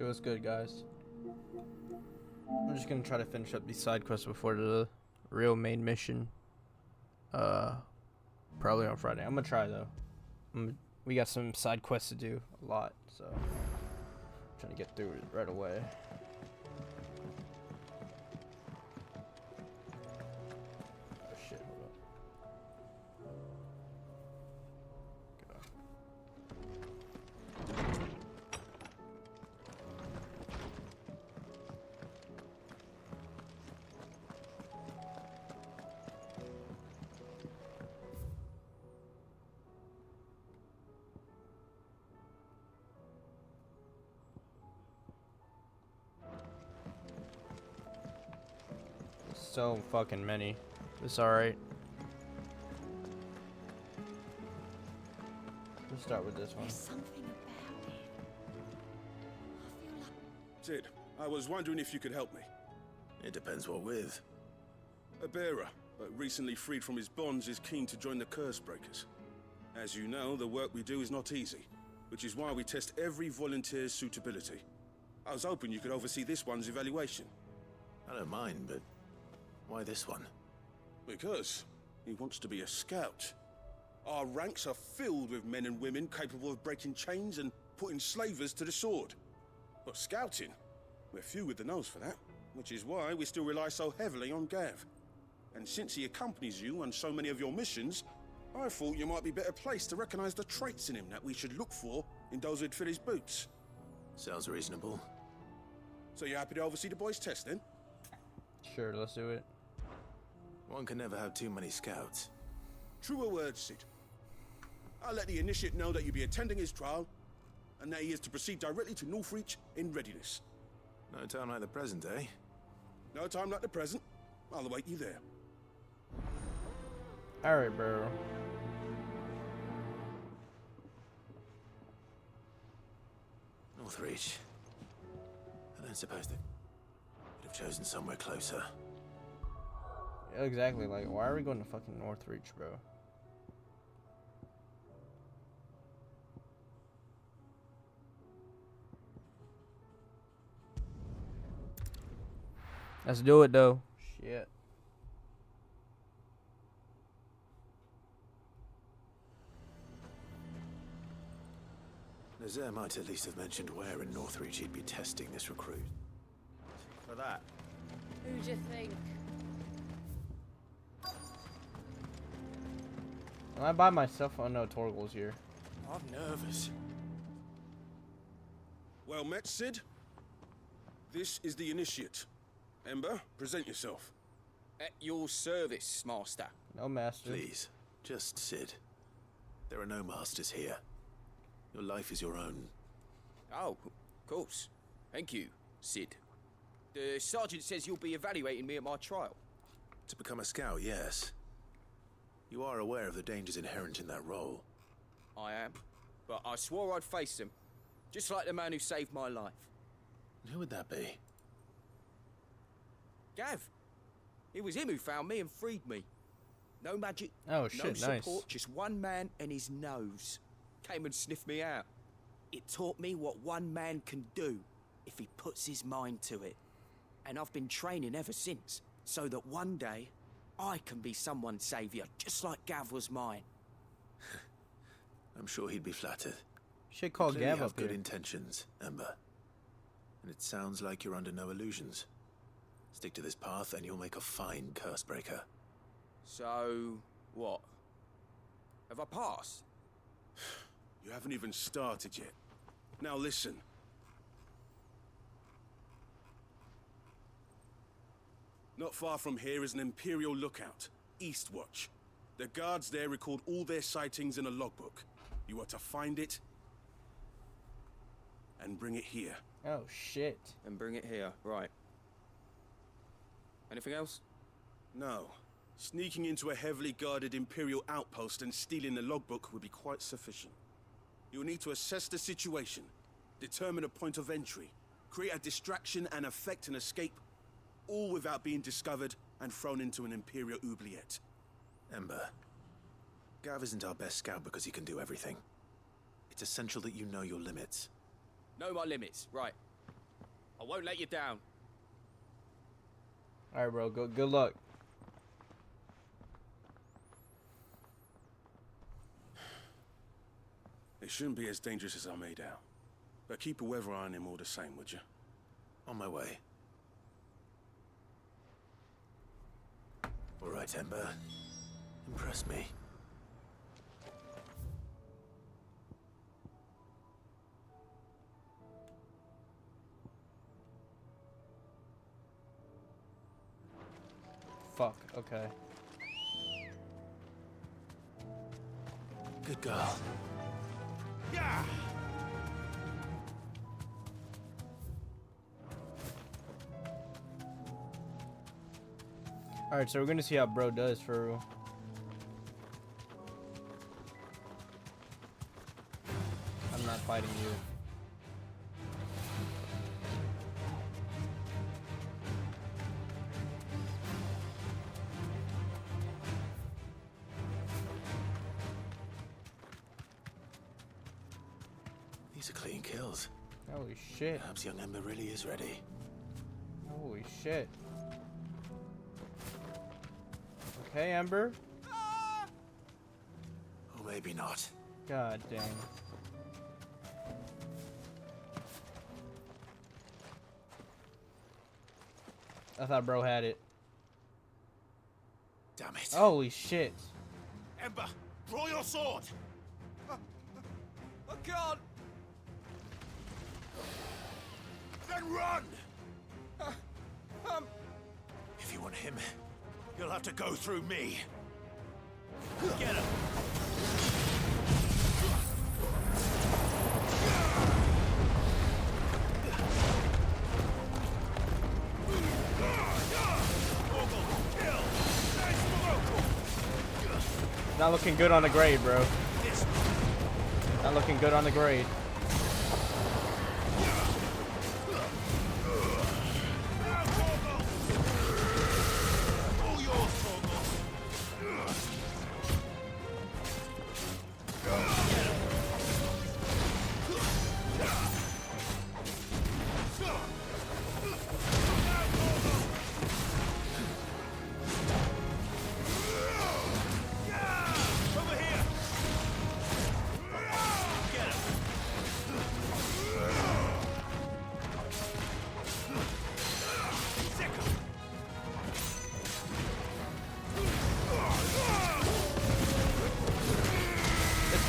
So what's good, guys? I'm just gonna try to finish up these side quests before the real main mission. Probably on Friday. I'm gonna try though. We got some side quests to do, a lot, so I'm trying to get through it right away. Oh shit! Hold up. So fucking many. It's alright. Let's start with this one. There's something about it. I feel like... Sid, I was wondering if you could help me. It depends what with. A bearer, but recently freed from his bonds, is keen to join the Curse Breakers. As you know, the work we do is not easy, which is why we test every volunteer's suitability. I was hoping you could oversee this one's evaluation. I don't mind, but why this one? Because he wants to be a scout. Our ranks are filled with men and women capable of breaking chains and putting slavers to the sword. But scouting, we're few with the nose for that, which is why we still rely so heavily on Gav. And since he accompanies you on so many of your missions, I thought you might be better placed to recognize the traits in him that we should look for in those who'd fill his boots. Sounds reasonable. So you're happy to oversee the boys' test, then? Sure, let's do it. One can never have too many scouts. Truer words, Sid. I'll let the initiate know that you'll be attending his trial, and that he is to proceed directly to Northreach in readiness. No time like the present, eh? No time like the present. I'll await you there. Alright, bro. Northreach. I don't suppose they would have chosen somewhere closer. Yeah, exactly, like, why are we going to fucking Northreach, bro? Let's do it, though. Shit. Nazaire might at least have mentioned where in Northreach he'd be testing this recruit. For that. Who'd you think? Am I by myself? Oh no, Torgal's here. I'm nervous. Well met, Sid. This is the initiate. Ember, present yourself. At your service, Master. No master. Please, just Sid. There are no masters here. Your life is your own. Oh, of course. Thank you, Sid. The sergeant says you'll be evaluating me at my trial. To become a scout, yes. You are aware of the dangers inherent in that role. I am. But I swore I'd face them. Just like the man who saved my life. And who would that be? Gav. It was him who found me and freed me. No magic, Oh no shit, nice. support, just one man and his nose. Came and sniffed me out. It taught me what one man can do if he puts his mind to it. And I've been training ever since, so that one day I can be someone's saviour, just like Gav was mine. I'm sure he'd be flattered. Should call Clearly Gav have up good here. intentions, Ember. And it sounds like you're under no illusions. Stick to this path and you'll make a fine curse breaker. So, what? Have I passed? You haven't even started yet. Now listen. Not far from here is an Imperial lookout, Eastwatch. The guards there record all their sightings in a logbook. You are to find it and bring it here. Oh shit. And bring it here, right. Anything else? No. Sneaking into a heavily guarded Imperial outpost and stealing the logbook would be quite sufficient. You'll need to assess the situation, determine a point of entry, create a distraction and effect an escape, all without being discovered and thrown into an Imperial oubliette. Ember, Gav isn't our best scout because he can do everything. It's essential that you know your limits. Know my limits, right. I won't let you down. All right, bro. Good luck. It shouldn't be as dangerous as I made out. But keep a weather eye on him all the same, would you? On my way. All right, Ember. Impress me. Fuck. Okay. Good girl. Yeah! All right, so we're gonna see how bro does for real. I'm not fighting you. These are clean kills. Holy shit. Perhaps young Ember really is ready. Holy shit. Okay, Ember. Or maybe not. God dang. I thought bro had it. Damn it. Holy shit. Ember, draw your sword! I can't. Then run! If you want him, you'll have to go through me. Get him! Not looking good on the grade, bro. Not looking good on the grade.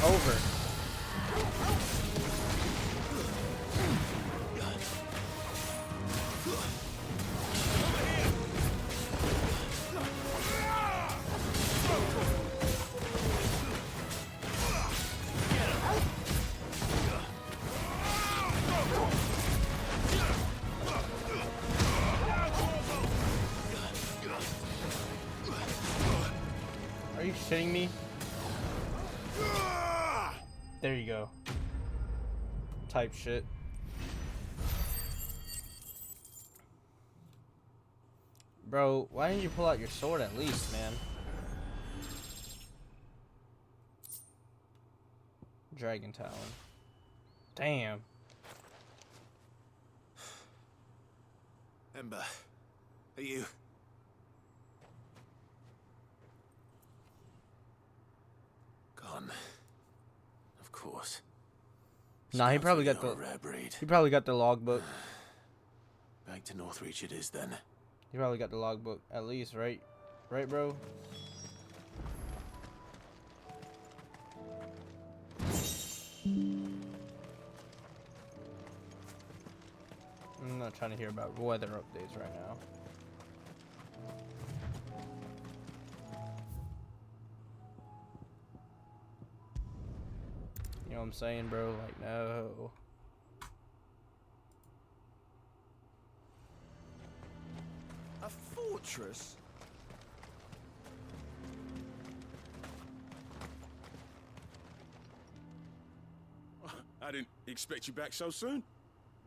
Over. Are you shitting me? There you go. Type shit. Bro, why didn't you pull out your sword at least, man? Dragon Talon. Damn. Ember, are you? Gone. Of course. Nah, he Scouts probably are got a the rare breed. he probably got the logbook. Back to Northreach it is then. He probably got the logbook at least, right? Right, bro? I'm not trying to hear about weather updates right now. You know what I'm saying, bro? Like, no. A fortress? I didn't expect you back so soon.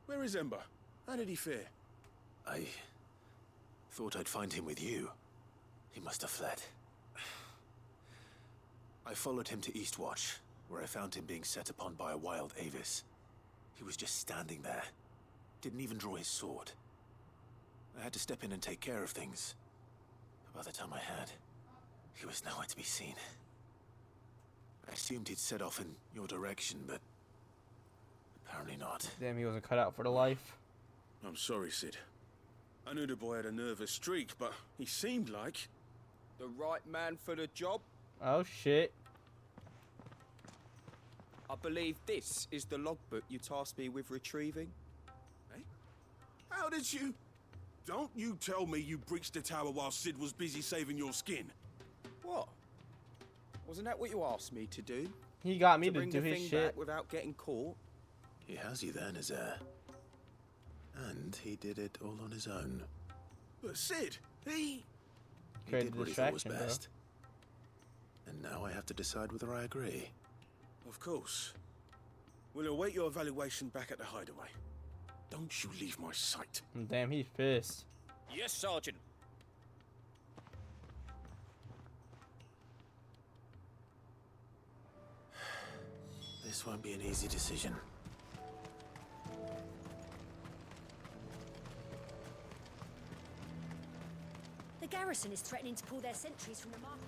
Where is Ember? How did he fare? I thought I'd find him with you. He must have fled. I followed him to Eastwatch, where I found him being set upon by a wild Avis. He was just standing there, didn't even draw his sword. I had to step in and take care of things. But by the time I had, he was nowhere to be seen. I assumed he'd set off in your direction, but apparently not. Damn, he wasn't cut out for the life. I'm sorry, Sid. I knew the boy had a nervous streak, but he seemed like... The right man for the job? Oh shit. I believe this is the logbook you tasked me with retrieving. Eh? How did you... Don't you tell me you breached the tower while Sid was busy saving your skin. What? Wasn't that what you asked me to do? He got me to to bring do the his thing shit. back without getting caught? He has you then, his heir. And he did it all on his own. But Sid, he Created did what he thought was distraction, bro. best. And now I have to decide whether I agree. Of course. We'll await your evaluation back at the hideaway. Don't you leave my sight. Damn, he's pissed. Yes, Sergeant. This won't be an easy decision. The garrison is threatening to pull their sentries from the market.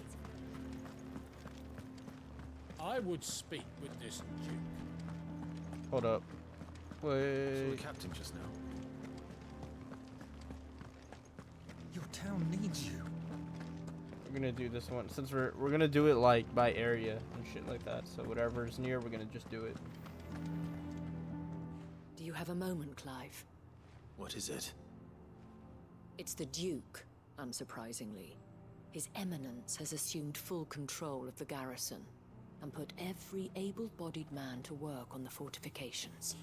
I would speak with this duke. Hold up. Saw Wait. the captain just now. Your town needs you. We're gonna do this one since we're gonna do it like by area and shit like that. So whatever's near, we're gonna just do it. Do you have a moment, Clive? What is it? It's the Duke, unsurprisingly. His Eminence has assumed full control of the garrison and put every able-bodied man to work on the fortifications.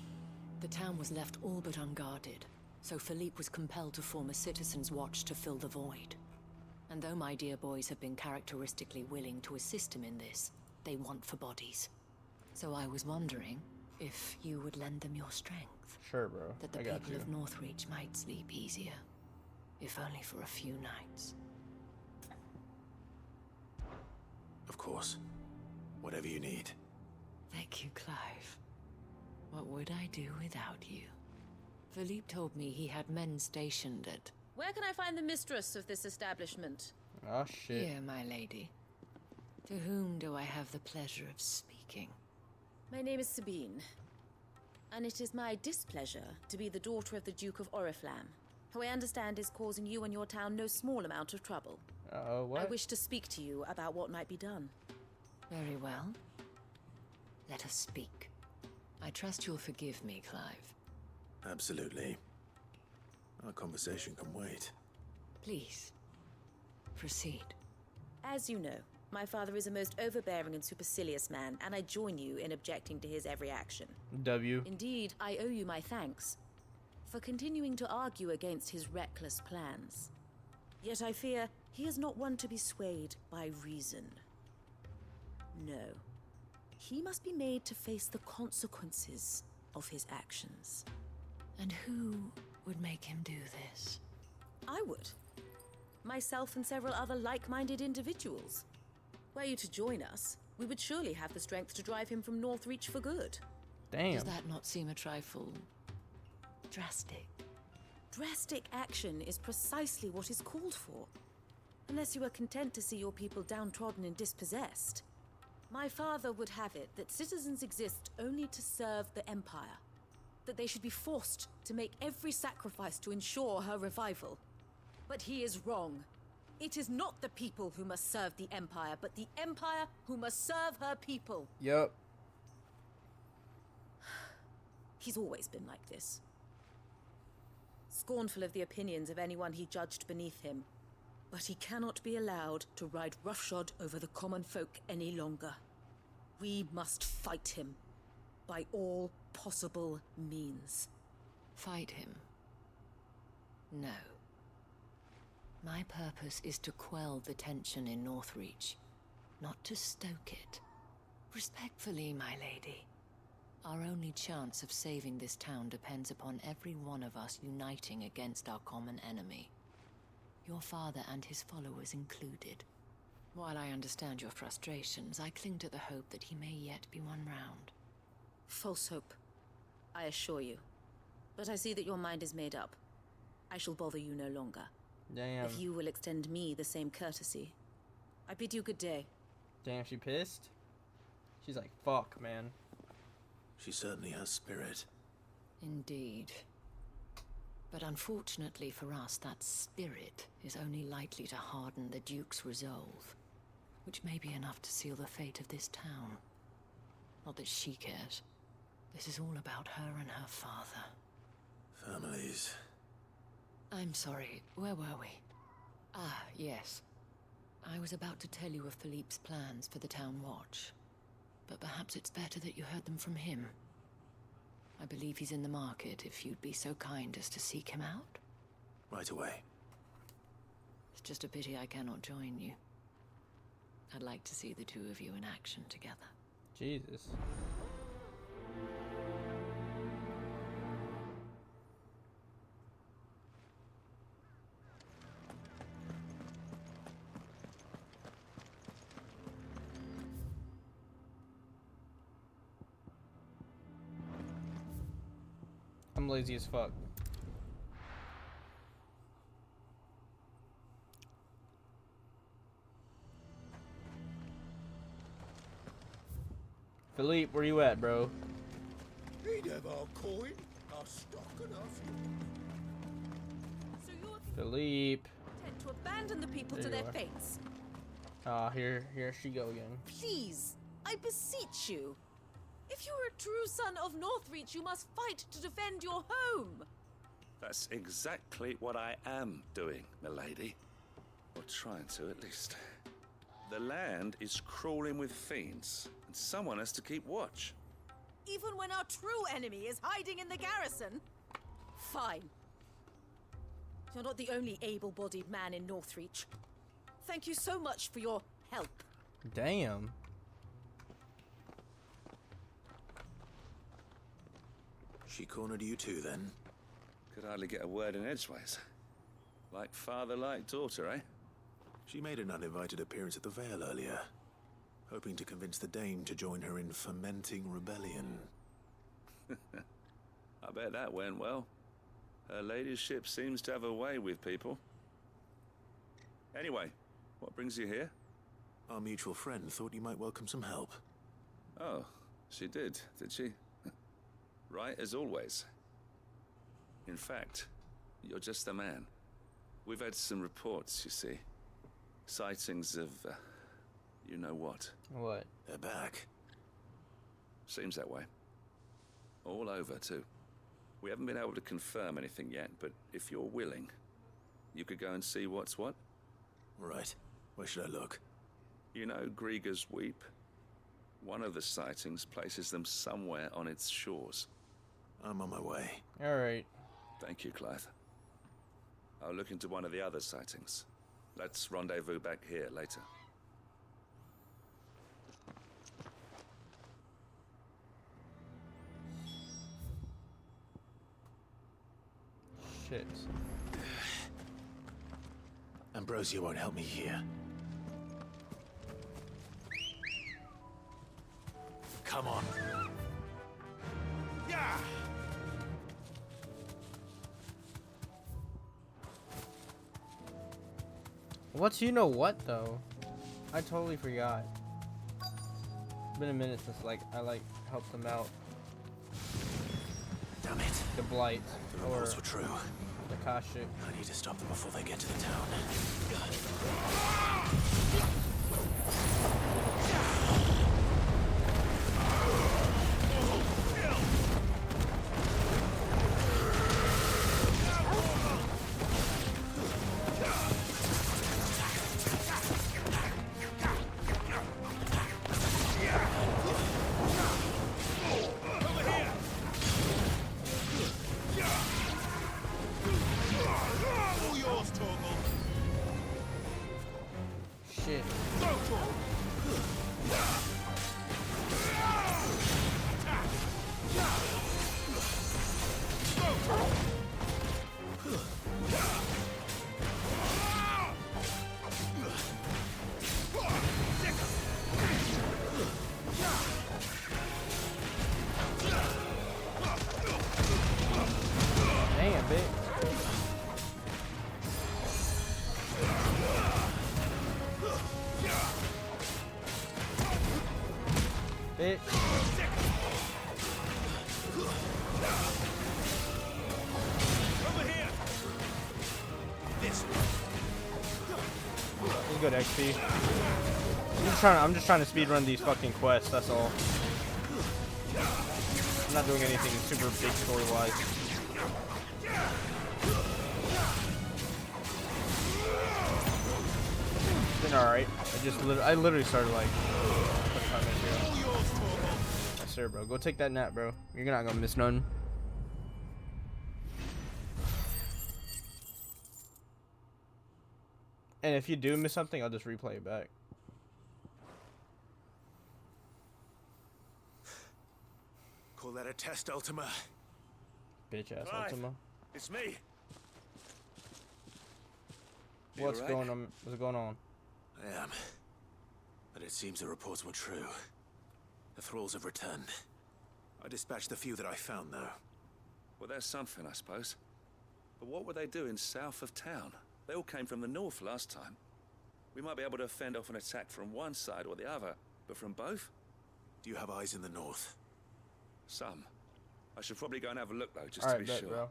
The town was left all but unguarded, so Philippe was compelled to form a citizens' watch to fill the void. And though my dear boys have been characteristically willing to assist him in this, they want for bodies. So I was wondering if you would lend them your strength, Sure, bro. that the I got people you. of Northreach might sleep easier, if only for a few nights. Of course. Whatever you need. Thank you, Clive. What would I do without you? Philippe told me he had men stationed at... Where can I find the mistress of this establishment? Oh shit. Here, my lady. To whom do I have the pleasure of speaking? My name is Sabine, and it is my displeasure to be the daughter of the Duke of Oriflamme, who I understand is causing you and your town no small amount of trouble. What? I wish to speak to you about what might be done. Very well. Let us speak. I trust you'll forgive me, Clive. Absolutely. Our conversation can wait. Please, proceed. As you know, my father is a most overbearing and supercilious man, and I join you in objecting to his every action. W. Indeed, I owe you my thanks for continuing to argue against his reckless plans. Yet I fear he is not one to be swayed by reason. No. He must be made to face the consequences of his actions. And who would make him do this? I would. Myself and several other like-minded individuals. Were you to join us, we would surely have the strength to drive him from Northreach for good. Damn. Does that not seem a trifle... drastic? Drastic action is precisely what is called for. Unless you are content to see your people downtrodden and dispossessed. My father would have it that citizens exist only to serve the Empire. That they should be forced to make every sacrifice to ensure her revival. But he is wrong. It is not the people who must serve the Empire, but the Empire who must serve her people. Yup. He's always been like this. Scornful of the opinions of anyone he judged beneath him. But he cannot be allowed to ride roughshod over the common folk any longer. We must fight him by all possible means. Fight him? No. My purpose is to quell the tension in Northreach, not to stoke it. Respectfully, my lady. Our only chance of saving this town depends upon every one of us uniting against our common enemy. Your father and his followers included. While I understand your frustrations, I cling to the hope that he may yet be won round. False hope, I assure you. But I see that your mind is made up. I shall bother you no longer. Damn. If you will extend me the same courtesy. I bid you good day. Damn, she pissed? She's like, fuck, man. She certainly has spirit. Indeed. But unfortunately for us, that spirit is only likely to harden the Duke's resolve, which may be enough to seal the fate of this town. Not that she cares. This is all about her and her father. Families. I'm sorry, where were we? Ah, yes. I was about to tell you of Philippe's plans for the town watch. But perhaps it's better that you heard them from him. I believe he's in the market, if you'd be so kind as to seek him out. Right away. It's just a pity I cannot join you. I'd like to see the two of you in action together. Jesus. I'm lazy as fuck. Philippe, where you at, bro? He'd have our coin, our stock and our fuel. So you're Philippe. content to abandon the people There to you their are. fates? Ah, here she go again. Please, I beseech you. If you are a true son of Northreach, you must fight to defend your home. That's exactly what I am doing, milady. Or trying to, at least. The land is crawling with fiends, and someone has to keep watch. Even when our true enemy is hiding in the garrison? Fine. You're not the only able-bodied man in Northreach. Thank you so much for your help. Damn. She cornered you too, then? Could hardly get a word in edgeways. Like father, like daughter, eh? She made an uninvited appearance at the Vale earlier, hoping to convince the Dame to join her in fomenting rebellion. I bet that went well. Her ladyship seems to have a way with people. Anyway, what brings you here? Our mutual friend thought you might welcome some help. Oh, she did she? Right as always. In fact, you're just the man. We've had some reports, you see. Sightings of, you know what. What? They're back. Seems that way. All over, too. We haven't been able to confirm anything yet, but if you're willing, you could go and see what's what. Right. Where should I look? You know Grieger's Weep? One of the sightings places them somewhere on its shores. I'm on my way. Alright. Thank you, Clive. I'll look into one of the other sightings. Let's rendezvous back here later. Shit. Ambrosia won't help me here. Come on. Yeah! What's you know what though? I totally forgot. It's been a minute since I helped them out. Damn it. The Blight The or reports were true. the Kashik. I need to stop them before they get to the town. Shit. bitch. Over here. This way. This is good XP. I'm just trying to speed run these fucking quests. That's all. I'm not doing anything super big story wise. It's been alright. I literally started like 25 minutes ago. Yes sir, bro. Go take that nap, bro. You're not gonna miss none. And if you do miss something, I'll just replay it back. Call that a test, Ultima? Bitch ass Clive, Ultima. it's me. You What's alright? going on? What's going on? I am. But it seems the reports were true. The thralls have returned. I dispatched the few that I found, though. Well, there's something, I suppose. But what were they doing south of town? They all came from the north last time. We might be able to fend off an attack from one side or the other, but from both? Do you have eyes in the north? Some. I should probably go and have a look, though, just to Alright, be bet, sure. bro.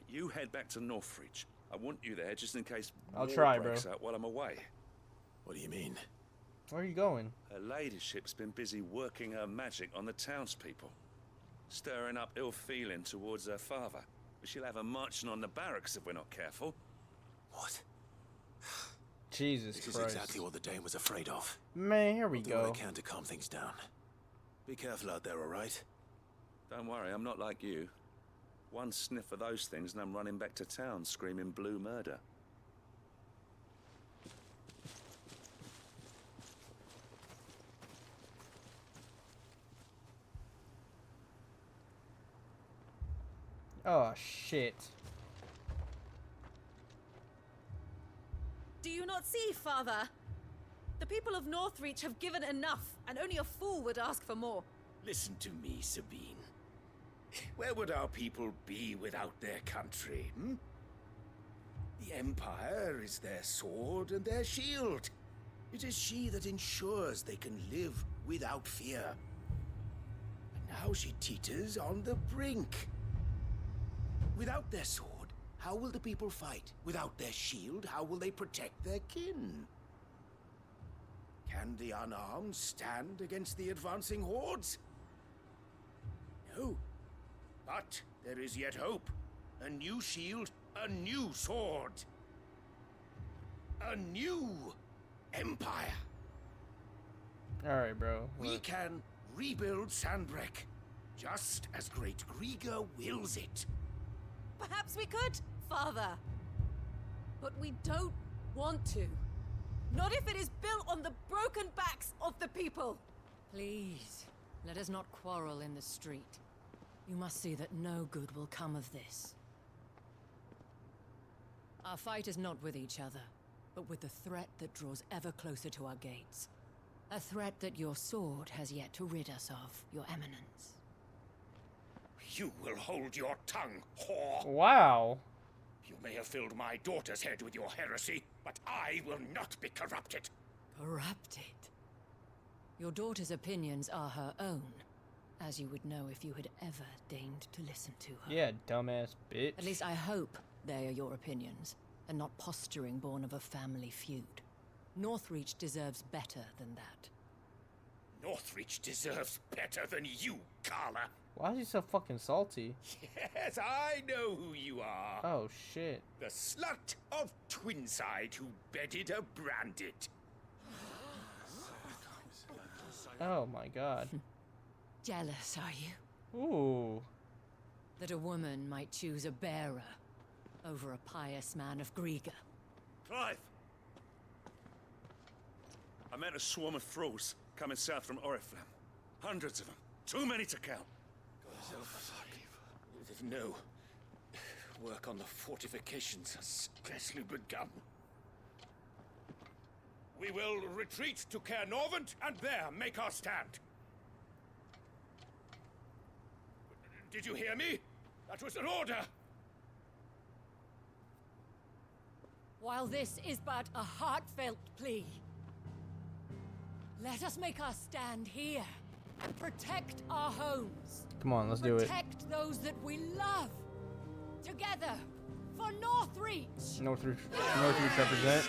You head back to Northreach. I want you there just in case I'll war try, breaks bro. out while I'm away. What do you mean? Where are you going? Her ladyship's been busy working her magic on the townspeople, stirring up ill feeling towards her father. But she'll have her marching on the barracks if we're not careful. What? Jesus This is Christ. exactly what the Dame was afraid of. Man, here we I'll do what go. I can to calm things down. Be careful out there, all right? Don't worry, I'm not like you. One sniff of those things and I'm running back to town screaming blue murder. Oh shit. Do you not see, Father? The people of Northreach have given enough, and only a fool would ask for more. Listen to me, Sabine. Where would our people be without their country, hmm? The Empire is their sword and their shield. It is she that ensures they can live without fear. And now she teeters on the brink. Without their sword, how will the people fight? Without their shield, how will they protect their kin? Can the unarmed stand against the advancing hordes? No. But there is yet hope. A new shield, a new sword. A new empire. Alright, bro. We Look. can rebuild Sandbreck, just as Great Grieger wills it. Perhaps we could, Father. But we don't want to. Not if it is built on the broken backs of the people. Please, let us not quarrel in the street. You must see that no good will come of this. Our fight is not with each other, but with the threat that draws ever closer to our gates. A threat that your sword has yet to rid us of, Your Eminence. You will hold your tongue, whore. Wow. You may have filled my daughter's head with your heresy, but I will not be corrupted. Corrupted? Your daughter's opinions are her own, as you would know if you had ever deigned to listen to her. Yeah, dumbass bitch. At least I hope they are your opinions, and not posturing born of a family feud. Northreach deserves better than that. Northreach deserves better than you, Carla. Why is he so fucking salty? Yes, I know who you are. Oh shit. The slut of Twinside who bedded a Branded. Oh my god. Jealous, are you? Ooh. That a woman might choose a bearer over a pious man of Grieger. Clive! I met a swarm of thralls coming south from Oriflamme. Hundreds of them. Too many to count. No. Work on the fortifications has scarcely begun. We will retreat to Caer Norvent and there make our stand. Did you hear me? That was an order. While this is but a heartfelt plea, let us make our stand here, Protect our homes. Come on, let's do it. Protect those that we love. Together for Northreach. Northreach represent.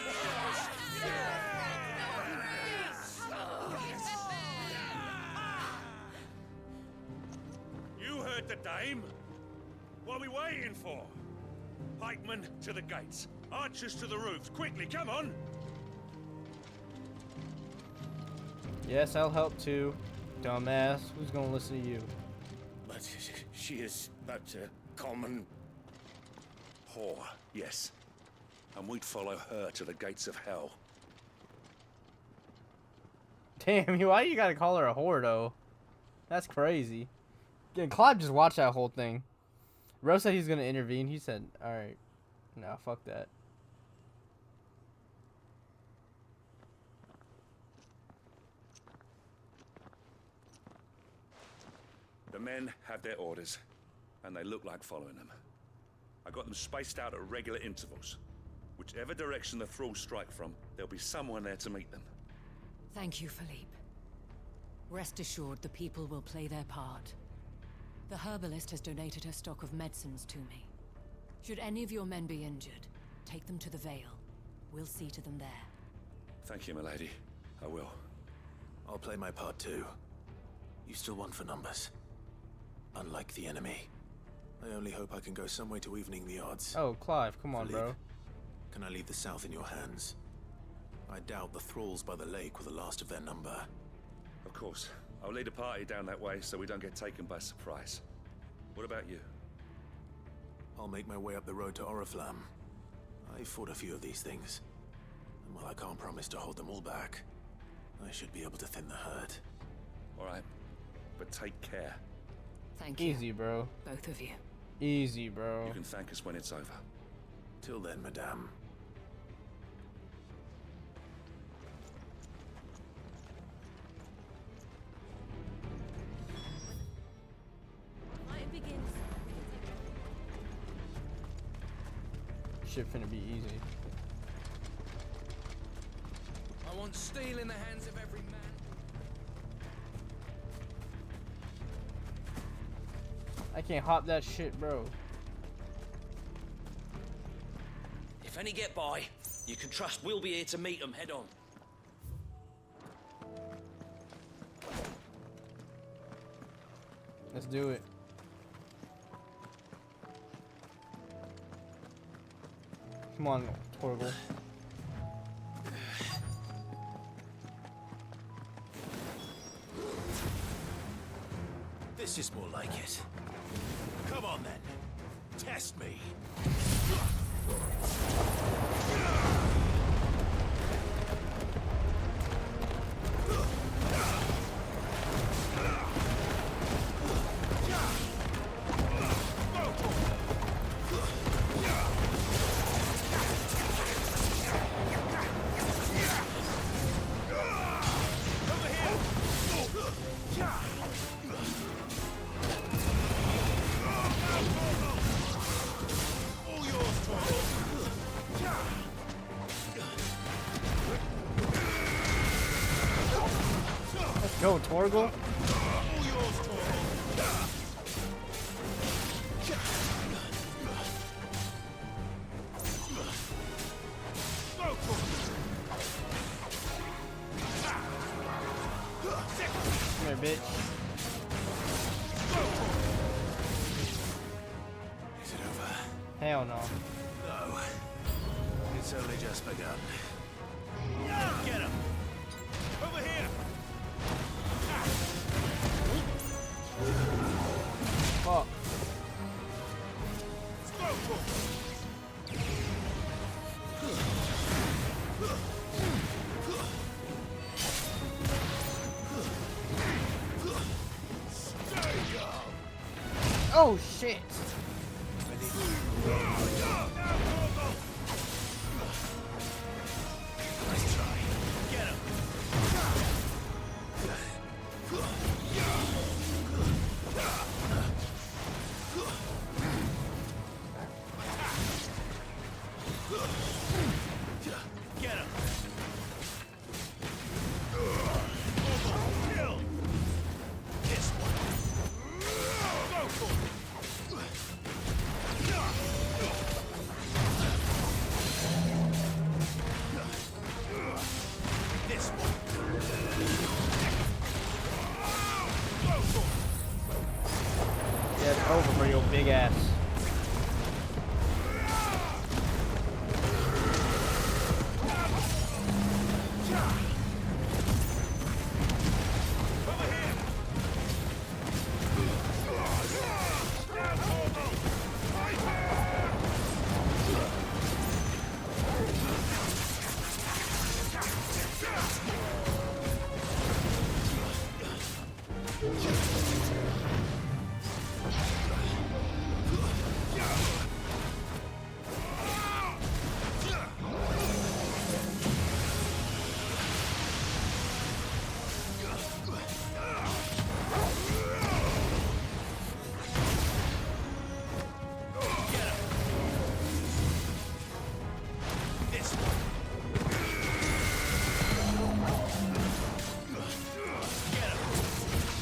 You heard the dame. What are we waiting for? Pikemen to the gates. Archers to the roofs. Quickly, come on! Yes, I'll help too. Dumbass. Who's gonna listen to you? But she is but a common... Whore, yes. And we'd follow her to the gates of hell. Damn, why you gotta call her a whore though? That's crazy. Yeah, Claude just watched that whole thing. Rose said he's gonna intervene. He said, alright. Nah, fuck that. The men have their orders, and they look like following them. I got them spaced out at regular intervals. Whichever direction the thralls strike from, there'll be someone there to meet them. Thank you, Philippe. Rest assured the people will play their part. The herbalist has donated her stock of medicines to me. Should any of your men be injured, take them to the Vale. We'll see to them there. Thank you, milady. I will. I'll play my part too. You still won for numbers. Unlike the enemy. I only hope I can go some way to evening the odds. Oh, Clive, come on, Philippe, bro. can I leave the south in your hands? I doubt the thralls by the lake were the last of their number. Of course. I'll lead a party down that way so we don't get taken by surprise. What about you? I'll make my way up the road to Oriflamme. I fought a few of these things. And while I can't promise to hold them all back, I should be able to thin the herd. Alright. But take care. Thank you. Easy, bro. Both of you. Easy, bro. You can thank us when it's over. Till then, madame. Fighting begins. Shit finna be easy. I want steel in the hands of every man. I can't hop that shit, bro. If any get by, you can trust we'll be here to meet them head on. Let's do it. Come on, Torgal. This is more like it. Come on then. Test me. Go, Torgal. Come here, bitch. Is it over? Hell no. No. It's only just begun. Get him! Over here! Fuck. Oh shit! Nice try. Get him! Get him! for your big ass.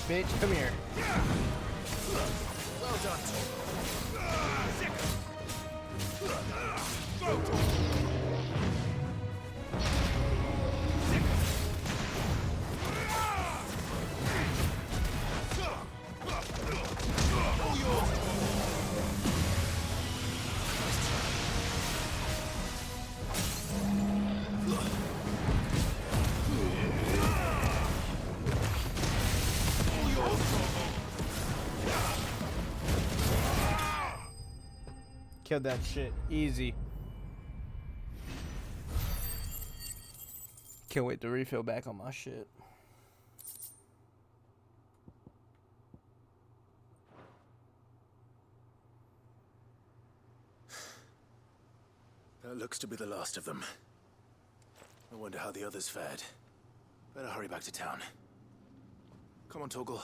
Bitch, come here. Well done, Killed that shit. Easy. Can't wait to refill back on my shit. That looks to be the last of them. I wonder how the others fared. Better hurry back to town. Come on, Torgal.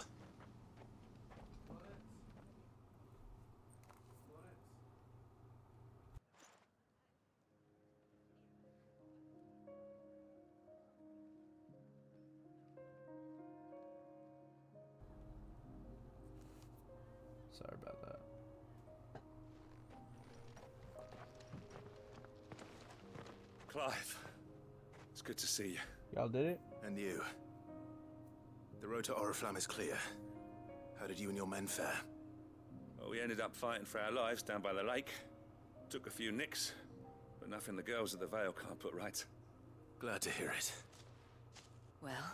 Sorry about that. Clive, it's good to see you. Y'all did it? And you. The road to Oriflamme is clear. How did you and your men fare? Well, we ended up fighting for our lives down by the lake. Took a few nicks, but nothing the girls of the Vale can't put right. Glad to hear it. Well,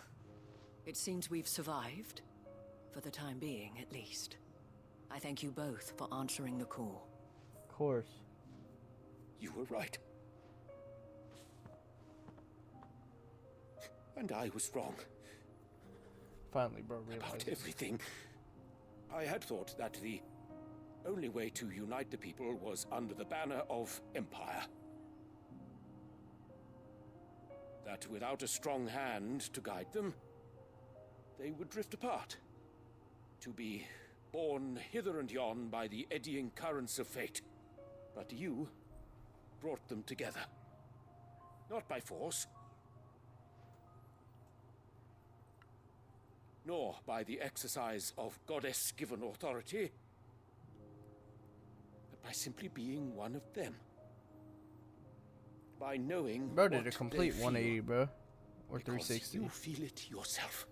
it seems we've survived. For the time being, at least. I thank you both for answering the call. Of course. You were right. And I was wrong. Finally, bro, About realized. everything. I had thought that the only way to unite the people was under the banner of Empire. That without a strong hand to guide them, they would drift apart. To be borne hither and yon by the eddying currents of fate. But you brought them together. Not by force, nor by the exercise of goddess-given authority, but by simply being one of them. By knowing Bro did what a complete they 180, feel, bro. Or because 360. you feel it yourself.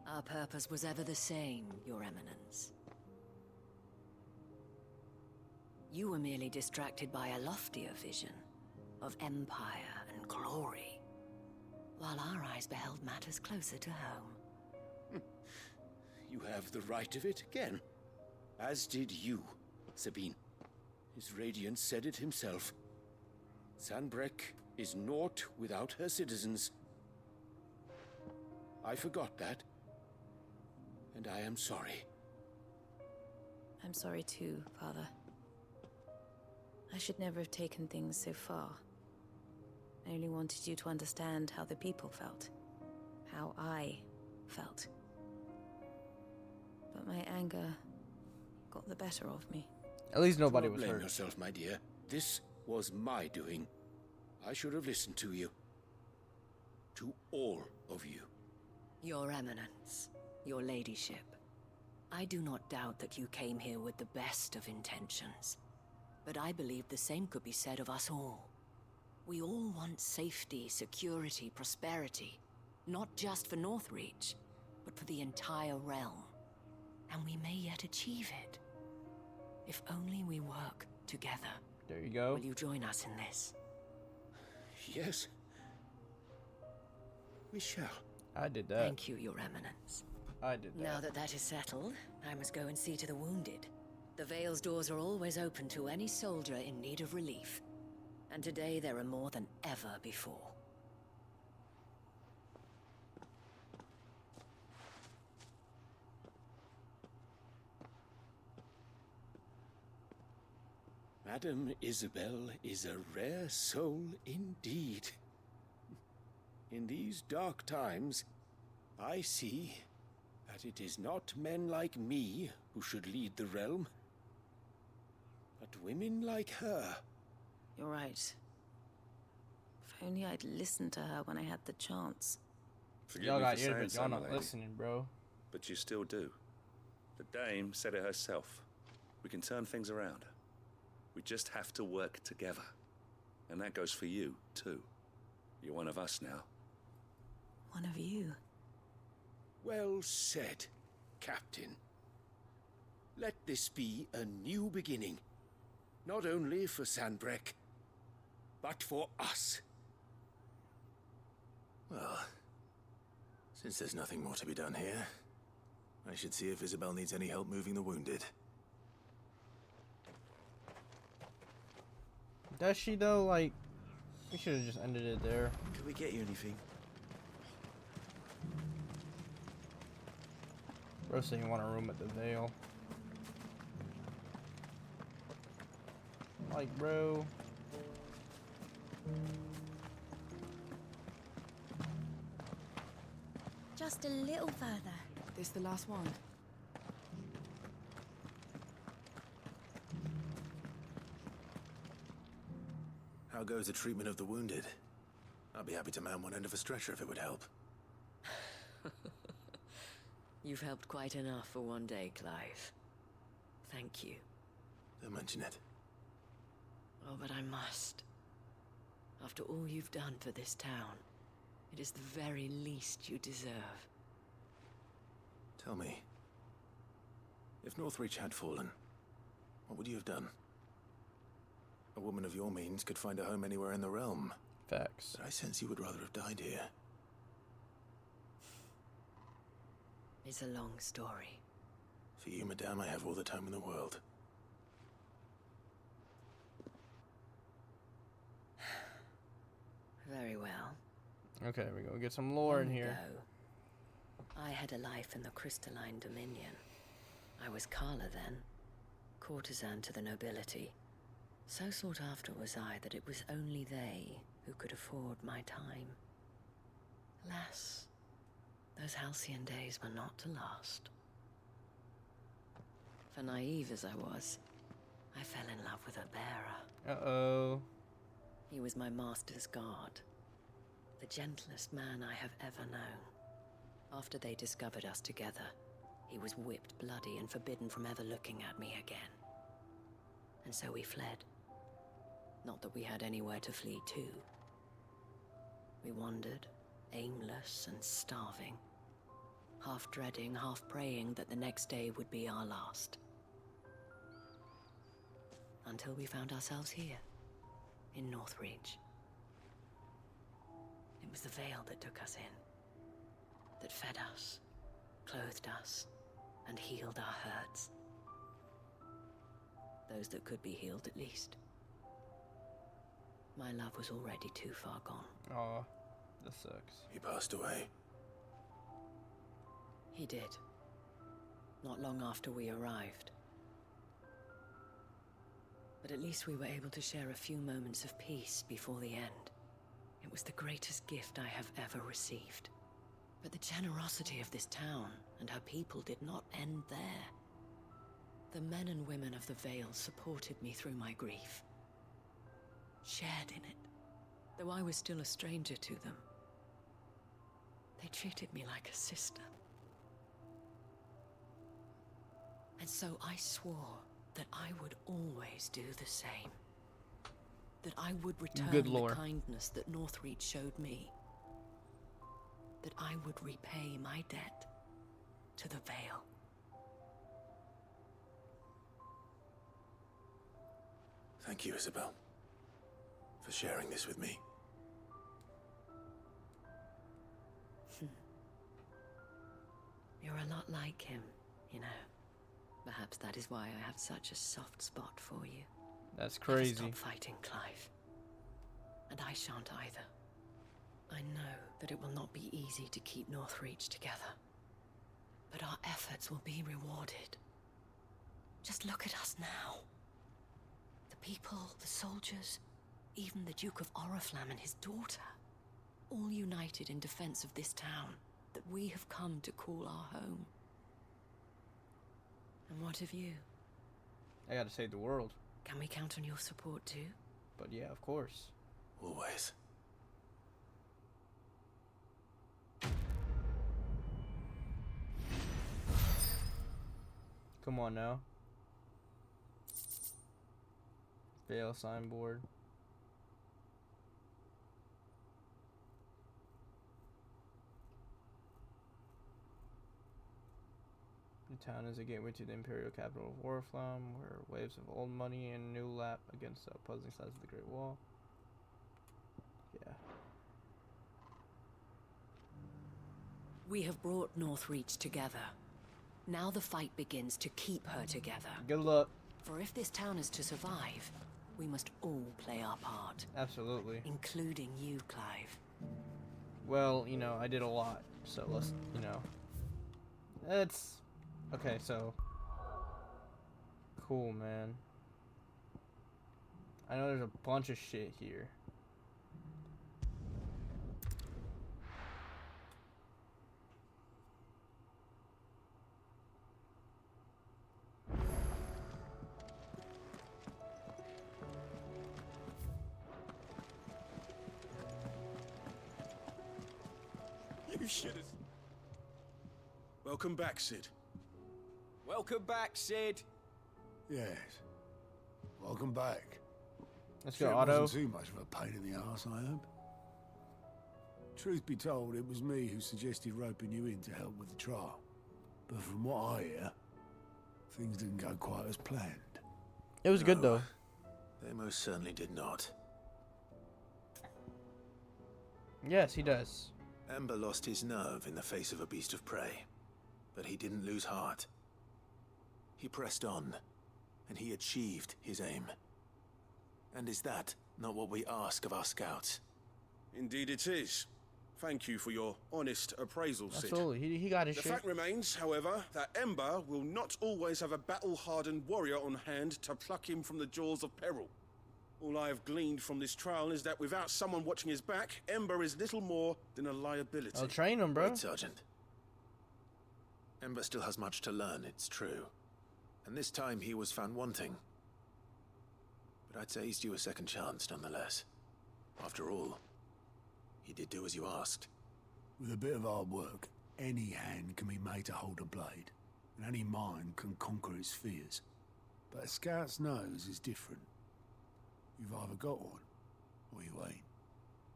Our purpose was ever the same, Your Eminence. You were merely distracted by a loftier vision of empire and glory, while our eyes beheld matters closer to home. You have the right of it again. As did you, Sabine. His Radiance said it himself. Sanbreque is naught without her citizens. I forgot that. And I am sorry. I'm sorry too, Father. I should never have taken things so far. I only wanted you to understand how the people felt. How I felt. But my anger got the better of me. At least nobody Do not was blame hurt. yourself, my dear. This was my doing. I should have listened to you. To all of you. Your Eminence, Your Ladyship, I do not doubt that you came here with the best of intentions. But I believe the same could be said of us all. We all want safety, security, prosperity. Not just for Northreach, but for the entire realm. And we may yet achieve it. If only we work together. There you go. Will you join us in this? Yes. We shall. I did that. Thank you, Your Eminence. I did that. Now that that is settled, I must go and see to the wounded. The Vale's doors are always open to any soldier in need of relief. And today there are more than ever before. Madame Isabel is a rare soul indeed. In these dark times, I see that it is not men like me who should lead the realm, but women like her. You're right. If only I'd listened to her when I had the chance. Forgive Y'all me got for ears, saying but y'all so, not lady, listening, bro. but you still do. The dame said it herself. We can turn things around. We just have to work together. And that goes for you, too. You're one of us now. One of you. Well said, Captain. Let this be a new beginning. Not only for Sanbreque, but for us. Well, since there's nothing more to be done here, I should see if Isabel needs any help moving the wounded. Does she though? Like, we should have just ended it there. Could we get you anything? Bro said you want a room at the Vale. Like, bro. Just a little further. This the last one? How goes the treatment of the wounded? I'd be happy to man one end of a stretcher if it would help. You've helped quite enough for one day, Clive. Thank you. Don't mention it. Oh, but I must. After all you've done for this town, it is the very least you deserve. Tell me, if Northreach had fallen, what would you have done? A woman of your means could find a home anywhere in the realm. Facts. But I sense you would rather have died here. It's a long story. For you, madame, I have all the time in the world. Very well. Okay, we go get some lore in Long here. ago, I had a life in the Crystalline Dominion. I was Carla then, courtesan to the nobility. So sought after was I that it was only they who could afford my time. Alas, those halcyon days were not to last. For naive as I was, I fell in love with a bearer. Uh-oh. He was my master's guard, the gentlest man I have ever known. After they discovered us together, he was whipped bloody and forbidden from ever looking at me again. And so we fled. Not that we had anywhere to flee to. We wandered, aimless and starving, half dreading, half praying that the next day would be our last. Until we found ourselves here, in Northreach. It was the Vale that took us in, that fed us, clothed us, and healed our hurts. Those that could be healed, at least. My love was already too far gone. Aw, that sucks. He passed away. He did. Not long after we arrived. But at least we were able to share a few moments of peace before the end. It was the greatest gift I have ever received. But the generosity of this town and her people did not end there. The men and women of the Vale supported me through my grief. Shared in it, though I was still a stranger to them. They treated me like a sister. And so I swore that I would always do the same. That I would return Good the lore. kindness that Northreach showed me. That I would repay my debt to the Vale. Thank you, Isabel, for sharing this with me. You're a lot like him, you know. Perhaps that is why I have such a soft spot for you. That's Never crazy. stop fighting, Clive. And I shan't either. I know that it will not be easy to keep Northreach together. But our efforts will be rewarded. Just look at us now. The people, the soldiers, even the Duke of Oriflamme and his daughter, all united in defense of this town that we have come to call our home. And what of you? I gotta save the world. Can we count on your support too? But yeah, of course. Always. Come on now. Veil signboard. The town is a gateway to the imperial capital of Oriflamme, where waves of old money and new lap against the opposing sides of the Great Wall. Yeah. We have brought Northreach together. Now the fight begins to keep her together. Good luck. For if this town is to survive, we must all play our part. Absolutely. Including you, Clive. Well, you know, I did a lot, so let's, you know. It's... Okay, so... Cool, man. I know there's a bunch of shit here. You should have... Welcome back, Sid. Welcome back, Sid. Yes. Welcome back. Let's Sure go, it Otto. wasn't too much of a pain in the arse, I hope. Truth be told, it was me who suggested roping you in to help with the trial. But from what I hear, things didn't go quite as planned. It was good, though. They most certainly did not. Yes, he does. Ember lost his nerve in the face of a beast of prey, but he didn't lose heart. He pressed on, and he achieved his aim. And is that not what we ask of our scouts? Indeed it is. Thank you for your honest appraisal, Sid. Absolutely, he got his The shit. fact remains, however, that Ember will not always have a battle-hardened warrior on hand to pluck him from the jaws of peril. All I have gleaned from this trial is that without someone watching his back, Ember is little more than a liability. I'll train him, bro. Right, Sergeant. Ember still has much to learn, it's true. And this time he was found wanting. But I'd say he's due a second chance, nonetheless. After all, he did do as you asked. With a bit of hard work, any hand can be made to hold a blade, and any mind can conquer its fears. But a scout's nose is different. You've either got one, or you ain't.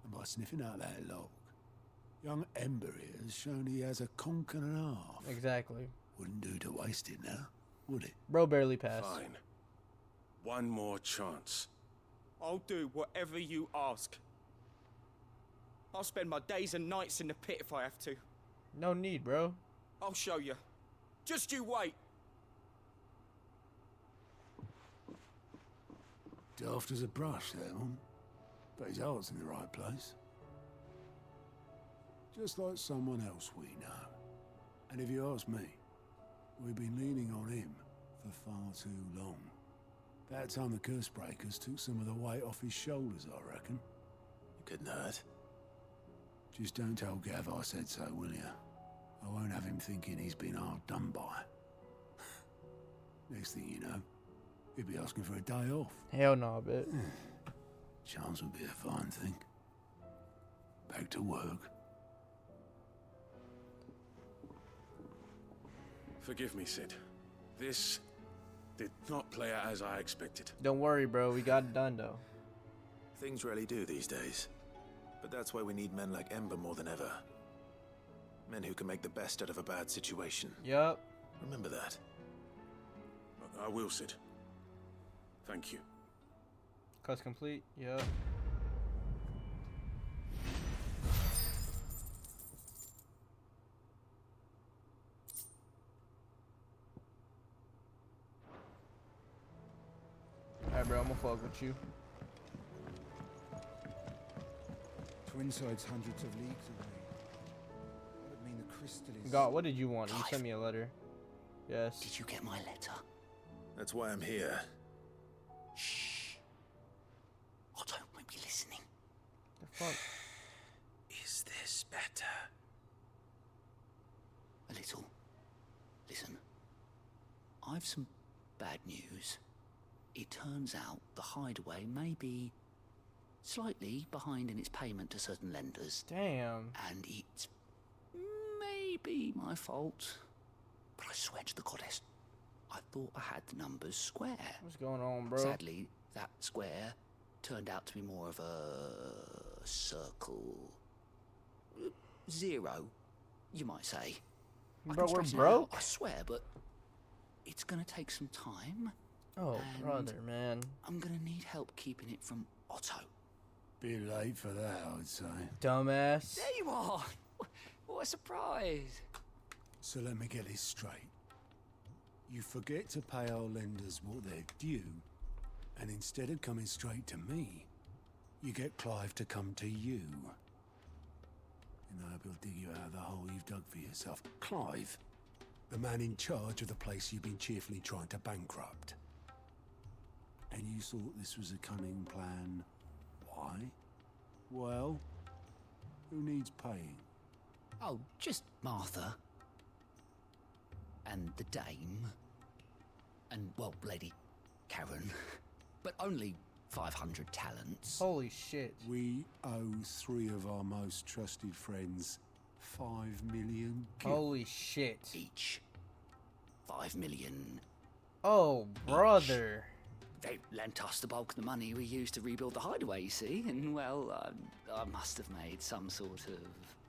And by sniffing out that log, young Ember here has shown he has a conk and a half. Exactly. Wouldn't do to waste it now, would it? Bro barely passed. Fine. One more chance. I'll do whatever you ask. I'll spend my days and nights in the pit if I have to. No need, bro. I'll show you. Just you wait. Daft as a brush, that one. But his heart's in the right place. Just like someone else we know. And if you ask me, we've been leaning on him for far too long. That time the curse breakers took some of the weight off his shoulders, I reckon. It couldn't hurt. Just don't tell Gav I said so, will you? I won't have him thinking he's been hard done by. Next thing you know, he'll be asking for a day off. Hell no, I bet. Chance would be a fine thing. Back to work. Forgive me, Sid. This did not play out as I expected. Don't worry, bro. We got it done, though. Things rarely do these days. But that's why we need men like Ember more than ever. Men who can make the best out of a bad situation. Yup. Remember that. I will, Sid. Thank you. Quest complete. Yep. Alright, bro, I'm gonna fuck with you. Twinside's hundreds of leagues away. That would mean the crystal is... God, what did you want? You sent me a letter. Yes. Did you get my letter? That's why I'm here. Shh. Otto might be listening. The fuck? Is this better? A little. Listen. I've some bad news. It turns out the hideaway may be slightly behind in its payment to certain lenders. Damn. And it may be my fault. But I swear to the goddess, I thought I had the numbers square. What's going on, bro? Sadly, that square turned out to be more of a circle. Zero, you might say. Bro, we're straighten it broke? out, I swear, but it's gonna take some time. Oh, and brother, man. I'm gonna need help keeping it from Otto. Bit late for that, I would say. Dumbass. There you are! What a surprise! So let me get this straight. You forget to pay our lenders what they're due, and instead of coming straight to me, you get Clive to come to you. And I will dig you out of the hole you've dug for yourself. Clive, the man in charge of the place you've been cheerfully trying to bankrupt. And you thought this was a cunning plan. Why? Well, who needs paying? Oh, just Martha. And the dame. And, well, Lady Karen. But only 500 talents. Holy shit. We owe 3 of our most trusted friends 5 million. Holy shit. Each. 5 million. Oh, brother. They lent us the bulk of the money we used to rebuild the hideaway, you see, and, well, I must have made some sort of...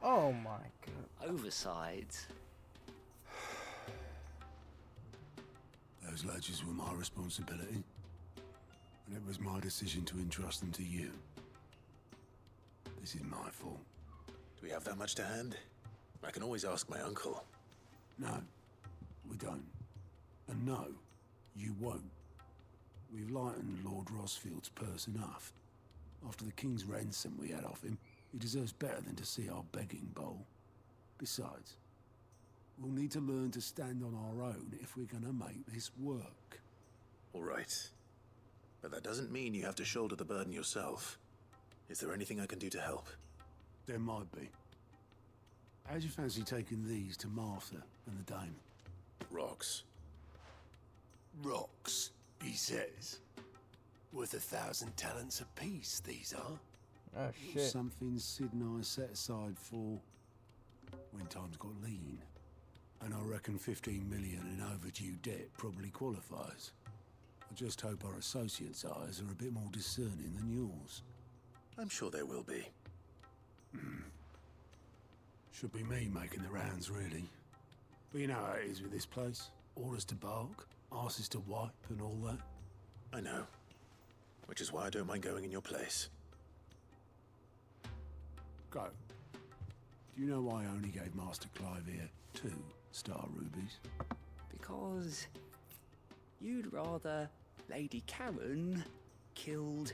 Oh, my God. Oversight. Those ledgers were my responsibility, and it was my decision to entrust them to you. This is my fault. Do we have that much to hand? I can always ask my uncle. No, we don't. And no, you won't. We've lightened Lord Rosfield's purse enough. After the king's ransom we had off him, he deserves better than to see our begging bowl. Besides, we'll need to learn to stand on our own if we're gonna make this work. All right. But that doesn't mean you have to shoulder the burden yourself. Is there anything I can do to help? There might be. How'd you fancy taking these to Martha and the dame? Rocks. Rocks, he says. Worth 1,000 talents apiece, these are. Oh, shit. Something Sid and I set aside for when times got lean. And I reckon 15 million in overdue debt probably qualifies. I just hope our associates' eyes are a bit more discerning than yours. I'm sure there will be. Should be me making the rounds, really. But you know how it is with this place. Orders to bark, asses to wipe, and all that. I know. Which is why I don't mind going in your place. Go. Do you know why I only gave Master Clive here 2 star rubies? Because you'd rather Lady Karen killed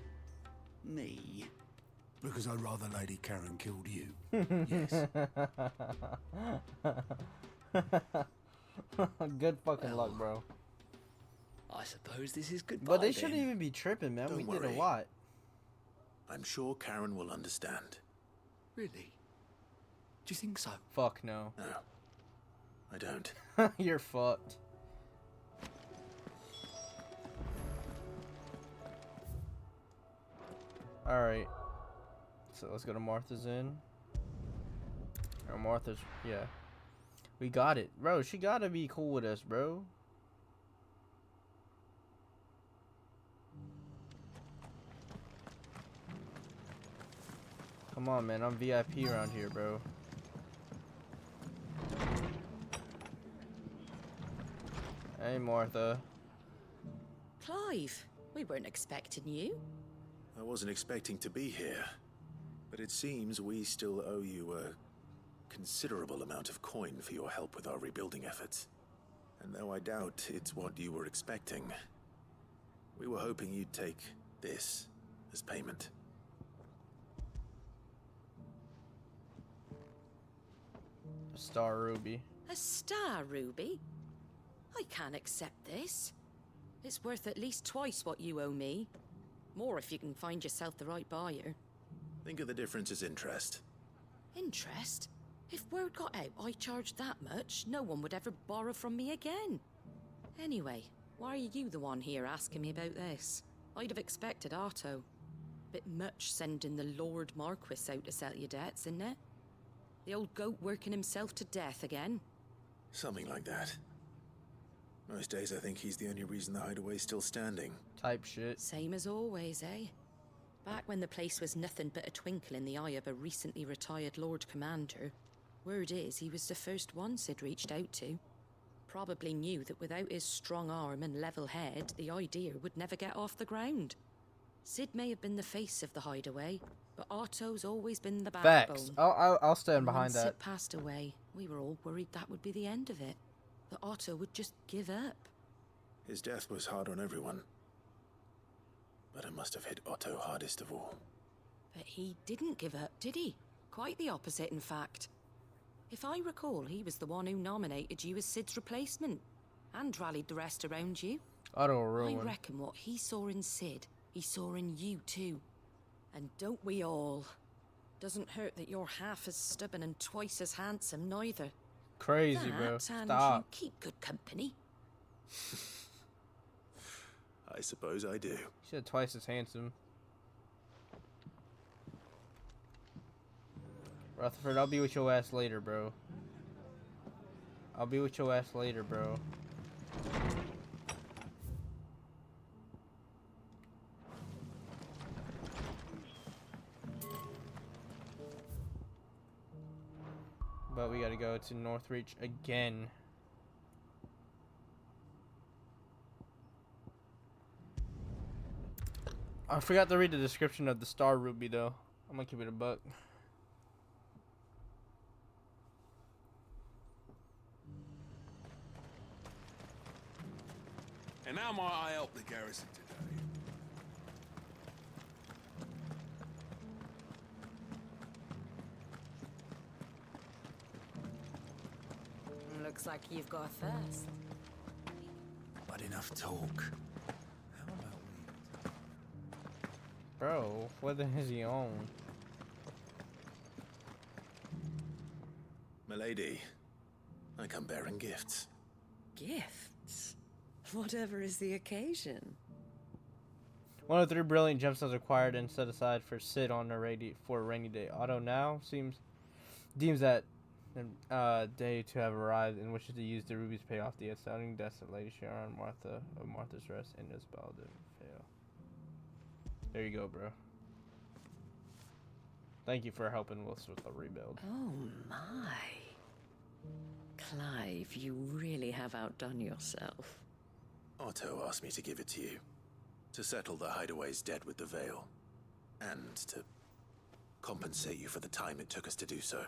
me. Because I'd rather Lady Karen killed you. Yes. Good fucking luck, bro. I suppose this is goodbye. But they shouldn't even be tripping, man. Don't We did worry. a lot. I'm sure Karen will understand. Really? Do you think so? Fuck no. No. I don't. You're fucked. Alright. So let's go to Martha's Inn. Or Martha's, yeah. We got it. Bro, she gotta be cool with us, bro. Come on, man. I'm VIP around here, bro. Hey, Martha. Clive, we weren't expecting you. I wasn't expecting to be here, but it seems we still owe you a considerable amount of coin for your help with our rebuilding efforts. And though I doubt it's what you were expecting, we were hoping you'd take this as payment. A star ruby. A star ruby? I can't accept this. It's worth at least twice what you owe me. More if you can find yourself the right buyer. Think of the difference as interest. Interest? If word got out I charged that much, no one would ever borrow from me again. Anyway, why are you the one here asking me about this? I'd have expected Otto. Bit much sending the Lord Marquis out to settle your debts, isn't it? The old goat working himself to death again? Something like that. Most days I think he's the only reason the hideaway's still standing. Type shit. Same as always, eh? Back when the place was nothing but a twinkle in the eye of a recently retired Lord Commander, word is he was the first one Sid reached out to. Probably knew that without his strong arm and level head, the idea would never get off the ground. Sid may have been the face of the hideaway, but Otto's always been the backbone. Facts. I'll stand behind that. Once Sid passed away, we were all worried that would be the end of it. That Otto would just give up. His death was hard on everyone. But it must have hit Otto hardest of all. But he didn't give up, did he? Quite the opposite, in fact. If I recall, he was the one who nominated you as Sid's replacement, and rallied the rest around you. Otto a real I one. reckon what he saw in Sid, he saw in you too. And don't we all? Doesn't hurt that you're half as stubborn and twice as handsome, neither. Crazy, bro. And Stop. you keep good company. I suppose I do. You said twice as handsome. Rutherford, I'll be with your ass later, bro. I'll be with your ass later, bro. But we gotta go to Northreach again. I forgot to read the description of the Star Ruby, though. I'm gonna keep it a buck. And how might I help the garrison today? Looks like you've got a thirst. But enough talk. How about we... Bro, what the hell is he on? Milady, I come bearing gifts. Gifts? Whatever is the occasion. One of 3 brilliant gemstones acquired and set aside for Sid on a rainy day. Otto now deems that day to have arrived and wishes to use the rubies to pay off the astounding debts of Lady Sharon, Martha's Rest, and Isabel didn't fail. There you go, bro. Thank you for helping us with the rebuild. Oh my. Clive, you really have outdone yourself. Otto asked me to give it to you. To settle the hideaway's debt with the Veil. And to compensate you for the time it took us to do so.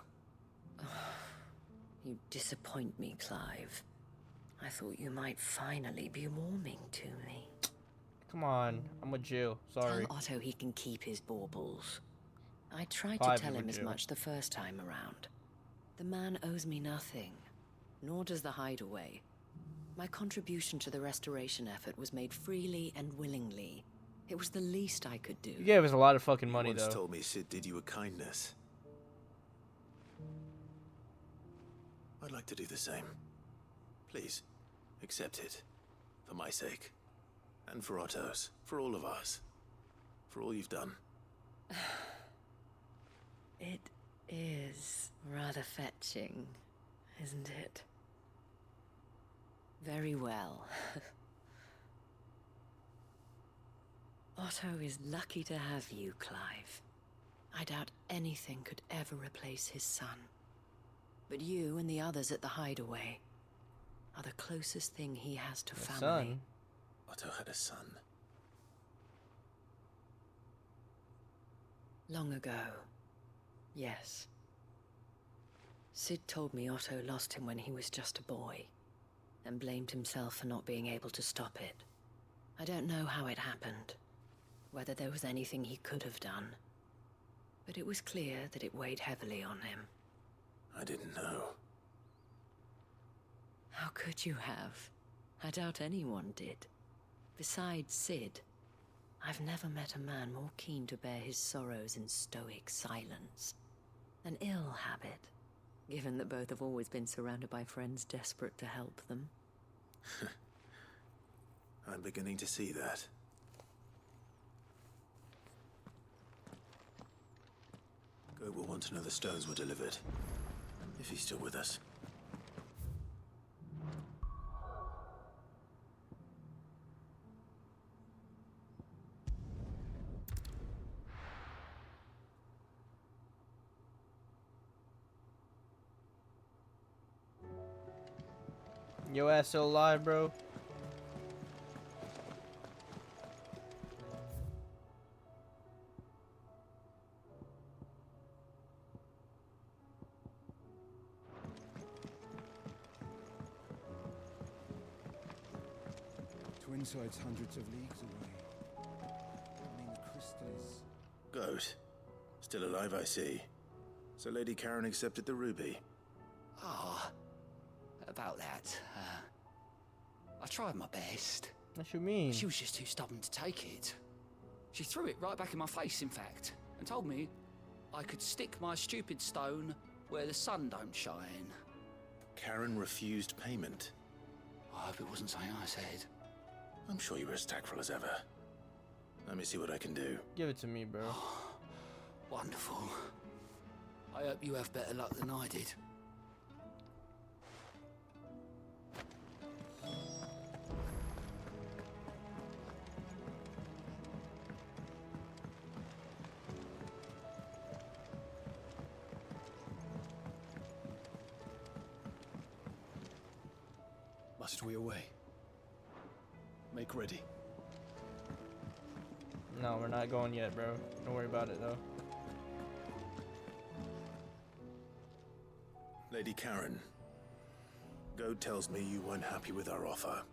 You disappoint me, Clive. I thought you might finally be warming to me. Come on, I'm with Jill. Sorry. Tell Otto he can keep his baubles. I tried Clive, to tell I'm him with as you. much the first time around. The man owes me nothing, nor does the hideaway. My contribution to the restoration effort was made freely and willingly. It was the least I could do. You gave us a lot of fucking money, You once though. told me Sid did you a kindness. I'd like to do the same. Please, accept it. For my sake. And for Otto's. For all of us. For all you've done. It is rather fetching, isn't it? Very well. Otto is lucky to have you, Clive. I doubt anything could ever replace his son. But you and the others at the hideaway are the closest thing he has to family. Son. Otto had a son. Long ago, yes. Sid told me Otto lost him when he was just a boy, and blamed himself for not being able to stop it. I don't know how it happened, whether there was anything he could have done, but it was clear that it weighed heavily on him. I didn't know. How could you have? I doubt anyone did. Besides Sid, I've never met a man more keen to bear his sorrows in stoic silence. An ill habit, given that both have always been surrounded by friends desperate to help them. I'm beginning to see that. Goat will want to know the stones were delivered, if he's still with us. Yo ass still alive, bro? Twinside's hundreds of leagues away. I mean, the crystal is... Goat. Still alive, I see. So Lady Karen accepted the ruby. Ah, about that. I tried my best. What you mean? She was just too stubborn to take it. She threw it right back in my face, in fact, and told me I could stick my stupid stone where the sun don't shine. Karen refused payment. I hope it wasn't something I said. I'm sure you were as tactful as ever. Let me see what I can do. Give it to me, bro. Wonderful. I hope you have better luck than I did. Must we away? Make ready. No, we're not going yet, bro. Don't worry about it, though. Lady Karen, Goad tells me you weren't happy with our offer.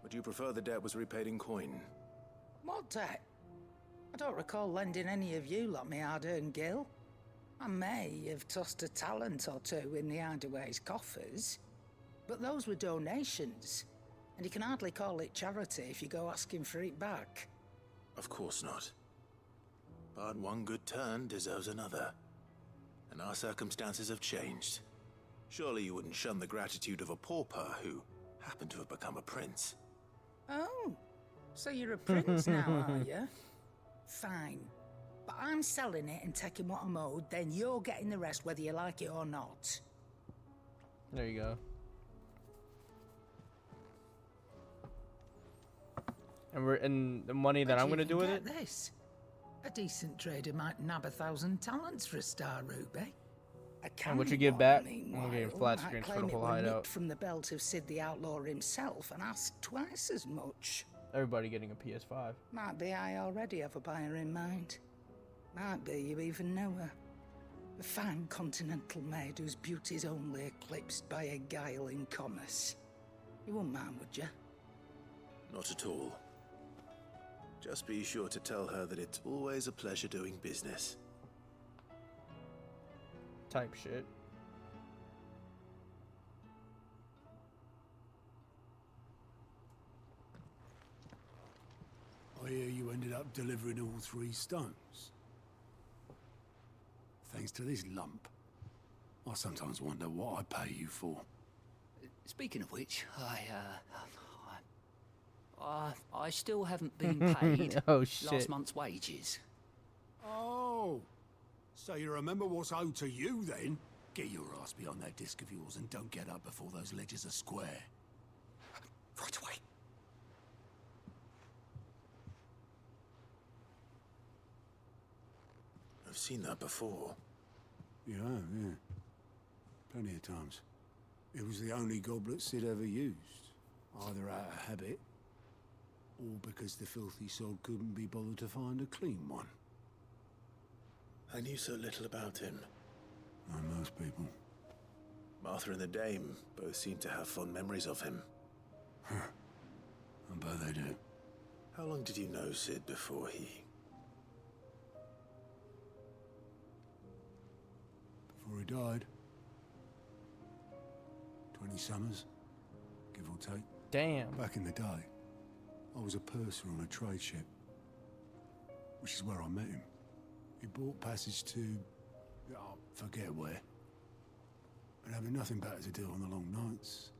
Would you prefer the debt was repaid in coin? What debt? I don't recall lending any of you lot me hard-earned gil. I may have tossed a talent or two in the Hideaway's coffers, but those were donations, and you can hardly call it charity if you go asking for it back. Of course not. But one good turn deserves another. And our circumstances have changed. Surely you wouldn't shun the gratitude of a pauper who happened to have become a prince. Oh, so you're a prince now, are you? Fine. But I'm selling it and taking what I'm owed, then you're getting the rest whether you like it or not. There you go. And the money that I'm gonna do with it? This. A decent trader might nab 1,000 talents for a star ruby. And what you give back? I'm getting flat screens for the whole hideout. From the belt of Sid the Outlaw himself and ask twice as much. Everybody getting a PS5. Might be I already have a buyer in mind. Might be you even know her. A fine continental maid whose beauty's only eclipsed by a guile in commerce. You wouldn't mind, would you? Not at all. Just be sure to tell her that it's always a pleasure doing business. Type shit. I hear you ended up delivering all 3 stones. Thanks to this lump. I sometimes wonder what I pay you for. Speaking of which, I still haven't been paid Oh, shit. last month's wages. Oh, so you remember what's owed to you then? Get your ass behind that disc of yours and don't get up before those ledgers are square. Right away. I've seen that before. You have, yeah. Plenty of times. It was the only goblet Sid ever used. Either out of habit, or because the filthy sod couldn't be bothered to find a clean one. I knew so little about him. Like most people. Martha and the Dame both seem to have fond memories of him. I bet they do. How long did you know Sid before he... Before he died? 20 summers, give or take. Damn. Back in the day, I was a purser on a trade ship, which is where I met him. He bought passage to... I forget where. But having nothing better to do on the long nights,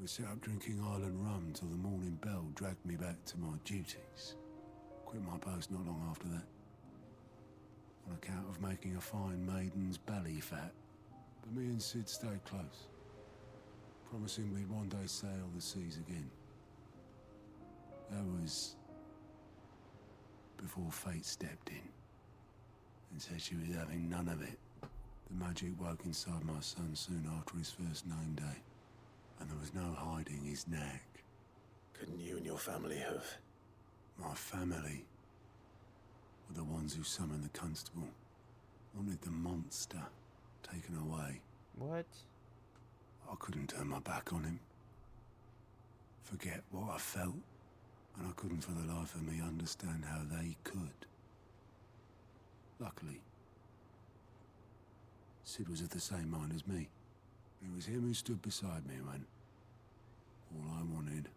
we sat up drinking island rum till the morning bell dragged me back to my duties. Quit my post not long after that, on account of making a fine maiden's belly fat. But me and Sid stayed close, promising we'd one day sail the seas again. That was before fate stepped in and said she was having none of it. The magic woke inside my son soon after his first name day, and there was no hiding his knack. Couldn't you and your family have... My family were the ones who summoned the constable, wanted the monster taken away. What? I couldn't turn my back on him, forget what I felt, and I couldn't for the life of me understand how they could. Luckily, Sid was of the same mind as me. It was him who stood beside me when all I wanted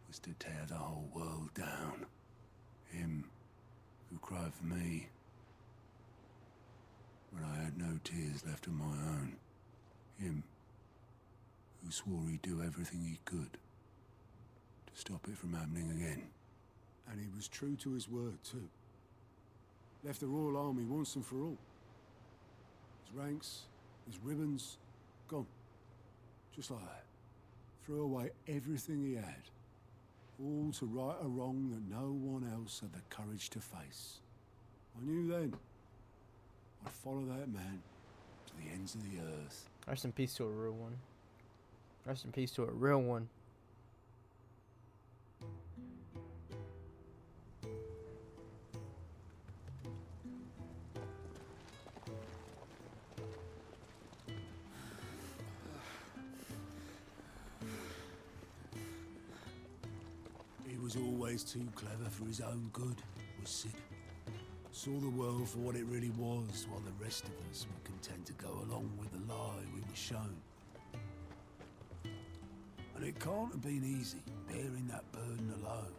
was to tear the whole world down. Him who cried for me when I had no tears left of my own. Him who swore he'd do everything he could to stop it from happening again. And he was true to his word, too. Left the Royal Army once and for all. His ranks, his ribbons, gone. Just like that. Threw away everything he had. All to right a wrong that no one else had the courage to face. I knew then I'd follow that man to the ends of the earth. Rest in peace to a real one. Rest in peace to a real one. He was always too clever for his own good, was Sid. Saw the world for what it really was, while the rest of us were content to go along with the lie we were shown. And it can't have been easy, bearing that burden alone.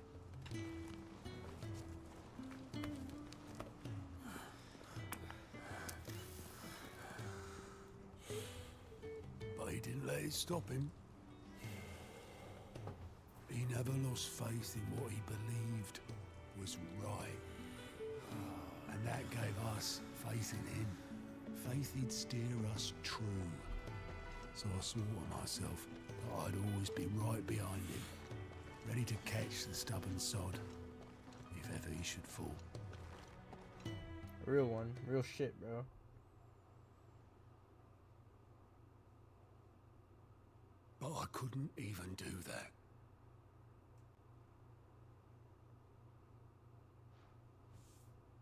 But he didn't let it stop him. He never lost faith in what he believed was right. And that gave us faith in him. Faith he'd steer us true. So I swore to myself that I'd always be right behind him, ready to catch the stubborn sod, if ever he should fall. Real one. Real shit, bro. But I couldn't even do that.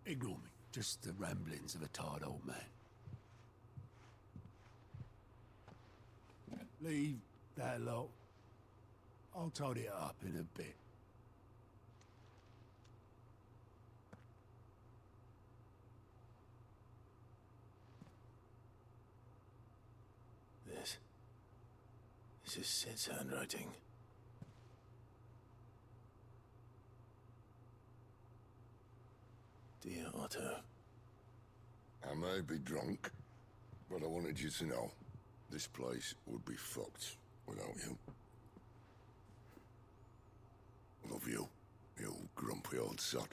Ignore me. Just the ramblings of a tired old man. Leave that lot. I'll tidy it up in a bit. This is Sid's handwriting. Dear Otto. I may be drunk, but I wanted you to know this place would be fucked without you. Love you, you grumpy old sod.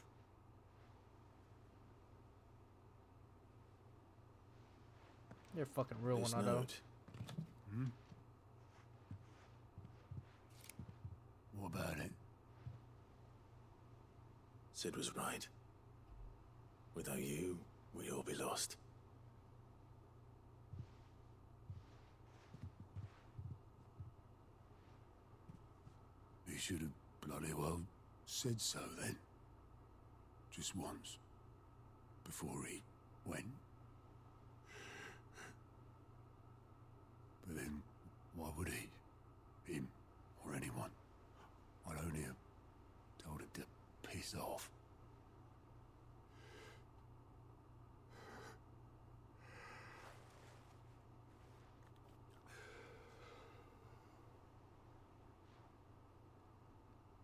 You're a fucking real This one, I know. note. What about it? Sid was right. Without you, we'd all be lost. He should have bloody well said so then. Just once. Before he When? But then, why would he? Him, or anyone? I'd only have told him to piss off.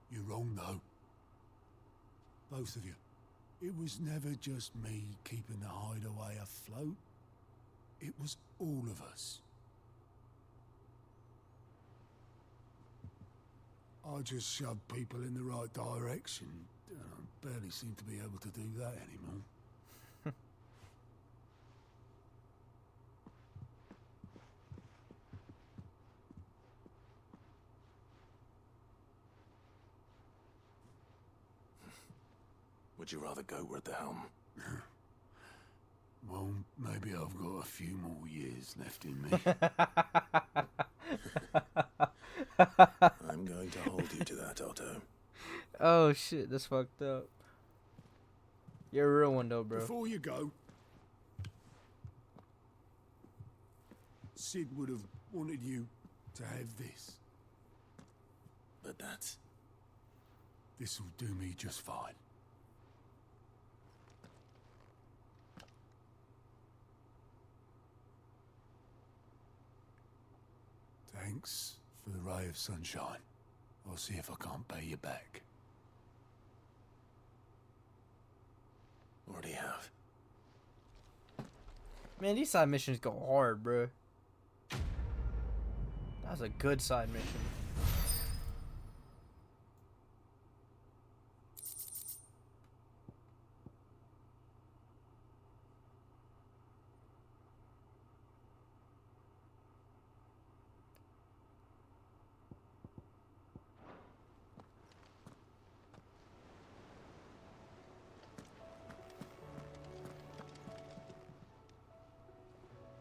You're wrong, though. Both of you. It was never just me keeping the hideaway afloat. It was all of us. I just shoved people in the right direction. I barely seem to be able to do that anymore. Would you rather go at the helm? Well, maybe I've got a few more years left in me. I'm going to hold you to that, Otto. Oh shit, that's fucked up. You're a real one though, bro. Before you go, Sid would have wanted you to have this. But this'll do me just fine. Thanks for the ray of sunshine. I'll see if I can't pay you back. Already have. Man, these side missions go hard, bro. That was a good side mission.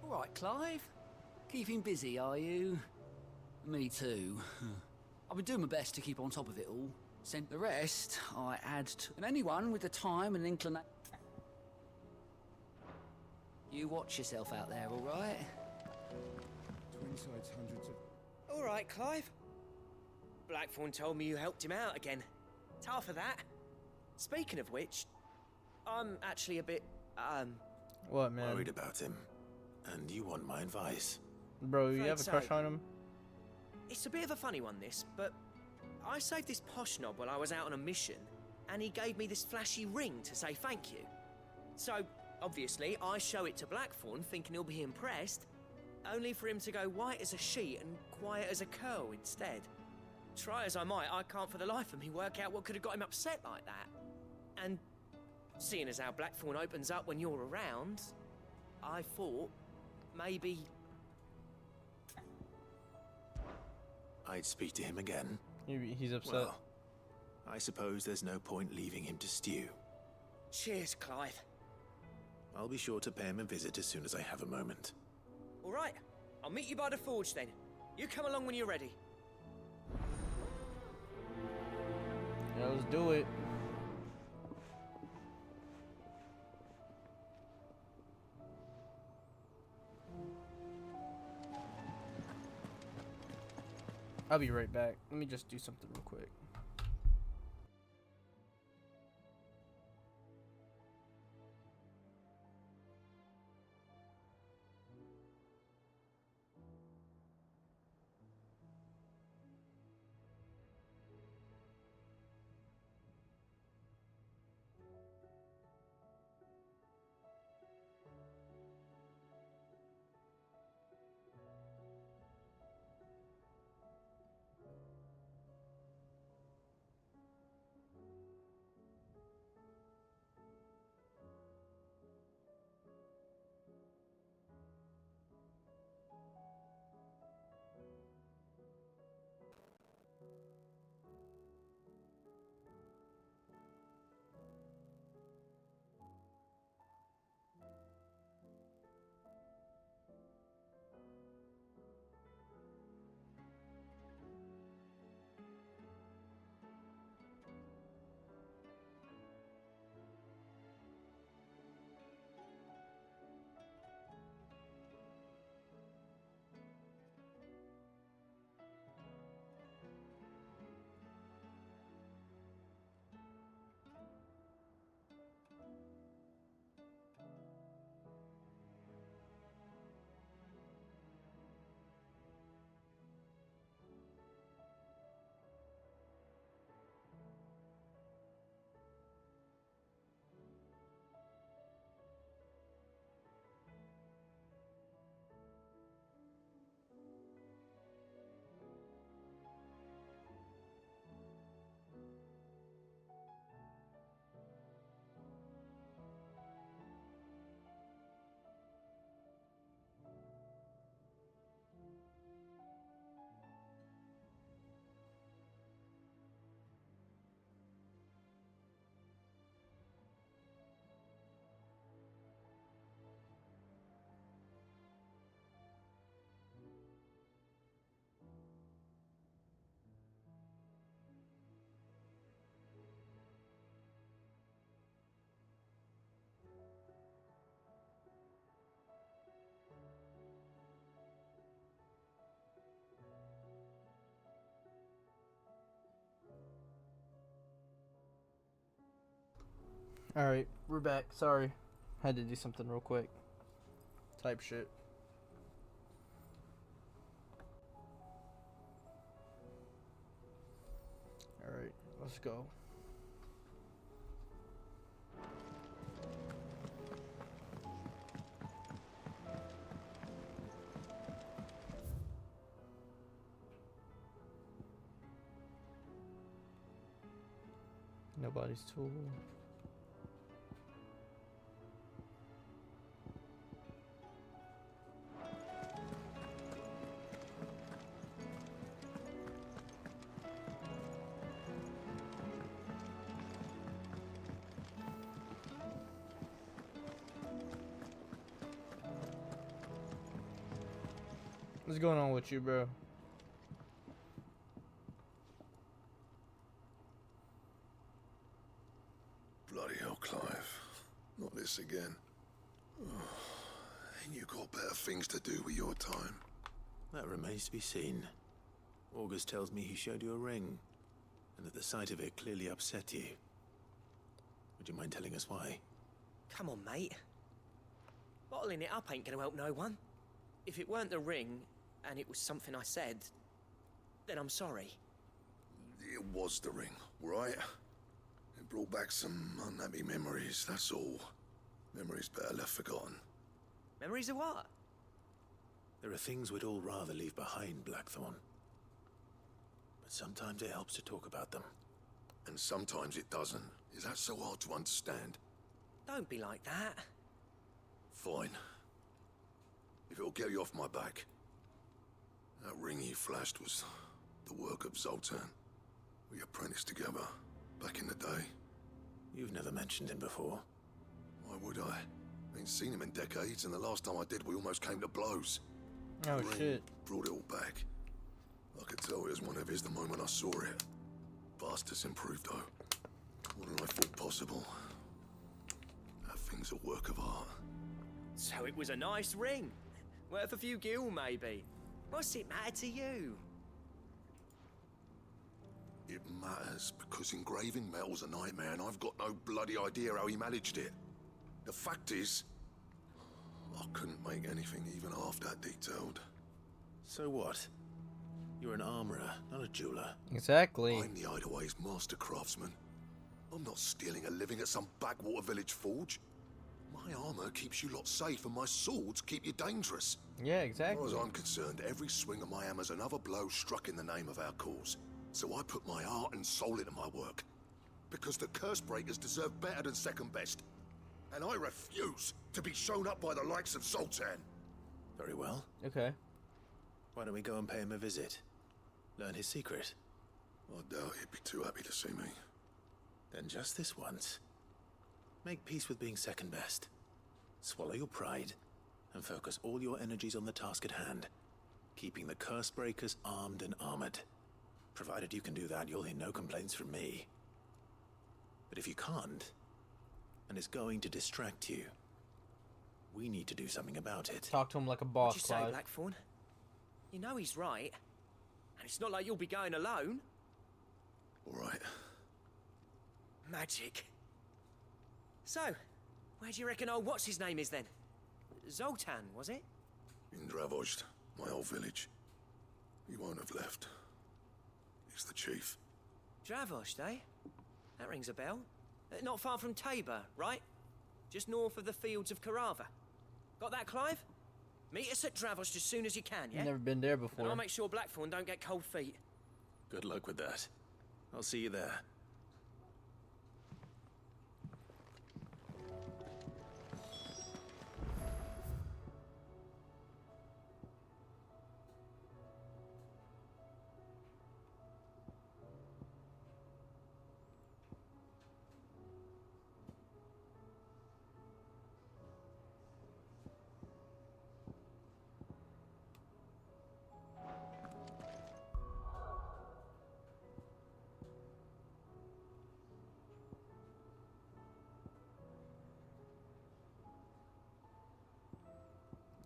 All right, Clive. Keeping busy, are you? Me too. I've been doing my best to keep on top of it all. Sent the rest I add to... And anyone with the time and inclination... You watch yourself out there, all right? Twinside's hundreds of... All right, Clive. Blackthorn told me you helped him out again. It's half of that. Speaking of which, I'm actually a bit, What, man? Worried about him. And you want my advice. Bro, you have a crush on him? It's a bit of a funny one, this, but I saved this posh knob while I was out on a mission, and he gave me this flashy ring to say thank you. So, obviously, I show it to Blackthorn, thinking he'll be impressed, only for him to go white as a sheet and quiet as a curl instead. Try as I might, I can't for the life of me work out what could have got him upset like that. And seeing as how Blackthorn opens up when you're around, I thought maybe... I'd speak to him again. He's upset. Well, I suppose there's no point leaving him to stew. Cheers, Clive. I'll be sure to pay him a visit as soon as I have a moment. All right, I'll meet you by the forge then. You come along when you're ready. Yeah, let's do it. I'll be right back. Let me just do something real quick. Alright, we're back. Sorry. Had to do something real quick. Type shit. Alright, let's go. Nobody's tool. What's going on with you, bro? Bloody hell, Clive. Not this again. Oh, ain't you got better things to do with your time? That remains to be seen. August tells me he showed you a ring, and that the sight of it clearly upset you. Would you mind telling us why? Come on, mate. Bottling it up ain't gonna help no one. If it weren't the ring, and it was something I said, then I'm sorry. It was the ring, right? It brought back some unhappy memories, that's all. Memories better left forgotten. Memories of what? There are things we'd all rather leave behind, Blackthorn. But sometimes it helps to talk about them. And sometimes it doesn't. Is that so hard to understand? Don't be like that. Fine. If it'll get you off my back. That ring you flashed was the work of Zoltan. We apprenticed together, back in the day. You've never mentioned him before. Why would I? Ain't seen him in decades, and the last time I did, we almost came to blows. Oh, The ring shit. brought it all back. I could tell it was one of his the moment I saw it. Bastard's improved, though. More than I thought possible. That thing's a work of art. So it was a nice ring. Worth a few gil, maybe. What's it matter to you? It matters because engraving metal's a nightmare, and I've got no bloody idea how he managed it. The fact is, I couldn't make anything even half that detailed. So what? You're an armorer, not a jeweler. Exactly. I'm the Hideaway's master craftsman. I'm not stealing a living at some backwater village forge. My armor keeps you lot safe, and my swords keep you dangerous. Yeah, exactly. As far as I'm concerned, every swing of my hammer's another blow struck in the name of our cause. So I put my heart and soul into my work. Because the curse breakers deserve better than second best. And I refuse to be shown up by the likes of Zoltan. Very well. Okay. Why don't we go and pay him a visit? Learn his secret. I doubt he'd be too happy to see me. Then just this once. Make peace with being second best. Swallow your pride, and focus all your energies on the task at hand. Keeping the curse breakers armed and armored. Provided you can do that, you'll hear no complaints from me. But if you can't, and it's going to distract you, we need to do something about it. Talk to him like a boss, What'd you say, Clive. Blackthorn? You know he's right. And it's not like you'll be going alone. All right. Magic. So, where do you reckon old what's-his-name is then? Zoltan, was it? In Dravozd, my old village. He won't have left. He's the chief. Dravozd, eh? That rings a bell. Not far from Tabor, right? Just north of the fields of Karava. Got that, Clive? Meet us at Dravozd as soon as you can, yeah? Never been there And before. I'll make sure Blackthorn don't get cold feet. Good luck with that. I'll see you there.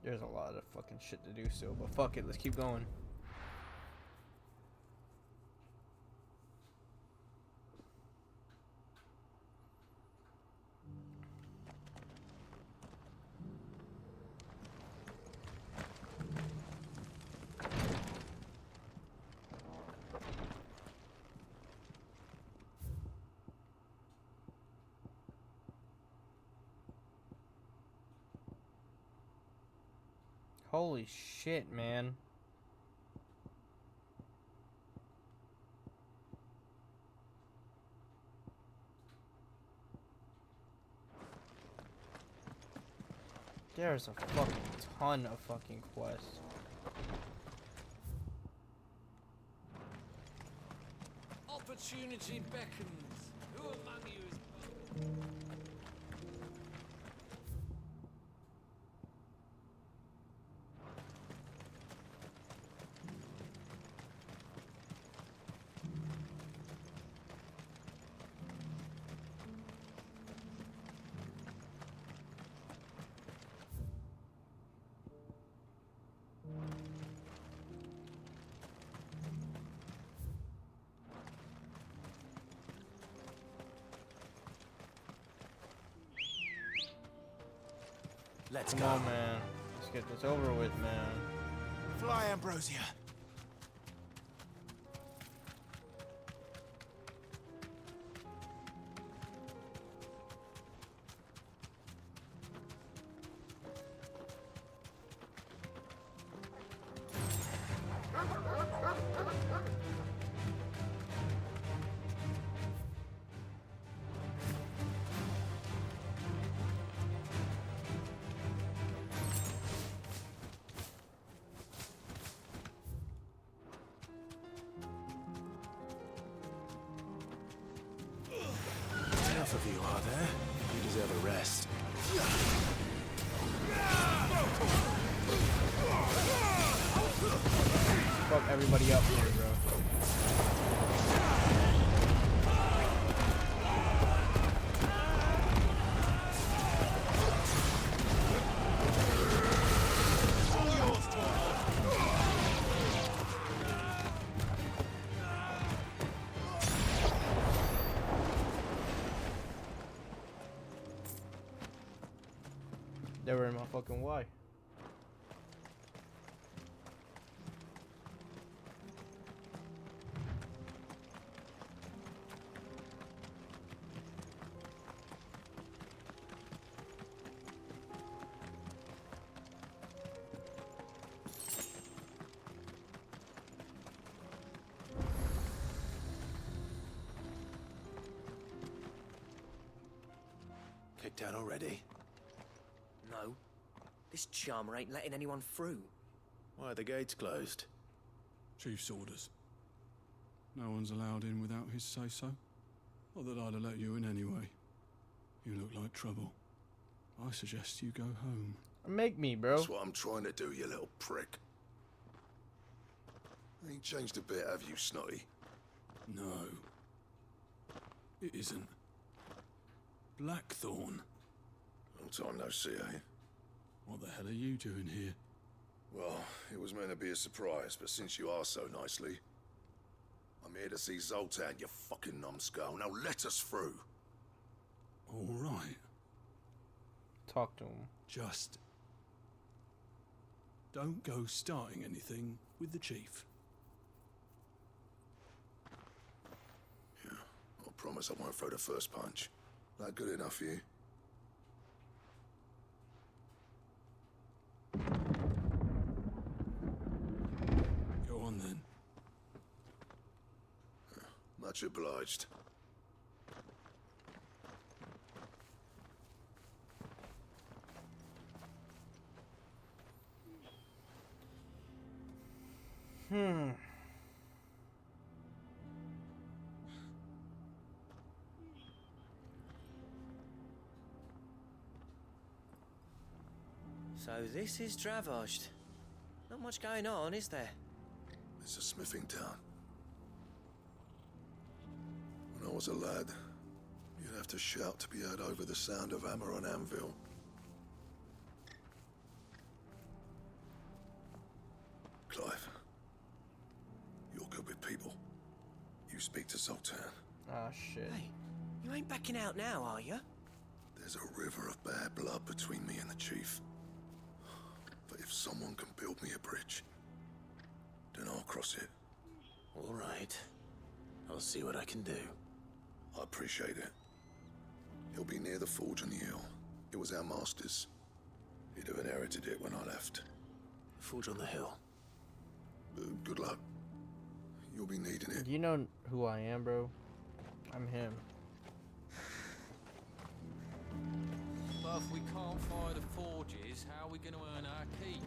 There's a lot of fucking shit to do still, but fuck it, let's keep going. Holy shit, man. There's a fucking ton of fucking quests. Opportunity beckons. Who among you is... Let's Come go. on, man. Let's get this over with, man. Fly, Ambrosia. Enough of you, are there? You deserve a rest. Fuck everybody up here, bro. They were in my fucking way. Kicked out already? No. This charmer ain't letting anyone through. Why are the gates closed? Chief's orders. No one's allowed in without his say-so. Not that I'd have let you in anyway. You look like trouble. I suggest you go home. Make me, bro. That's what I'm trying to do, you little prick. Ain't changed a bit, have you, Snotty? No. It isn't. Blackthorn. Long time no see, eh? What the hell are you doing here? Well, it was meant to be a surprise, but since you are so nicely, I'm here to see Zoltan, you fucking numbskull. Now let us through. All right. Talk to him. Just don't go starting anything with the chief. Yeah, I promise I won't throw the first punch. That good enough for you? Go on then. Much obliged. So this is Dravosht. Not much going on, is there? It's a smithing town. When I was a lad, you'd have to shout to be heard over the sound of hammer on anvil. Clive, you're good with people. You speak to Zoltan. Ah, shit. Hey, you ain't backing out now, are you? There's a river of bad blood between me and the chief. But if someone can build me a bridge, then I'll cross it. All right. I'll see what I can do. I appreciate it. He'll be near the forge on the hill. It was our master's. He'd have inherited it when I left. Forge on the hill. Good luck. You'll be needing it. You know who I am, bro. I'm him. But if we can't fire the forges, how are we going to earn our keep?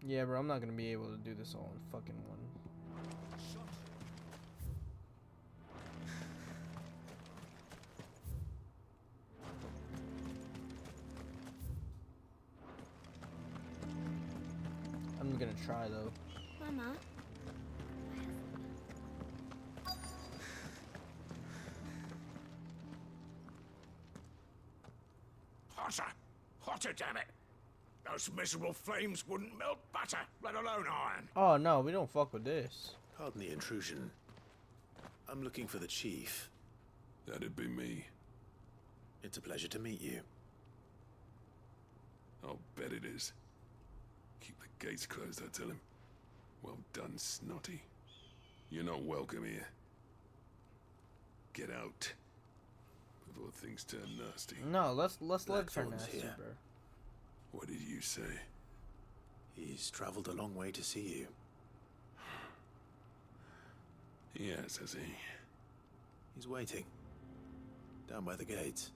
Yeah, bro, I'm not gonna be able to do this all in fucking one. I'm gonna try though. Mama. Hotter! Hotter, damn it! Those miserable flames wouldn't melt butter, let alone iron. Oh no, we don't fuck with this. Pardon the intrusion. I'm looking for the chief. That'd be me. It's a pleasure to meet you. I'll bet it is. Keep the gates closed, I tell him. Well done, Snotty. You're not welcome here. Get out. Before things turn nasty. No, let's let it turn Blackthorn's nasty, here. bro. What did you say? He's traveled a long way to see you. Yes, has he? He's waiting. Down by the gates.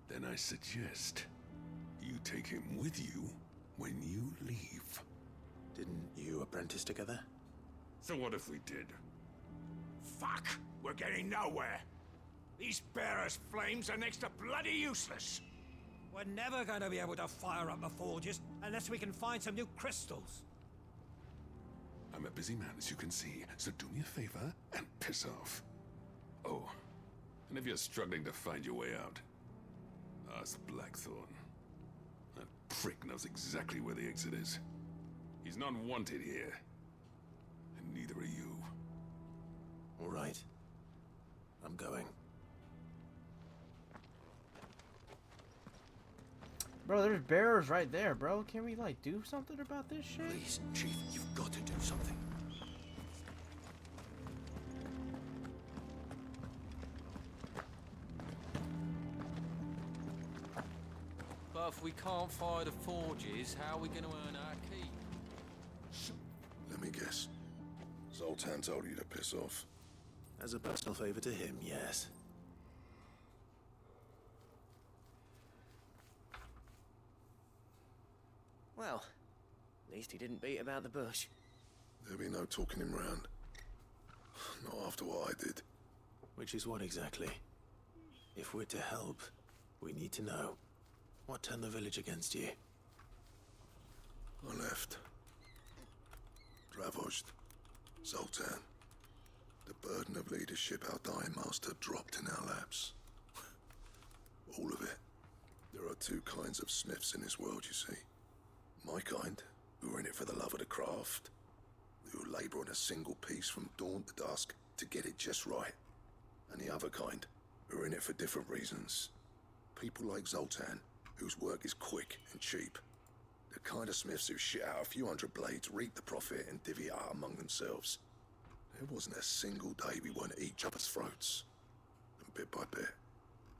Then I suggest you take him with you when you leave. Didn't you apprentice together? So what if we did? Fuck! We're getting nowhere. These bearers' flames are next to bloody useless. We're never going to be able to fire up the forges unless we can find some new crystals. I'm a busy man, as you can see, so do me a favor and piss off. Oh, and if you're struggling to find your way out, ask Blackthorn. That prick knows exactly where the exit is. He's not wanted here, and neither are you. All right. I'm going. Bro, there's bearers right there, bro. Can we, like, do something about this shit? Please, Chief, you've got to do something. But if we can't fire the forges, how are we going to earn our keep? Let me guess. Zoltan told you to piss off. As a personal favor to him, yes. Well, at least he didn't beat about the bush. There'll be no talking him round. Not after what I did. Which is what exactly? If we're to help, we need to know. What turned the village against you? I left. Dravozd. Zoltan. The burden of leadership our dying master dropped in our laps. All of it. There are two kinds of smiths in this world, you see. My kind, who are in it for the love of the craft, who labour on a single piece from dawn to dusk to get it just right. And the other kind, who are in it for different reasons. People like Zoltan, whose work is quick and cheap. The kind of smiths who shit out a few hundred blades, reap the profit, and divvy it out among themselves. There wasn't a single day we weren't at each other's throats. And bit by bit,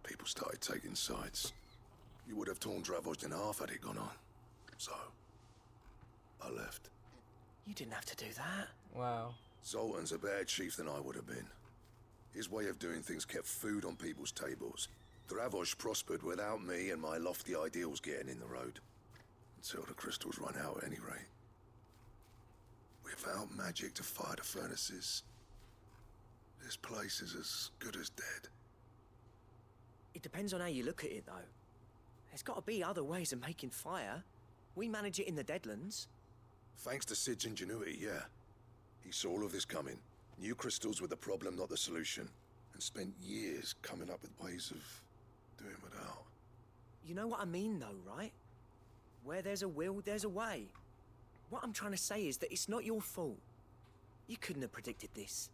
people started taking sides. You would have torn Dravozd in half had it gone on. So, I left. You didn't have to do that. Wow. Zoltan's a better chief than I would have been. His way of doing things kept food on people's tables. Dravozd prospered without me and my lofty ideals getting in the road. Until the crystals run out at any rate. Without magic to fire the furnaces, this place is as good as dead. It depends on how you look at it, though. There's got to be other ways of making fire. We manage it in the Deadlands. Thanks to Sid's ingenuity, yeah. He saw all of this coming. Knew crystals were the problem, not the solution. And spent years coming up with ways of doing without. You know what I mean, though, right? Where there's a will, there's a way. What I'm trying to say is that it's not your fault. You couldn't have predicted this.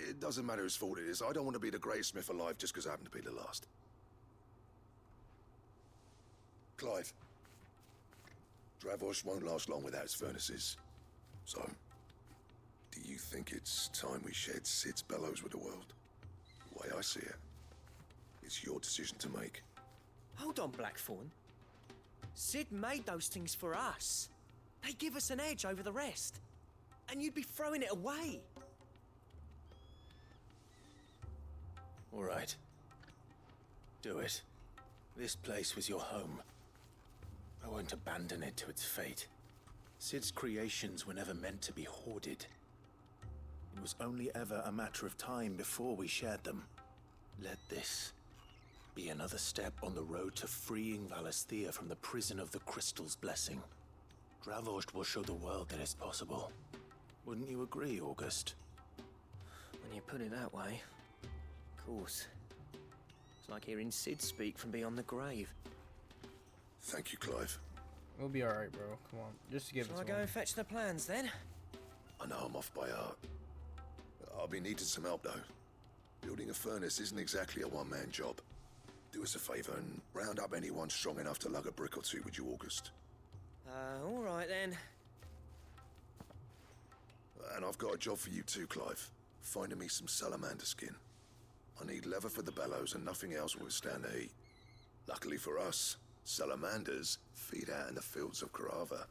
It doesn't matter whose fault it is. I don't want to be the greatest smith alive just because I happen to be the last. Clive. Dravozd won't last long without his furnaces. So, do you think it's time we shared Sid's bellows with the world? The way I see it, it's your decision to make. Hold on, Blackthorn. Sid made those things for us. They give us an edge over the rest. And you'd be throwing it away. All right. Do it. This place was your home. I won't abandon it to its fate. Sid's creations were never meant to be hoarded. It was only ever a matter of time before we shared them. Let this be another step on the road to freeing Valisthea from the prison of the Crystal's blessing. Dravost will show the world that it's possible. Wouldn't you agree, August? When you put it that way, of course. It's like hearing Sid speak from beyond the grave. Thank you, Clive. We'll be alright, bro. Come on. Just give it Shall I to go him. and fetch the plans, then? I know I'm off by heart. I'll be needing some help, though. Building a furnace isn't exactly a one-man job. Do us a favour and round up anyone strong enough to lug a brick or two, would you, August? All right, then. And I've got a job for you too, Clive. Finding me some salamander skin. I need leather for the bellows and nothing else will withstand the heat. Luckily for us, salamanders feed out in the fields of Carava.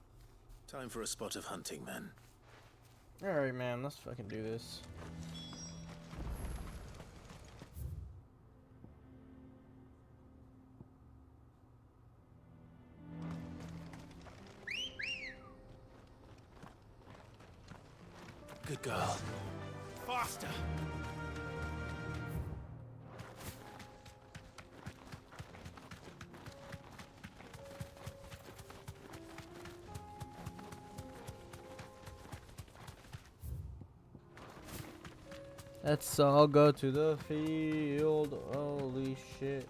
Time for a spot of hunting, then. Alright, man. Let's fucking do this. Good girl. Faster! Let's all go to the field. Holy shit.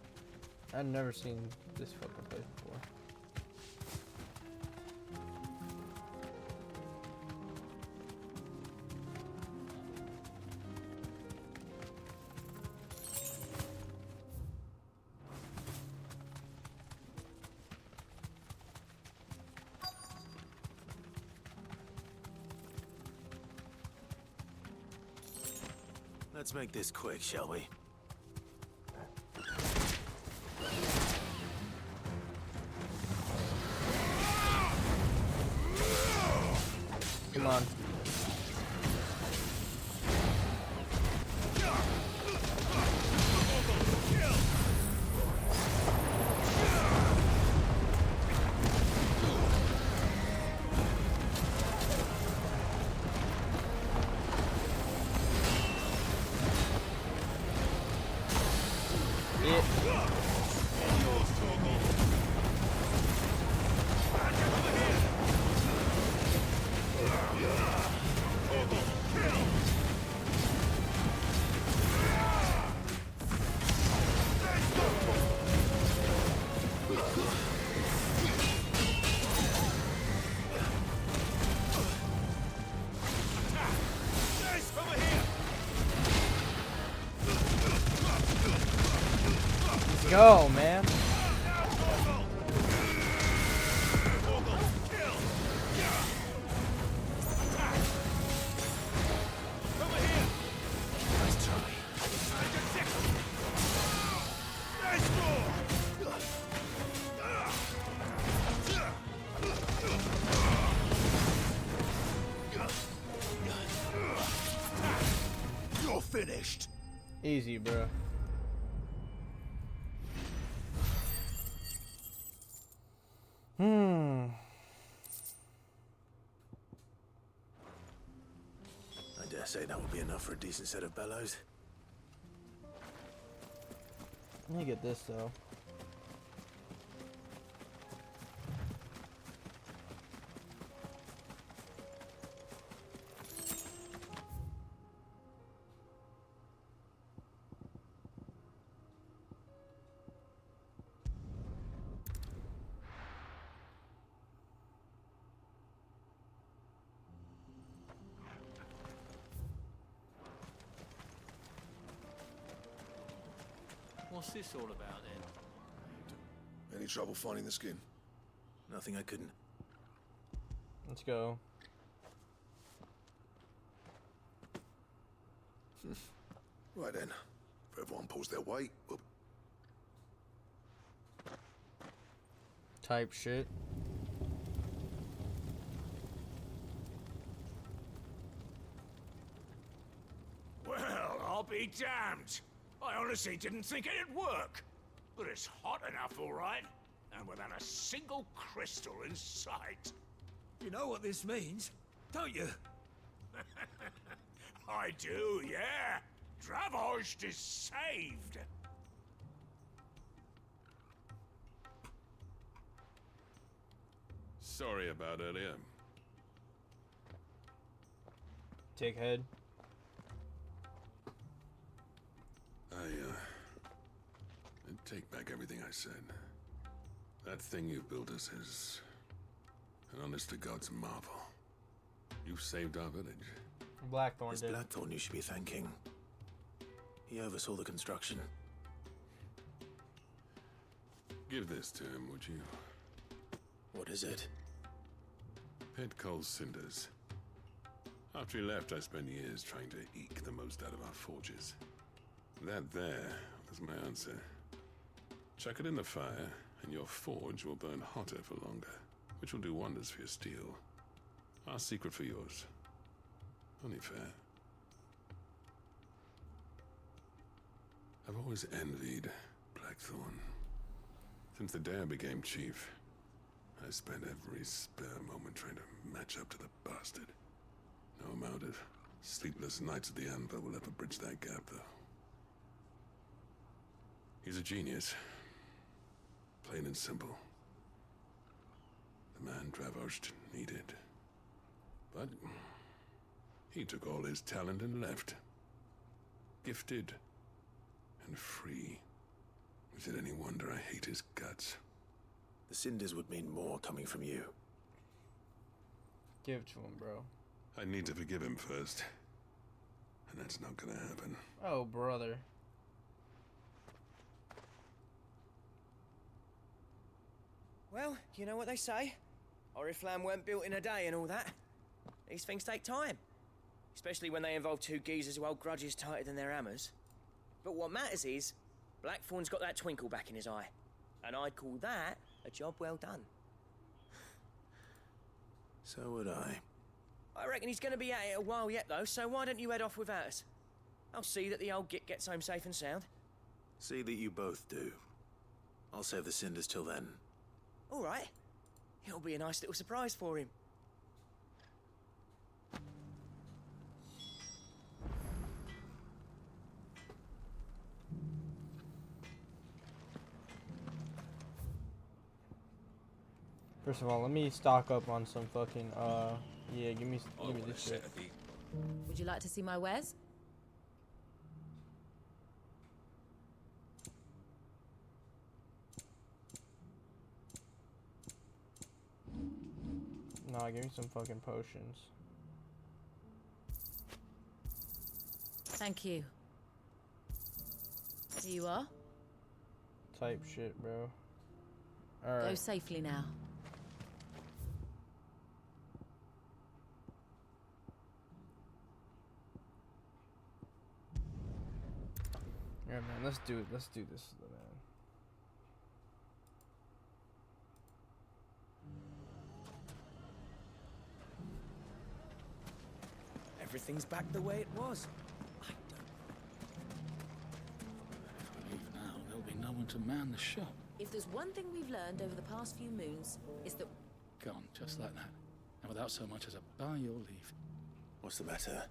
I've never seen this fucking place before. Let's make this quick, shall we? Come on. Go, man. You're finished. Easy, bro. I dare say that will be enough for a decent set of bellows. Let me get this, though. What's this all about then? Any trouble finding the skin? Nothing I couldn't. Let's go. Right then. If everyone pulls their weight, we'll... Type shit. Well, I'll be damned. I honestly didn't think it'd work. But it's hot enough, all right. And without a single crystal in sight. You know what this means, don't you? I do, yeah. Dravost is saved. Sorry about earlier. Dickhead. I take back everything I said. That thing you built us is an honest-to-God's marvel. You saved our village. Blackthorn It's did. Blackthorn you should be thanking. He oversaw the construction. Give this to him, would you? What is it? Pit coal cinders. After he left, I spent years trying to eke the most out of our forges. That there was my answer. Chuck it in the fire, and your forge will burn hotter for longer, which will do wonders for your steel. Our secret for yours. Only fair. I've always envied Blackthorn. Since the day I became chief, I spent every spare moment trying to match up to the bastard. No amount of sleepless nights at the Anvil will ever bridge that gap, though. He's a genius. Plain and simple. The man Dravost needed. But he took all his talent and left. Gifted and free. Is it any wonder I hate his guts? The cinders would mean more coming from you. Give it to him, bro. I need to forgive him first. And that's not gonna happen. Oh, brother. Well, you know what they say. Oriflamme weren't built in a day and all that. These things take time. Especially when they involve two geezers who hold grudges tighter than their hammers. But what matters is, Blackthorn's got that twinkle back in his eye. And I'd call that a job well done. So would I. I reckon he's going to be at it a while yet, though, so why don't you head off without us? I'll see that the old git gets home safe and sound. See that you both do. I'll save the cinders till then. All right. It'll be a nice little surprise for him. First of all, let me stock up on some fucking, yeah, give me this shit. Would you like to see my wares? Nah, give me some fucking potions. Thank you. Here you are. Type shit, bro. Go Alright. safely now. Yeah, man, let's do it. Let's do this, man. Everything's back the way it was. If we leave now, there'll be no one to man the shop. If there's one thing we've learned over the past few moons, is that Gone, just like that. And without so much as a by your leave. What's the matter?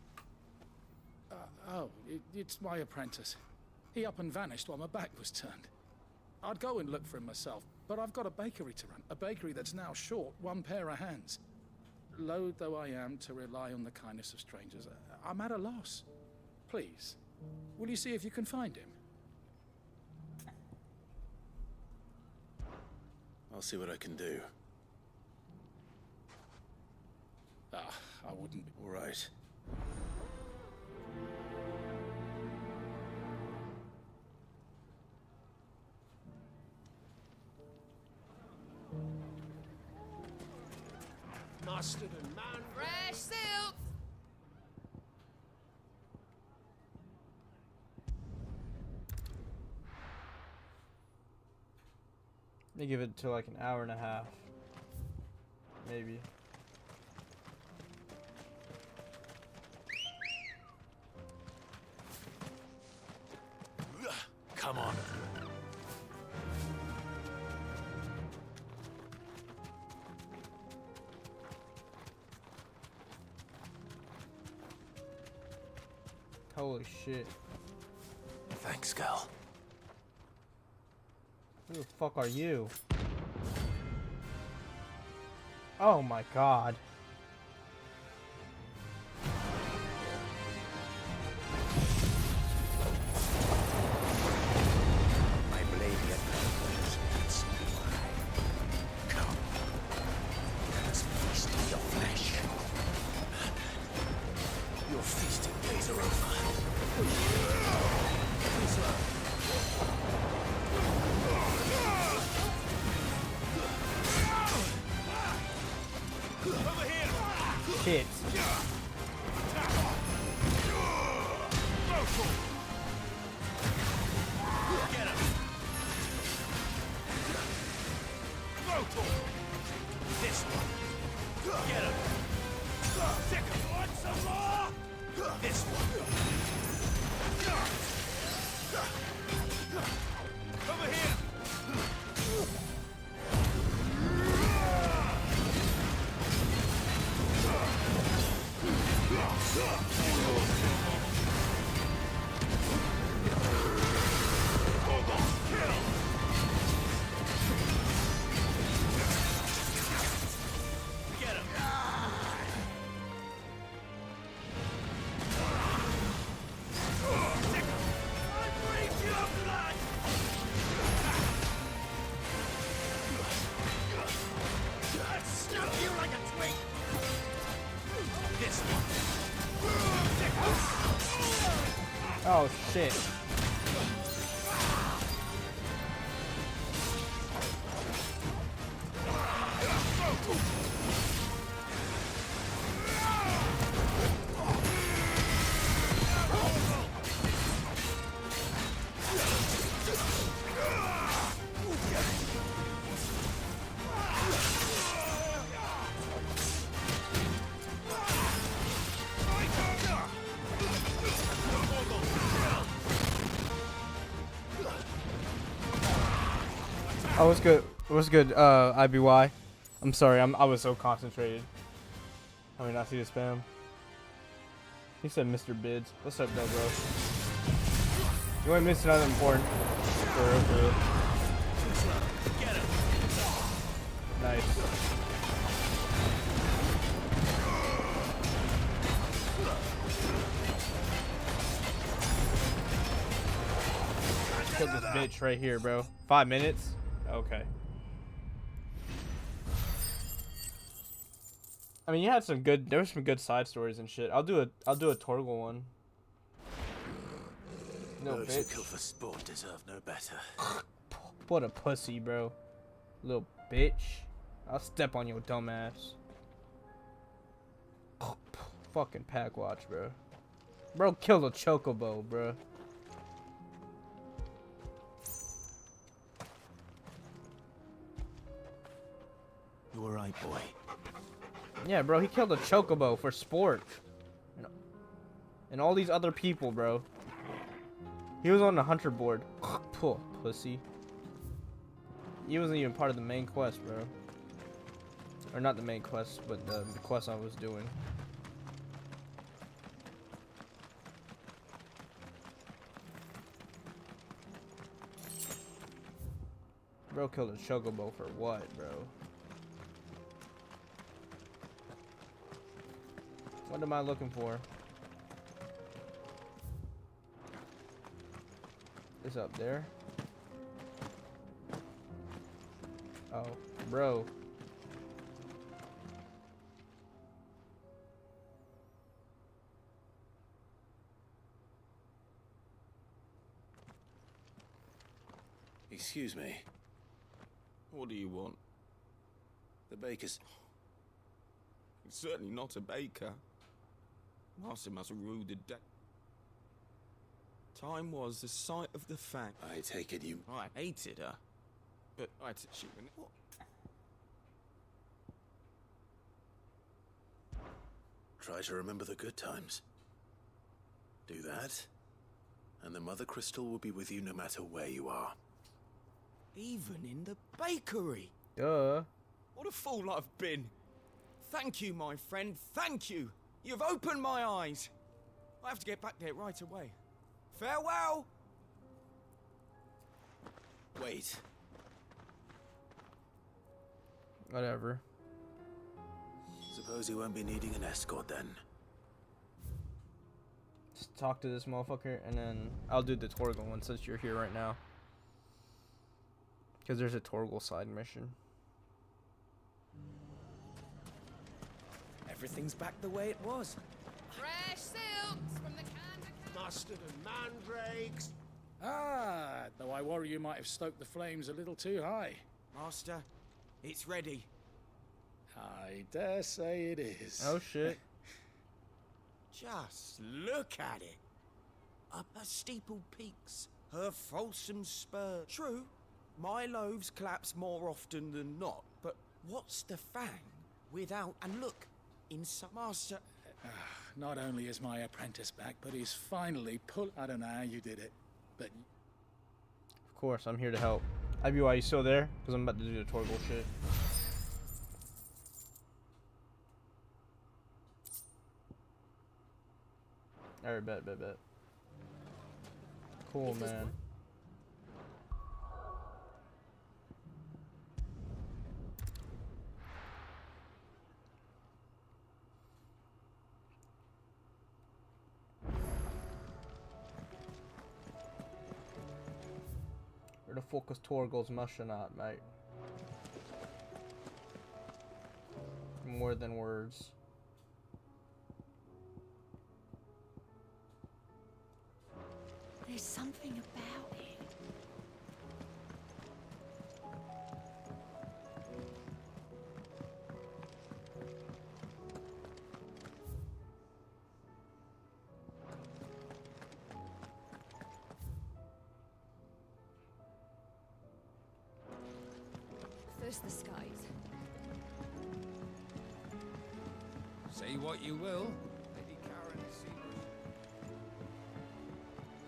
It's my apprentice. He up and vanished while my back was turned. I'd go and look for him myself, but I've got a bakery to run. A bakery that's now short one pair of hands. Loath though I am to rely on the kindness of strangers, I'm at a loss. Please, will you see if you can find him? I'll see what I can do. I wouldn't be. All right. Mustard and man. fresh silk. They give it to like an hour and a half. Maybe. Come on. Holy shit. Thanks, girl. Who the fuck are you? Oh my god. My blade yet burns. That's why. Come. Let us feast on your flesh. Your feasting days are over. Shit. This one. Get him. Sick of want some more? This one. Over here. Oh shit. Oh, what's good? What's good? IBY. I'm sorry. I was so concentrated. I mean, I see the spam. He said Mr. Bids. What's up, though, bro? You ain't missing nothing important. For real, for real. Nice. Killed this bitch right here, bro. 5 minutes? Okay. I mean, you had some good. There were some good side stories and shit. I'll do a Torgal one. No Those who bitch. kill for sport deserve no better. What a pussy, bro. Little bitch. I'll step on your dumb ass. Fucking pack watch, bro. Bro killed a chocobo, bro. You alright, boy? Yeah, bro, he killed a chocobo for sport. And all these other people, bro. He was on the hunter board. Poor pussy. He wasn't even part of the main quest, bro. Or not the main quest, but the quest I was doing. Bro killed a chocobo for what, bro? What am I looking for? It's up there. Oh, bro. Excuse me. What do you want? The baker's... He's certainly not a baker. Master must have ruled the day. Time was the sight of the fact. I take it you... I hated her. I had to shoot in it. What? Try to remember the good times. Do that, and the Mother Crystal will be with you no matter where you are. Even in the bakery. Duh. What a fool I've been. Thank you, my friend. Thank you. You've opened my eyes. I have to get back there right away. Farewell. Wait. Whatever. Suppose you won't be needing an escort then. Just talk to this motherfucker, and then I'll do the Torgal one since you're here right now. Because there's a Torgal side mission. Everything's back the way it was. Fresh silks from the can. Mustard and mandrakes. Ah, though I worry you might have stoked the flames a little too high. Master, it's ready. I dare say it is. Oh shit. Just look at it. Up her steeple peaks, her fulsome spur. True, my loaves collapse more often than not, but what's the fang without... And look, inside... Master... Not only is my apprentice back, but he's finally I don't know how you did it, but... Of course, I'm here to help. IB, why you still there? Because I'm about to do the Torgal shit. Alright, bet. Cool, man. Where the fuck is Torgal's mushing at, mate? More than words. There's something about it. First the skies. Say what you will. Lady Karen is secret.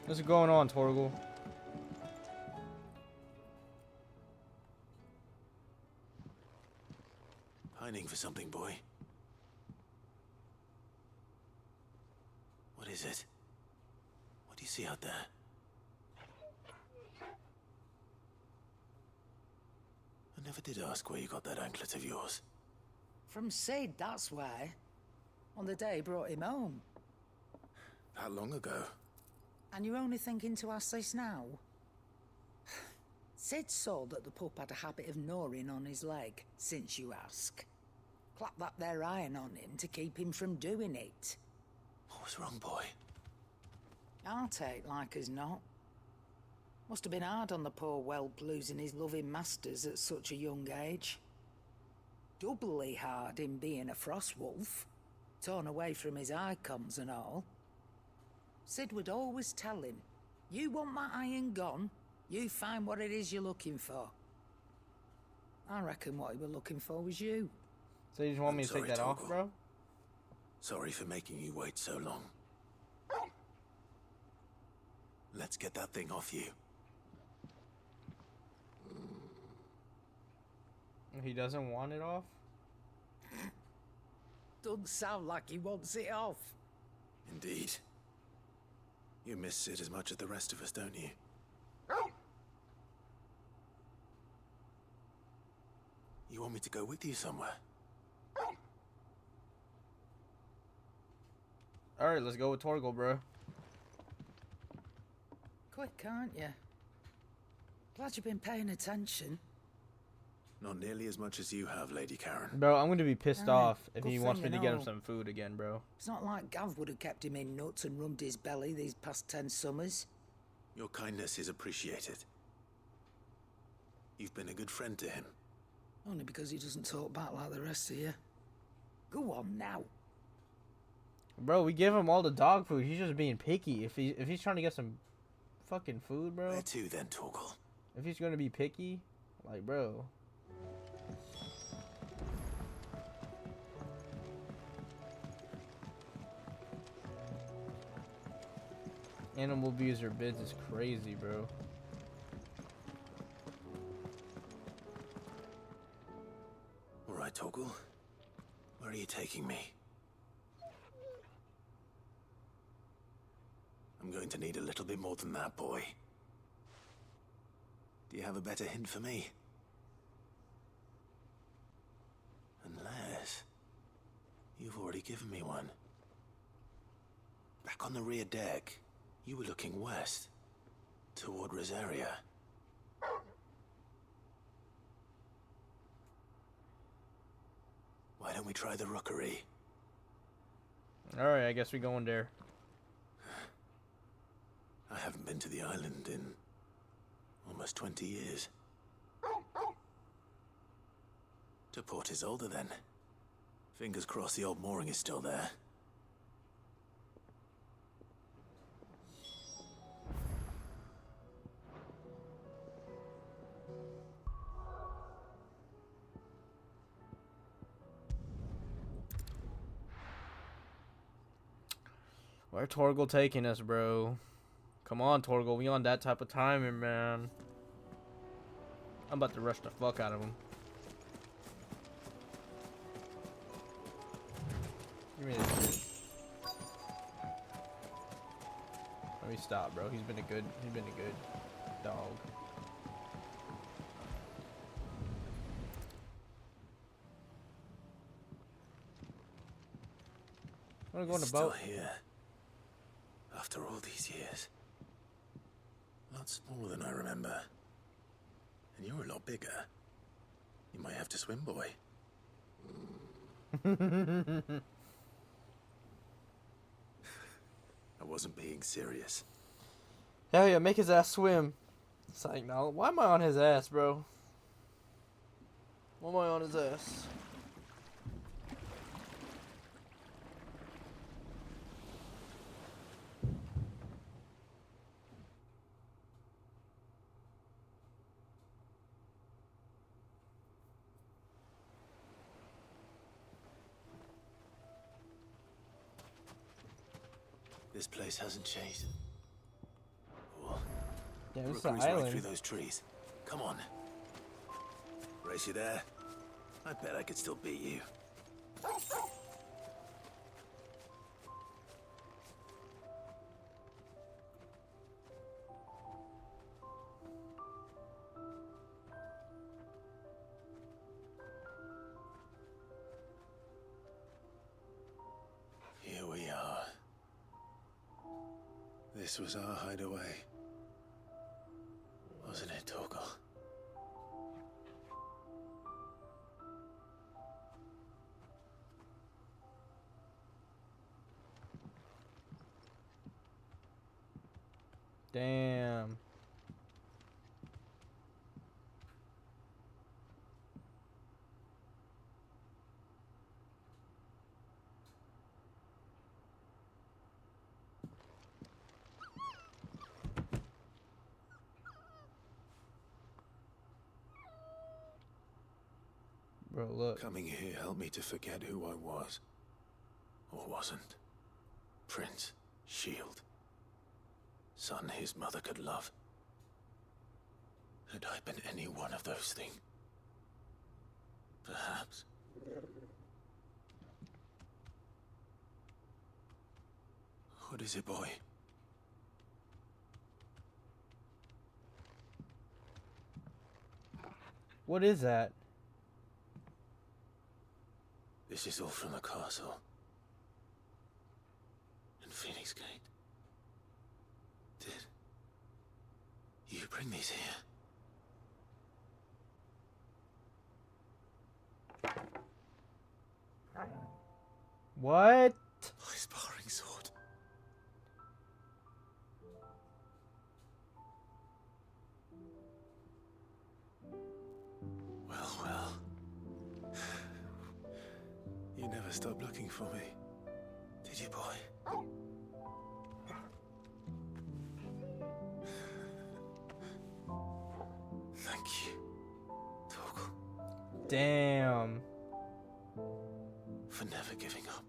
What's going on, Torgal? Pining for something, boy. What is it? What do you see out there? I never did ask where you got that anklet of yours. From Sid, that's why. On the day he brought him home. That long ago? And you're only thinking to ask this now? Sid saw that the pup had a habit of gnawing on his leg, since you ask. Clap that there iron on him to keep him from doing it. What was wrong, boy? I'll take like as not. Must have been hard on the poor whelp losing his loving masters at such a young age. Doubly hard in being a frost wolf, torn away from his icons and all. Sid would always tell him, you want that iron gone, you find what it is you're looking for. I reckon what he was looking for was you. So you just want me to take that off, bro? Sorry for making you wait so long. Let's get that thing off you. He doesn't want it off? Doesn't sound like he wants it off. Indeed. You miss Sid as much as the rest of us, don't you? You want me to go with you somewhere? Alright, let's go with Torgal, bro. Quick, aren't you? Glad you've been paying attention. Not nearly as much as you have, Lady Karen. Bro, I'm gonna be pissed Aye, off if good he wants me thing to you get him know. some food again, bro. It's not like Gav would have kept him in nuts and rubbed his belly these past 10 summers. Your kindness is appreciated. You've been a good friend to him. Only because he doesn't talk back like the rest of you. Go on now. Bro, we give him all the dog food. He's just being picky. If he's trying to get some fucking food, bro. Where to then, Torgal? If he's gonna be picky, Like, bro. Animal abuser bids is crazy, bro. All right, Torgal. Where are you taking me? I'm going to need a little bit more than that, boy. Do you have a better hint for me? Unless... you've already given me one. Back on the rear deck, you were looking west, toward Rosaria. Why don't we try the rookery? Alright, I guess we going there. I haven't been to the island in almost 20 years. To Port Isolde, then. Fingers crossed the old mooring is still there. Where Torgal taking us, bro? Come on, Torgal. We on that type of timing, man. I'm about to rush the fuck out of him. Give me this shit. Let me stop, bro. He's been a good dog. I wanna go on the boat. Still here. After all these years. A lot smaller than I remember. And you're a lot bigger. You might have to swim, boy. I wasn't being serious. Hell yeah, make his ass swim. It's like, no, why am I on his ass, bro? Why am I on his ass? This place hasn't changed. Cool. Yeah, this is an Rookery's right island. through those trees. Come on. Race you there? I bet I could still beat you. Here we are. This was our hideaway. Wasn't it, Torgal? Damn. Bro, look. Coming here helped me to forget who I was. Or wasn't. Prince, Shield. Son his mother could love. Had I been any one of those things? Perhaps. What is it, boy? What is that? This is all from the castle. In Phoenix Gate. Did you bring these here? What? My sparring sword. Well, well. You never stopped looking for me, did you, boy? Thank you. Damn. For never giving up.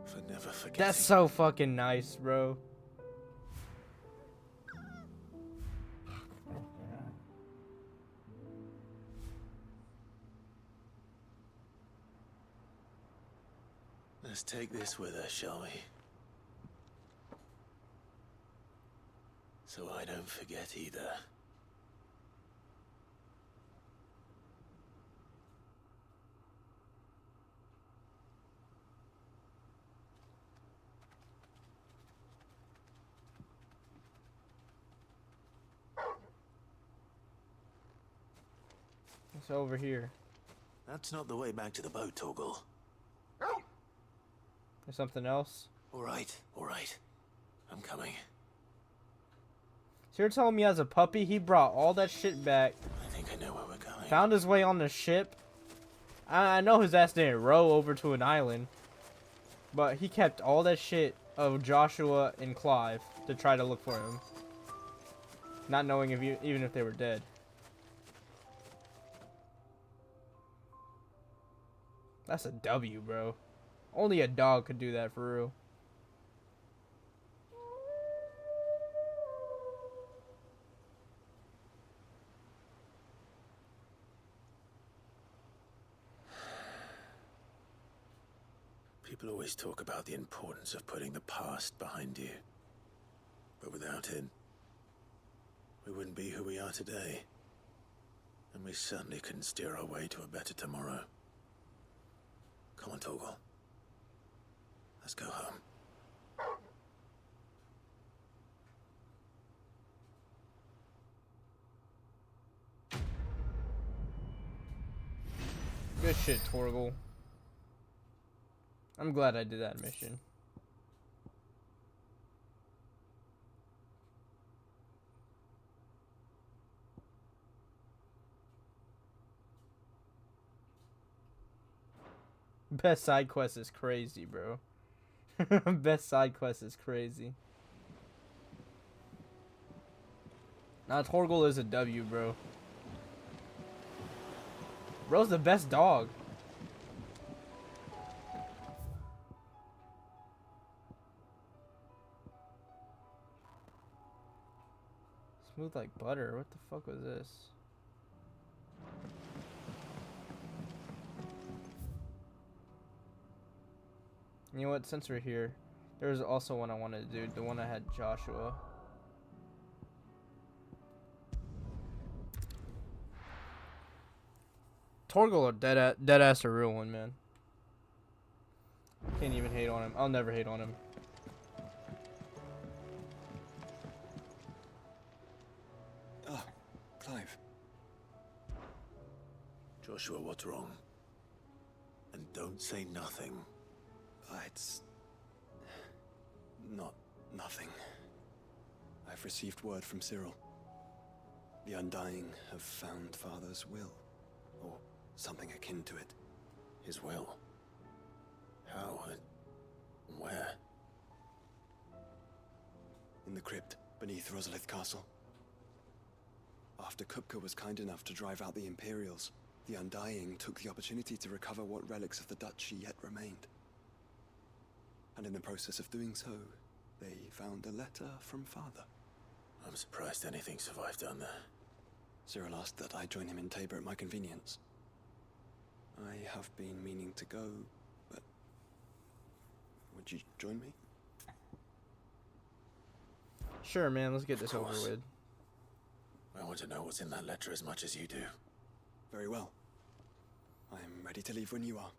For never forgetting. That's so fucking nice, bro. Let's take this with us, shall we? So I don't forget either. It's over here. That's not the way back to the boat, Torgal. There's something else. All right. I'm coming. So you're telling me as a puppy, he brought all that shit back. I think I know where we're going. Found his way on the ship. I know his ass didn't row over to an island. But he kept all that shit of Joshua and Clive to try to look for him. Not knowing even if they were dead. That's a W, bro. Only a dog could do that for real. People always talk about the importance of putting the past behind you. But without it, we wouldn't be who we are today. And we certainly couldn't steer our way to a better tomorrow. Come on, Torgal. Let's go home. Good shit, Torgal. I'm glad I did that mission. Best side quest is crazy, bro. Best side quest is crazy. Nah, Torgal is a W, bro. Bro's the best dog. Smooth like butter. What the fuck was this? You know what? Since we're here, there was also one I wanted to do. The one I had Joshua. Torgal, dead ass a real one, man. Can't even hate on him. I'll never hate on him. Ah, Clive. Joshua, what's wrong? And don't say nothing. It's not nothing. I've received word from Cyril. The Undying have found Father's will, or something akin to it. His will? How and where? In the crypt beneath Rosalith Castle. After Kupka was kind enough to drive out the Imperials, the Undying took the opportunity to recover what relics of the Duchy yet remained. And in the process of doing so, they found a letter from Father. I'm surprised anything survived down there. Cyril asked that I join him in Tabor at my convenience. I have been meaning to go, but... would you join me? Sure, man. Let's get this over course. with. I want to know what's in that letter as much as you do. Very well. I'm ready to leave when you are.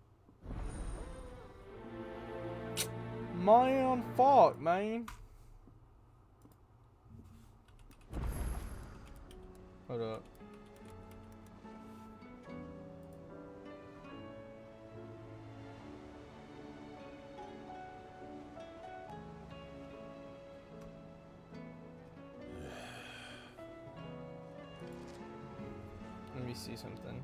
Man, fuck, man. Hold up. Let me see something.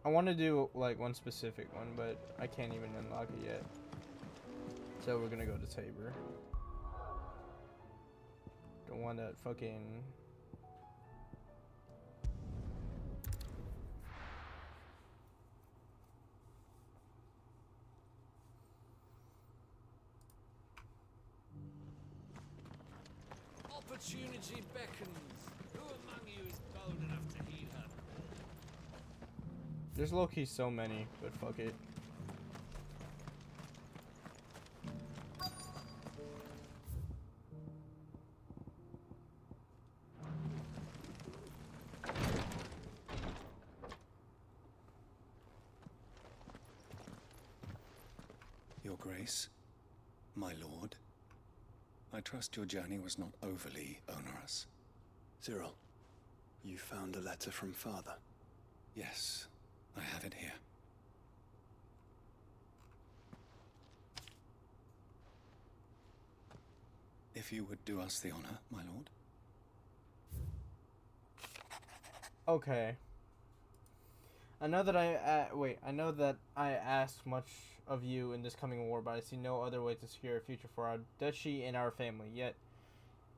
I want to do like one specific one, but I can't even unlock it yet. So we're gonna go to Tabor. The one that fucking. Opportunity beckons. Who among you is bold enough to heed her? There's low-key so many, but fuck it. Your Grace, my lord, I trust your journey was not overly onerous. Cyril, you found a letter from Father? Yes, I have it here. If you would do us the honor, my lord. Okay. I know that I know that I ask much of you in this coming war, but I see no other way to secure a future for our duchy and our family. Yet,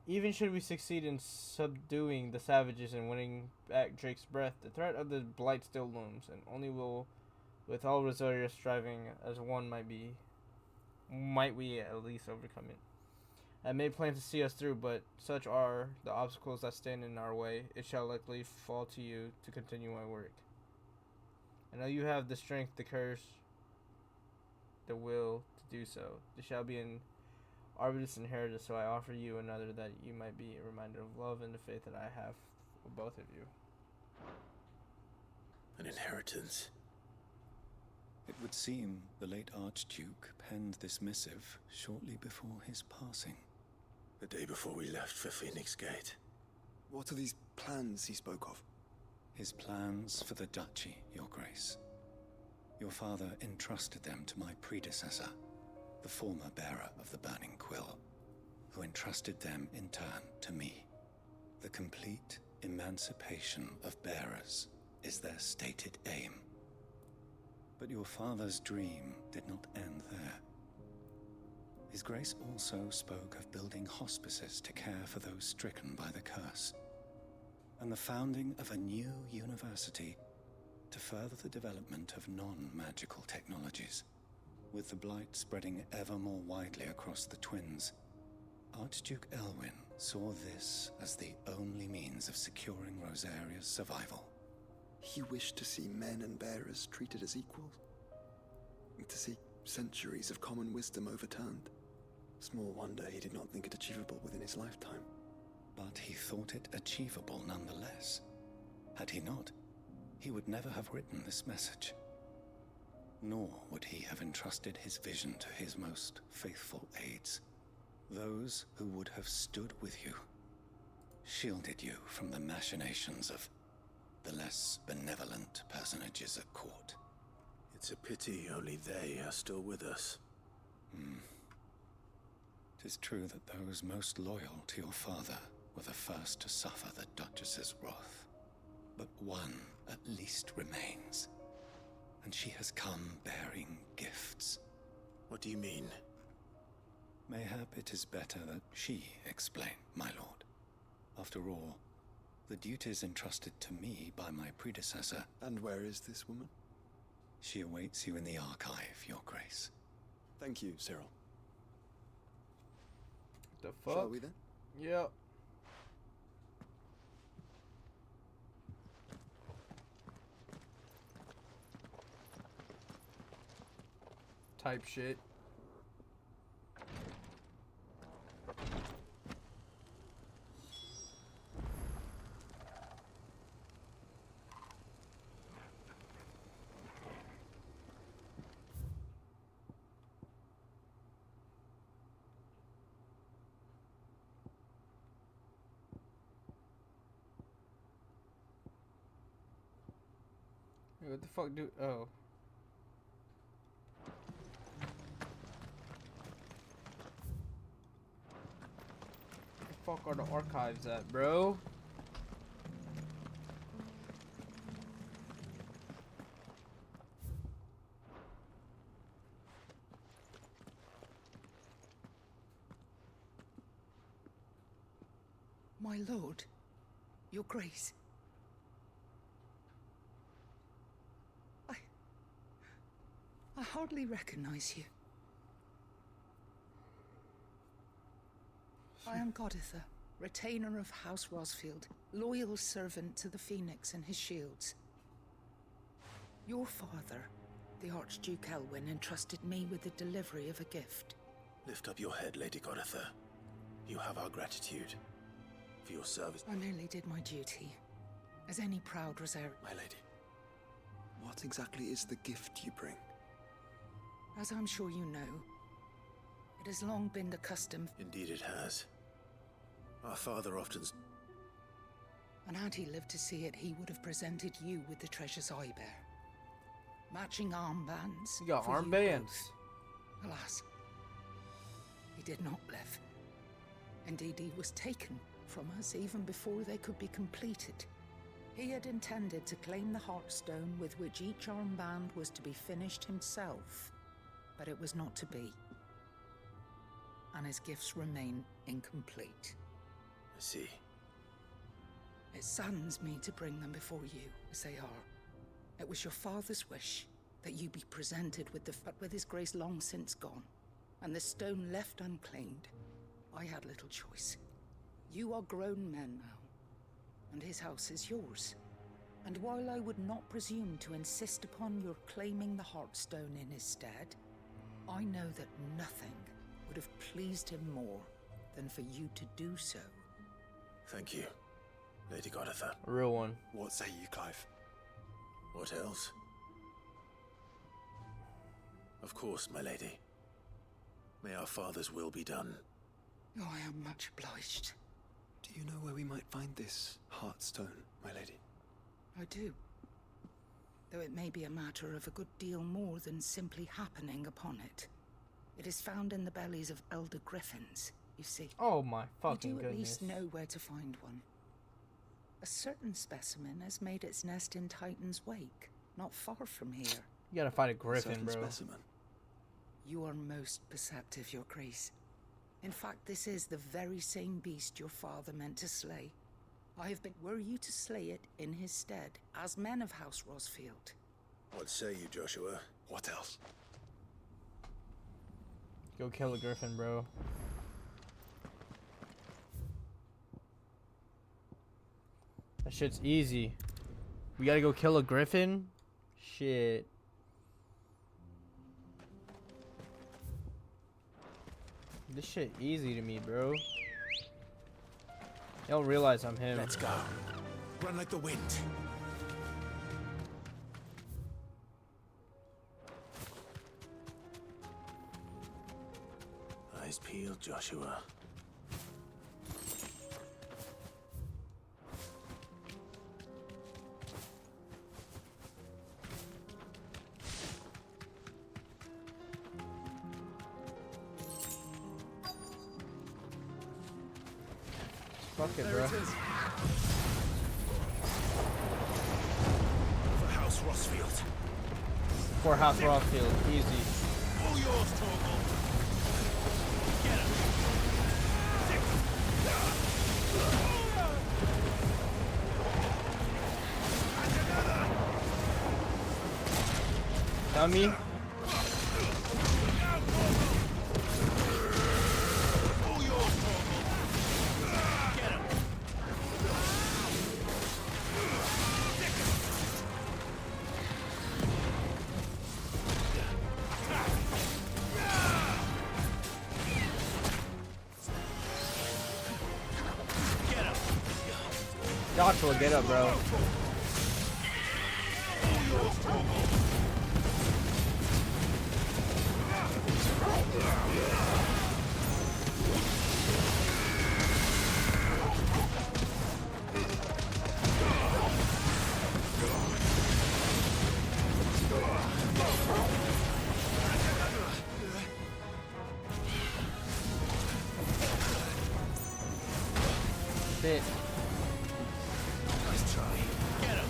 even should we succeed in subduing the savages and winning back Drake's breath, the threat of the blight still looms, and only will, with all Rosaria striving as one might we at least overcome it. I may plan to see us through, but such are the obstacles that stand in our way. It shall likely fall to you to continue my work. I know you have the strength, the courage, the will to do so. This shall be an arbitrous inheritance, so I offer you another that you might be a reminder of love and the faith that I have for both of you. An inheritance? It would seem the late Archduke penned this missive shortly before his passing. The day before we left for Phoenix Gate. What are these plans he spoke of? His plans for the duchy, Your Grace. Your father entrusted them to my predecessor, the former bearer of the Burning Quill, who entrusted them in turn to me. The complete emancipation of bearers is their stated aim. But your father's dream did not end there. His Grace also spoke of building hospices to care for those stricken by the curse, and the founding of a new university to further the development of non-magical technologies. With the blight spreading ever more widely across the Twins, Archduke Elwyn saw this as the only means of securing Rosaria's survival. He wished to see men and bearers treated as equals? To see centuries of common wisdom overturned? Small wonder he did not think it achievable within his lifetime. But he thought it achievable nonetheless. Had he not, he would never have written this message. Nor would he have entrusted his vision to his most faithful aides, those who would have stood with you, shielded you from the machinations of the less benevolent personages at court. It's a pity only they are still with us. 'Tis true that those most loyal to your father were the first to suffer the Duchess's wrath. But one at least remains, and she has come bearing gifts. What do you mean? Mayhap it is better that she explain, my lord. After all, the duties entrusted to me by my predecessor. And where is this woman? She awaits you in the archive, Your Grace. Thank you, Cyril. The fuck? Shall we then? Yep. Type shit. What the fuck do? Oh. Where the fuck are the archives at, bro? My lord, your grace. I hardly recognize you. I am Goditha, retainer of House Rosfield, loyal servant to the Phoenix and his shields. Your father, the Archduke Elwyn, entrusted me with the delivery of a gift. Lift up your head, Lady Goditha. You have our gratitude for your service. I merely did my duty, as any proud Rosario. My lady, what exactly is the gift you bring? As I'm sure you know, it has long been the custom. Indeed it has. Our father often... And had he lived to see it, he would have presented you with the treasures I bear. Matching armbands. You got for armbands. both. Alas, he did not live. Indeed, he was taken from us even before they could be completed. He had intended to claim the Heartstone with which each armband was to be finished himself, but it was not to be. And his gifts remain incomplete. I see. It saddens me to bring them before you, as they are. It was your father's wish that you be presented with but with his grace long since gone, and the stone left unclaimed, I had little choice. You are grown men now, and his house is yours. And while I would not presume to insist upon your claiming the Heartstone in his stead, I know that nothing would have pleased him more than for you to do so. Thank you, Lady Goditha. A real one. What say you, Clive? What else? Of course, my lady. May our father's will be done. Oh, I am much obliged. Do you know where we might find this Heartstone, my lady? I do. Though it may be a matter of a good deal more than simply happening upon it. It is found in the bellies of elder griffins, you see. Oh my fucking goodness. You do at goodness. least know where to find one. A certain specimen has made its nest in Titan's Wake, not far from here. You gotta find a griffin, bro. Specimen. You are most perceptive, your grace. In fact, this is the very same beast your father meant to slay. Were you to slay it in his stead, as men of House Rosfield? What say you, Joshua? What else? Go kill a griffin, bro. That shit's easy. We gotta go kill a griffin? Shit. This shit easy to me, bro. You don't realize I'm him. Let's go. Run like the wind. Eyes peeled, Joshua. Fuck it, bro. For House Rosfield. For House Rosfield, easy. All yours, Torgal. Get him. Dummy. Joshua, get up, bro. Shit. Nice try. Get him.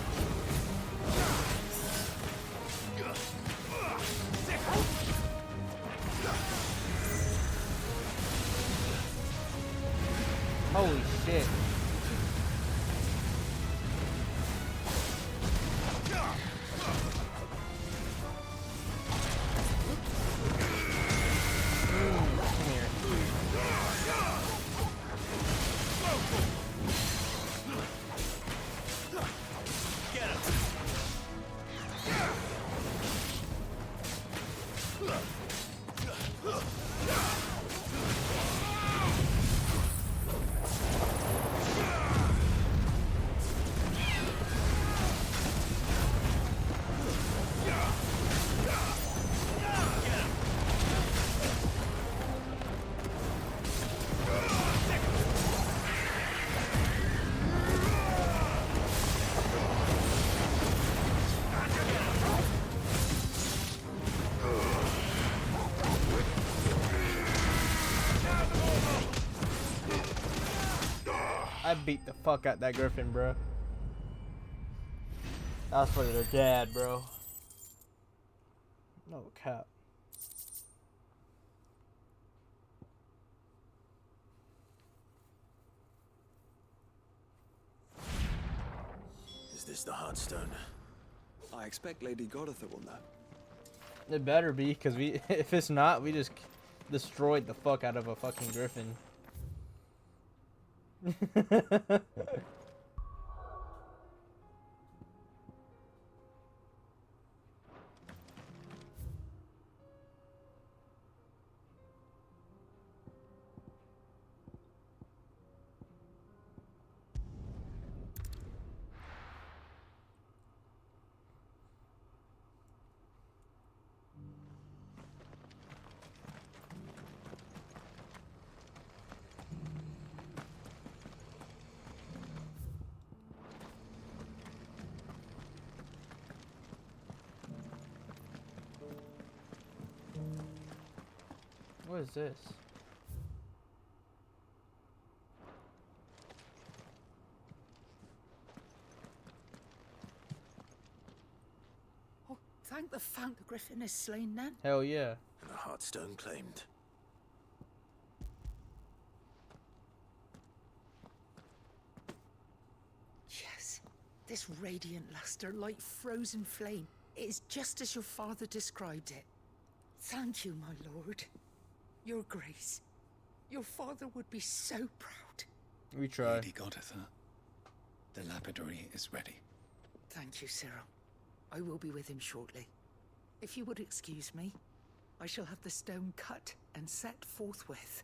Holy shit. I beat the fuck out that griffin, bro. That was for their dad, bro. No cap. Is this the Heartstone? I expect Lady Godotha will know. It better be, cause if it's not, we just destroyed the fuck out of a fucking griffin. What is this? Oh, thank the fount the griffin is slain then. Hell yeah. And the Heartstone claimed. Yes, this radiant luster like frozen flame. It is just as your father described it. Thank you, my lord. Your grace. Your father would be so proud. We try. Lady Godotha, the lapidary is ready. Thank you, Cyril. I will be with him shortly. If you would excuse me, I shall have the stone cut and set forthwith.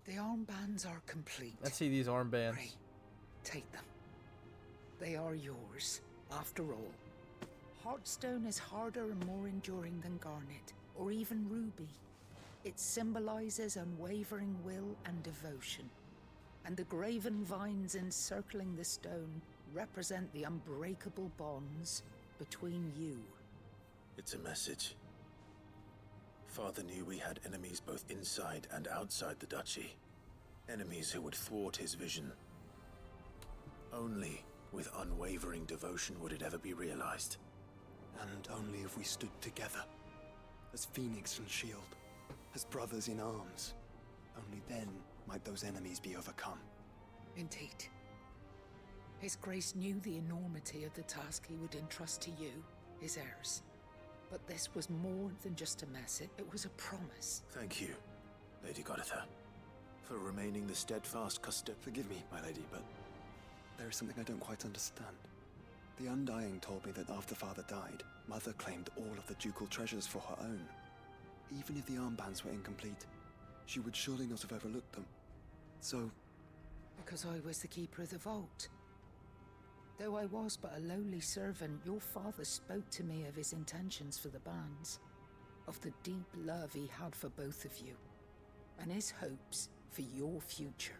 The armbands are complete. Let's see these armbands. Pray, take them. They are yours, after all. Heartstone is harder and more enduring than garnet, or even ruby. It symbolizes unwavering will and devotion. And the graven vines encircling the stone represent the unbreakable bonds between you. It's a message. Father knew we had enemies both inside and outside the duchy. Enemies who would thwart his vision. Only with unwavering devotion would it ever be realized. And only if we stood together, as Phoenix and Shield, as brothers in arms. Only then might those enemies be overcome. Indeed. His Grace knew the enormity of the task he would entrust to you, his heirs. But this was more than just a message, it was a promise. Thank you, Lady Godotha, for remaining the steadfast Forgive me, my lady, but there is something I don't quite understand. The Undying told me that after Father died, Mother claimed all of the ducal treasures for her own. Even if the armbands were incomplete, she would surely not have overlooked them. So... Because I was the keeper of the vault. Though I was but a lowly servant, your father spoke to me of his intentions for the bands, of the deep love he had for both of you, and his hopes for your future.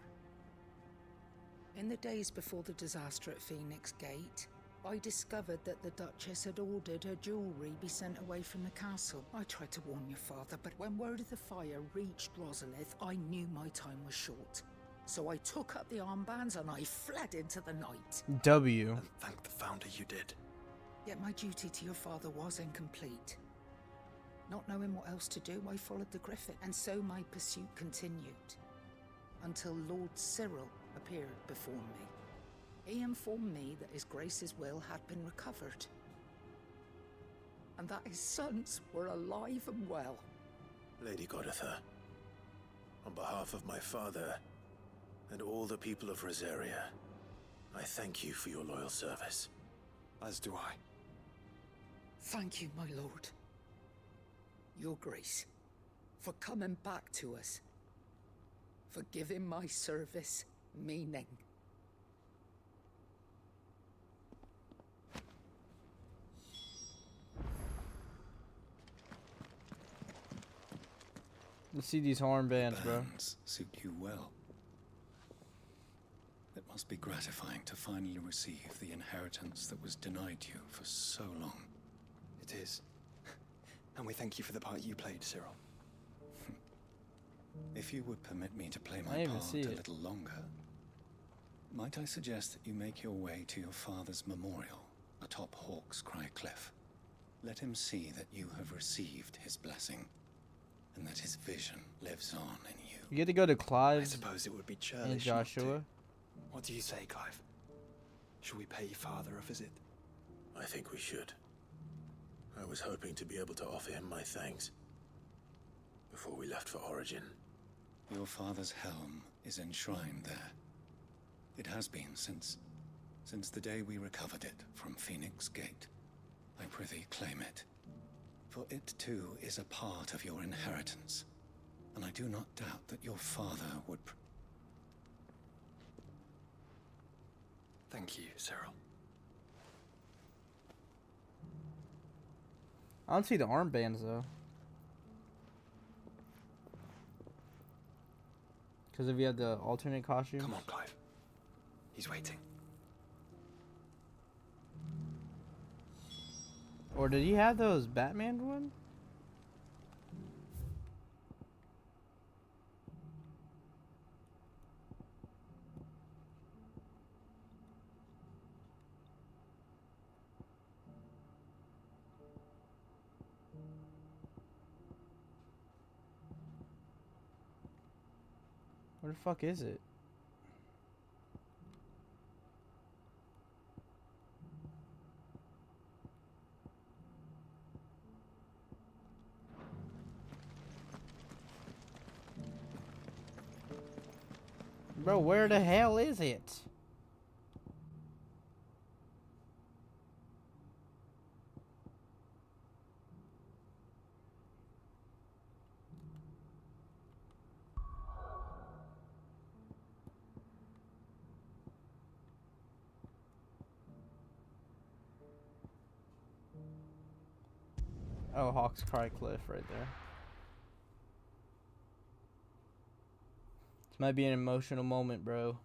In the days before the disaster at Phoenix Gate, I discovered that the Duchess had ordered her jewelry be sent away from the castle. I tried to warn your father, but when word of the fire reached Rosalith, I knew my time was short. So I took up the armbands and I fled into the night. W. And thank the Founder you did. Yet my duty to your father was incomplete. Not knowing what else to do, I followed the Griffin, and so my pursuit continued. Until Lord Cyril appeared before me. He informed me that his Grace's will had been recovered. And that his sons were alive and well. Lady Godotha, on behalf of my father and all the people of Rosaria, I thank you for your loyal service. As do I. Thank you, my lord. Your Grace, for coming back to us. For giving my service meaning. Let's see these armbands, bro. Suit you well. But must be gratifying to finally receive the inheritance that was denied you for so long. It is. And we thank you for the part you played, Cyril. If you would permit me to play I my didn't even part see a it. little longer, might I suggest that you make your way to your father's memorial atop Hawk's Cry Cliff? Let him see that you have received his blessing, and that his vision lives on in you. You get to go to I Clive's suppose it would be and churlish not to. Joshua. What do you say, Clive? Should we pay Father a visit? I think we should. I was hoping to be able to offer him my thanks before we left for Origin. Your father's helm is enshrined there. It has been since the day we recovered it from Phoenix Gate. I prithee claim it, for it too is a part of your inheritance, and I do not doubt that your father would. Thank you, Cyril. I don't see the armbands though. Because if you have the alternate costumes. Come on, Clive. He's waiting. Or did he have those Batman one? Where the fuck is it? Bro, where the hell is it? Oh, Hawk's Cry Cliff right there. This might be an emotional moment, bro.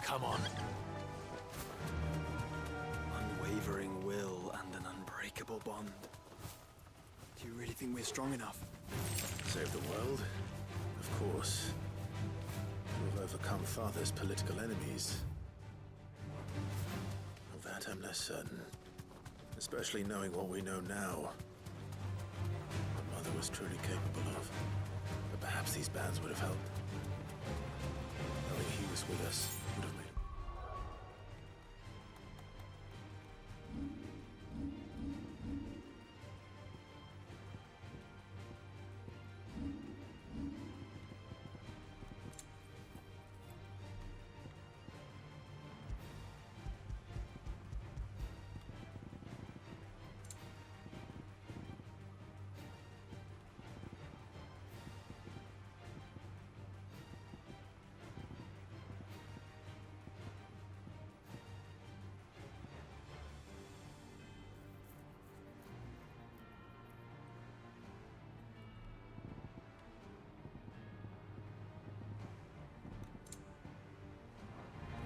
Come on. Unwavering will and an unbreakable bond. Do you really think we're strong enough? Save the world? Of course. We've overcome Father's political enemies. Of that I'm less certain. Especially knowing what we know now. What Mother was truly capable of. But perhaps these bands would have helped. Knowing he was with us would have made...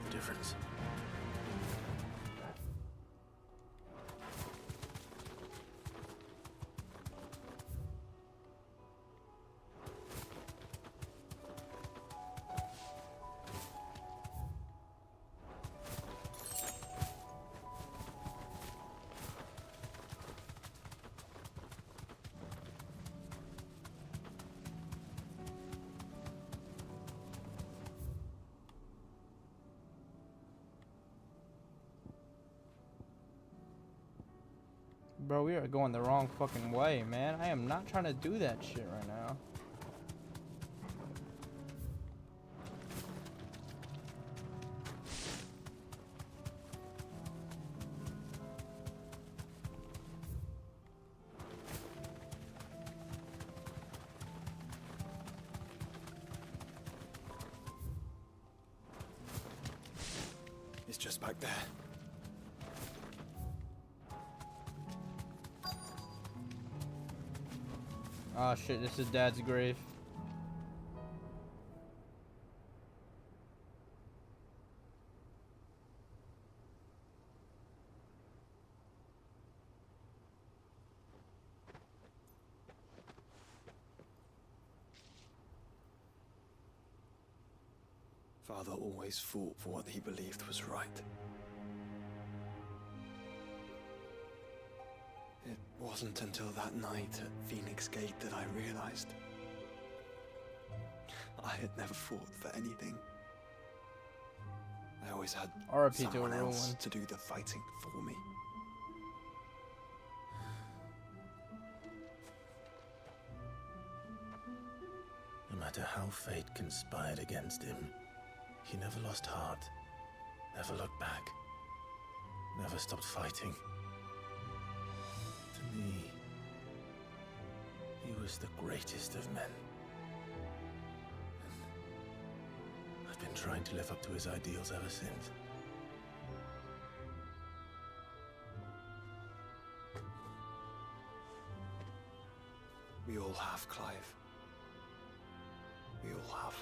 the difference. Bro, we are going the wrong fucking way, man. I am not trying to do that shit right now. It's just back there. Oh shit, this is Dad's grave. Father always fought for what he believed was right. It wasn't until that night at Phoenix Gate that I realized I had never fought for anything. I always had R.I.P. to someone a real else one. to do the fighting for me. No matter how fate conspired against him, he never lost heart, never looked back, never stopped fighting. To me, he was the greatest of men. And I've been trying to live up to his ideals ever since. We all have, Clive. We all have.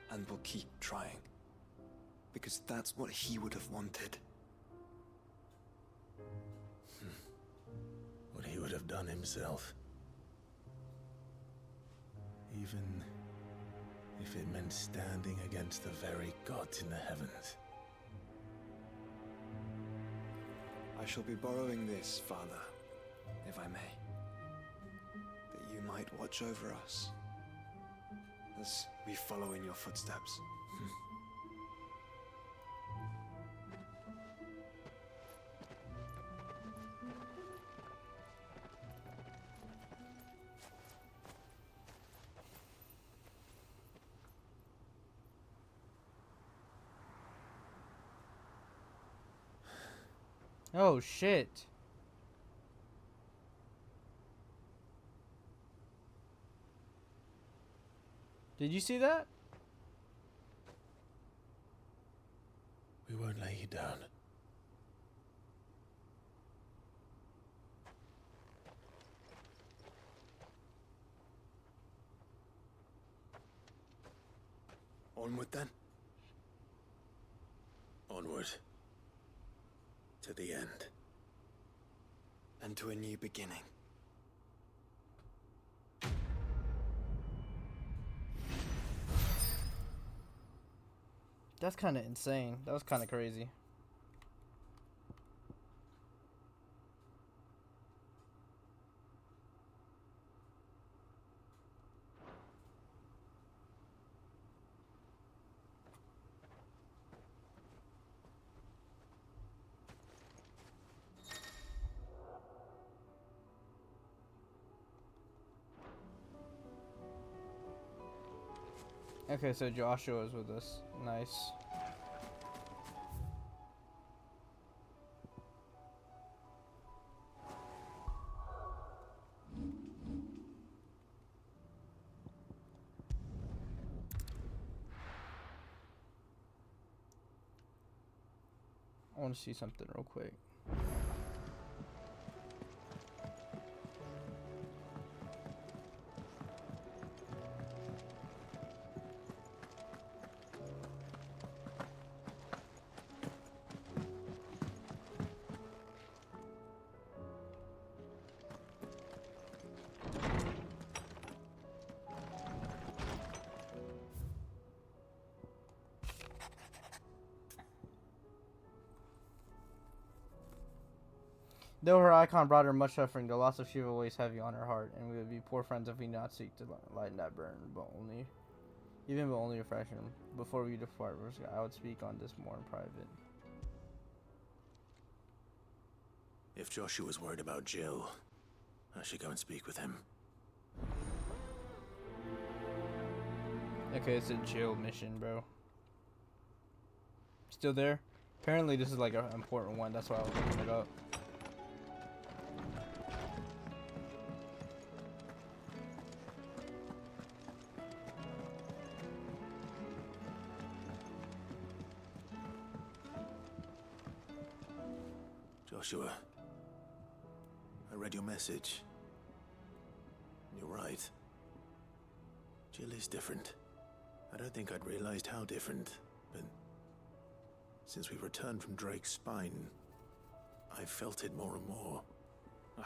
And we'll keep trying. Because that's what he would have wanted. What he would have done himself. Even if it meant standing against the very gods in the heavens. I shall be borrowing this, Father, if I may. That you might watch over us as we follow in your footsteps. Oh shit. Did you see that? We won't lay you down. Onward then. Onward. To the end. And to a new beginning. That's kind of insane. That was kind of crazy. Okay, so Joshua is with us. Nice. I want to see something real quick. Though her icon brought her much suffering, the loss of Shiva weighs heavy on her heart, and we would be poor friends if we not seek to lighten that burden, but only refresh him. Before we depart, I would speak on this more in private. If Joshua's worried about Jill, I should go and speak with him. Okay, it's a Jill mission, bro. Still there? Apparently this is like an important one, that's why I was looking it up. Joshua, I read your message. right. Jill is different. I don't think I'd realized how different, but since we returned from Drake's spine, I've felt it more and more.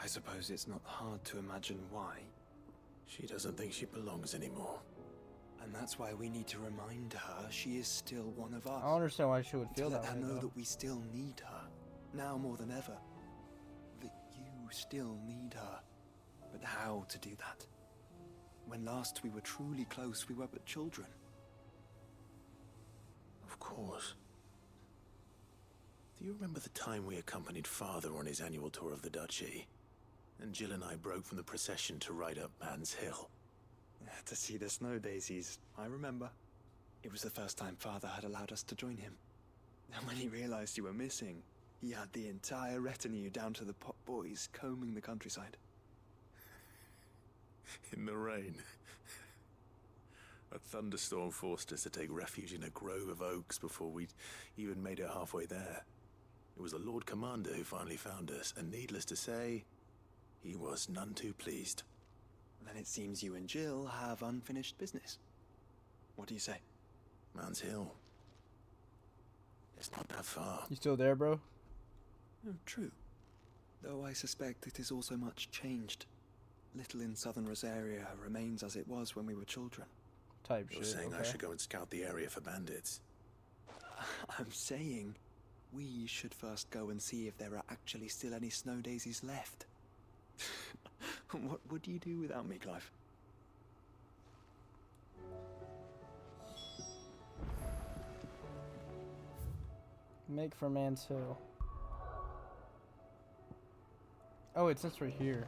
I suppose it's not hard to imagine why. She doesn't think she belongs anymore. And that's why we need to remind her she is still one of us. I don't understand why she would feel to that let her way, know though. that we still need her, now more than ever. That you still need her. But how to do that? When last we were truly close, we were but children. Of course. Do you remember the time we accompanied Father on his annual tour of the Duchy? And Jill and I broke from the procession to ride up Man's Hill. To see the snow daisies, I remember. It was the first time Father had allowed us to join him. And when he realized you were missing, he had the entire retinue down to the pot boys combing the countryside. In the rain. A thunderstorm forced us to take refuge in a grove of oaks before we'd even made it halfway there. It was the Lord Commander who finally found us, and needless to say, he was none too pleased. Then it seems you and Jill have unfinished business. What do you say? Man's Hill. It's not that far. You still there, bro? Oh, true. Though I suspect it is also much changed. Little in southern Rosaria remains as it was when we were children. Type You're shit, saying I okay. should go and scout the area for bandits? I'm saying we should first go and see if there are actually still any snow daisies left. What would you do without me, Clive? Make for Man's Hill. Oh, it's this right here.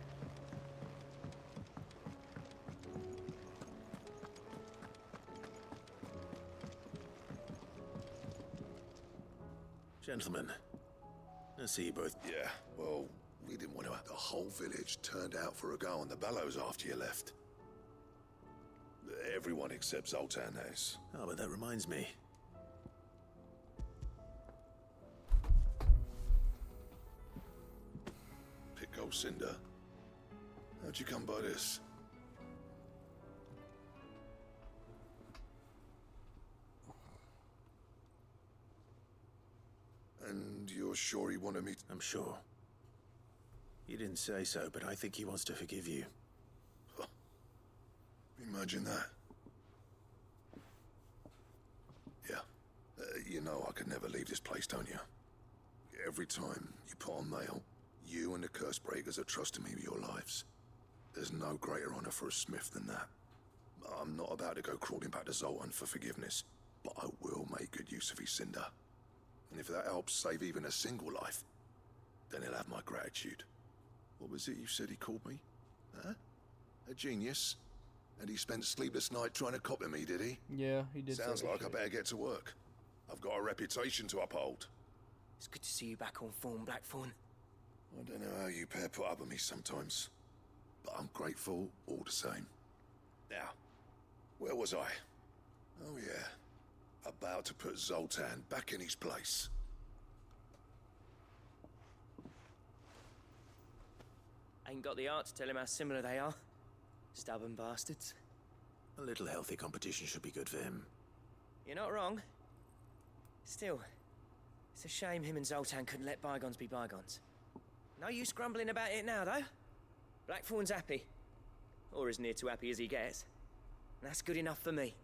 Gentlemen, I see you both. Yeah, well, we didn't want to have the whole village turned out for a go on the bellows after you left. Everyone except Zoltan has. Oh, but that reminds me. Pico Cinder. How'd you come by this? And you're sure he wanted me to... I'm sure. You didn't say so, but I think he wants to forgive you. Huh. Imagine that. Yeah. You know I could never leave this place, don't you? Every time you put on mail, you and the curse breakers are trusting me with your lives. There's no greater honor for a smith than that. I'm not about to go crawling back to Zoltan for forgiveness, but I will make good use of his cinder. And if that helps save even a single life, then he'll have my gratitude. What was it you said he called me? Huh? A genius? And he spent sleepless night trying to copy me, did he? Yeah, he did. Sounds say like that I better get to work. I've got a reputation to uphold. It's good to see you back on form, Blackthorn. I don't know how you pair put up with me sometimes, but I'm grateful all the same. Now, where was I? Oh yeah, about to put Zoltan back in his place. Ain't got the art to tell him how similar they are. Stubborn bastards. A little healthy competition should be good for him. You're not wrong. Still, it's a shame him and Zoltan couldn't let bygones be bygones. No use grumbling about it now, though. Blackthorn's happy. Or as near to happy as he gets. And that's good enough for me.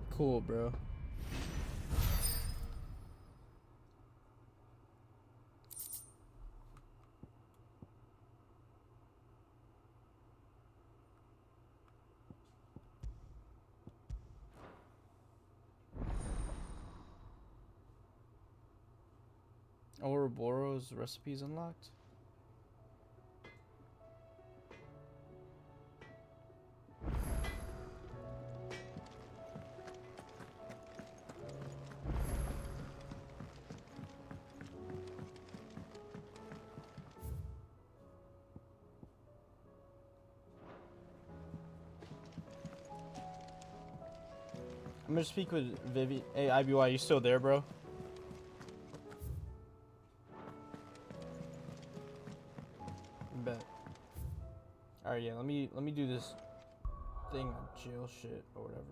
Cool, bro. Ouroboros recipes unlocked. I'm gonna speak with Vivi. Hey, IBY, you still there, bro? Bet. Alright, yeah, let me do this thing on jail shit or whatever.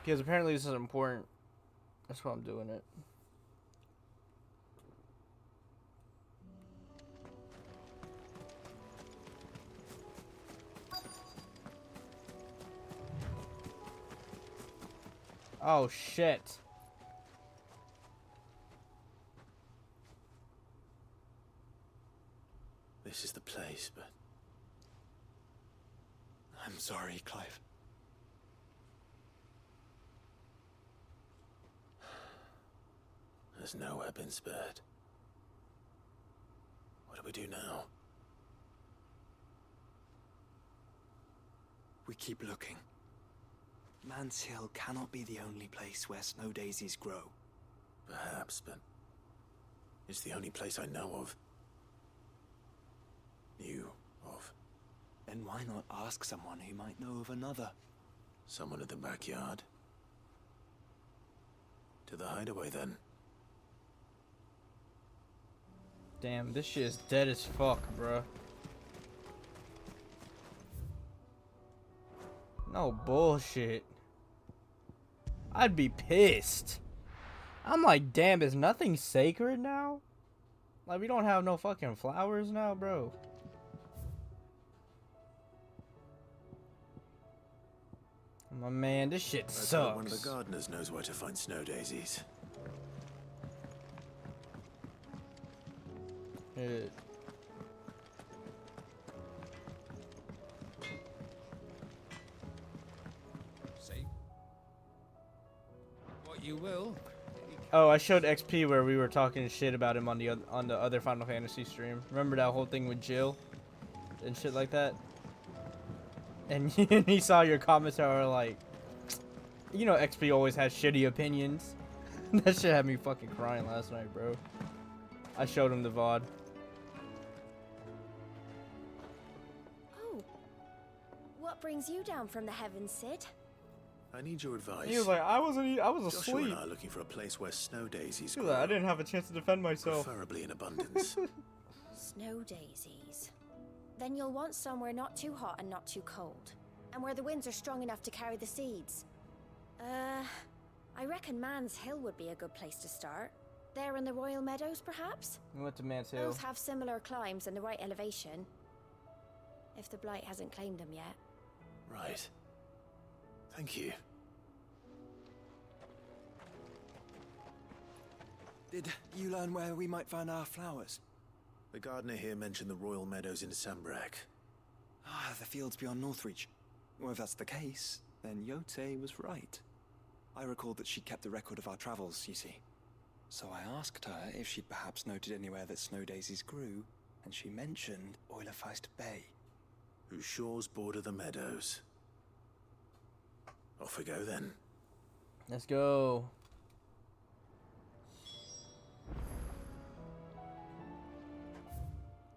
Because apparently this is important. That's why I'm doing it. Oh shit. This is the place, but... I'm sorry, Clive. There's nowhere been spared. What do we do now? We keep looking. Man's Hill cannot be the only place where snow daisies grow. Perhaps, but it's the only place I know of. Knew of. Then why not ask someone who might know of another? Someone in the backyard. To the hideaway, then. Damn, this shit is dead as fuck, bro. No bullshit. I'd be pissed. I'm like, damn, is nothing sacred now? Like, we don't have no fucking flowers now, bro. My man, this shit sucks. One of the gardeners knows where to find snow daisies. Shit. Say what you will. Oh, I showed XP where we were talking shit about him on the other Final Fantasy stream. Remember that whole thing with Jill and shit like that? And he saw your comments that were like, you know, XP always has shitty opinions. That shit had me fucking crying last night, bro. I showed him the VOD. Oh, what brings you down from the heavens, Sid? I need your advice. He was like, I was Joshua asleep. and I are looking for a place where snow daisies He grow. was like, I didn't have a chance to defend myself. Preferably in abundance. Snow daisies. Then you'll want somewhere not too hot and not too cold. And where the winds are strong enough to carry the seeds. I reckon Man's Hill would be a good place to start. There in the Royal Meadows, perhaps? We went to Man's Hill. Both have similar climbs and the right elevation. If the Blight hasn't claimed them yet. Right. Thank you. Did you learn where we might find our flowers? The gardener here mentioned the Royal Meadows in Sambrak. Ah, the fields beyond Northreach. Well, if that's the case, then Yote was right. I recalled that she kept a record of our travels, you see. So I asked her if she'd perhaps noted anywhere that snow daisies grew, and she mentioned Oilerfeist Bay. Whose shores border the meadows. Off we go then. Let's go.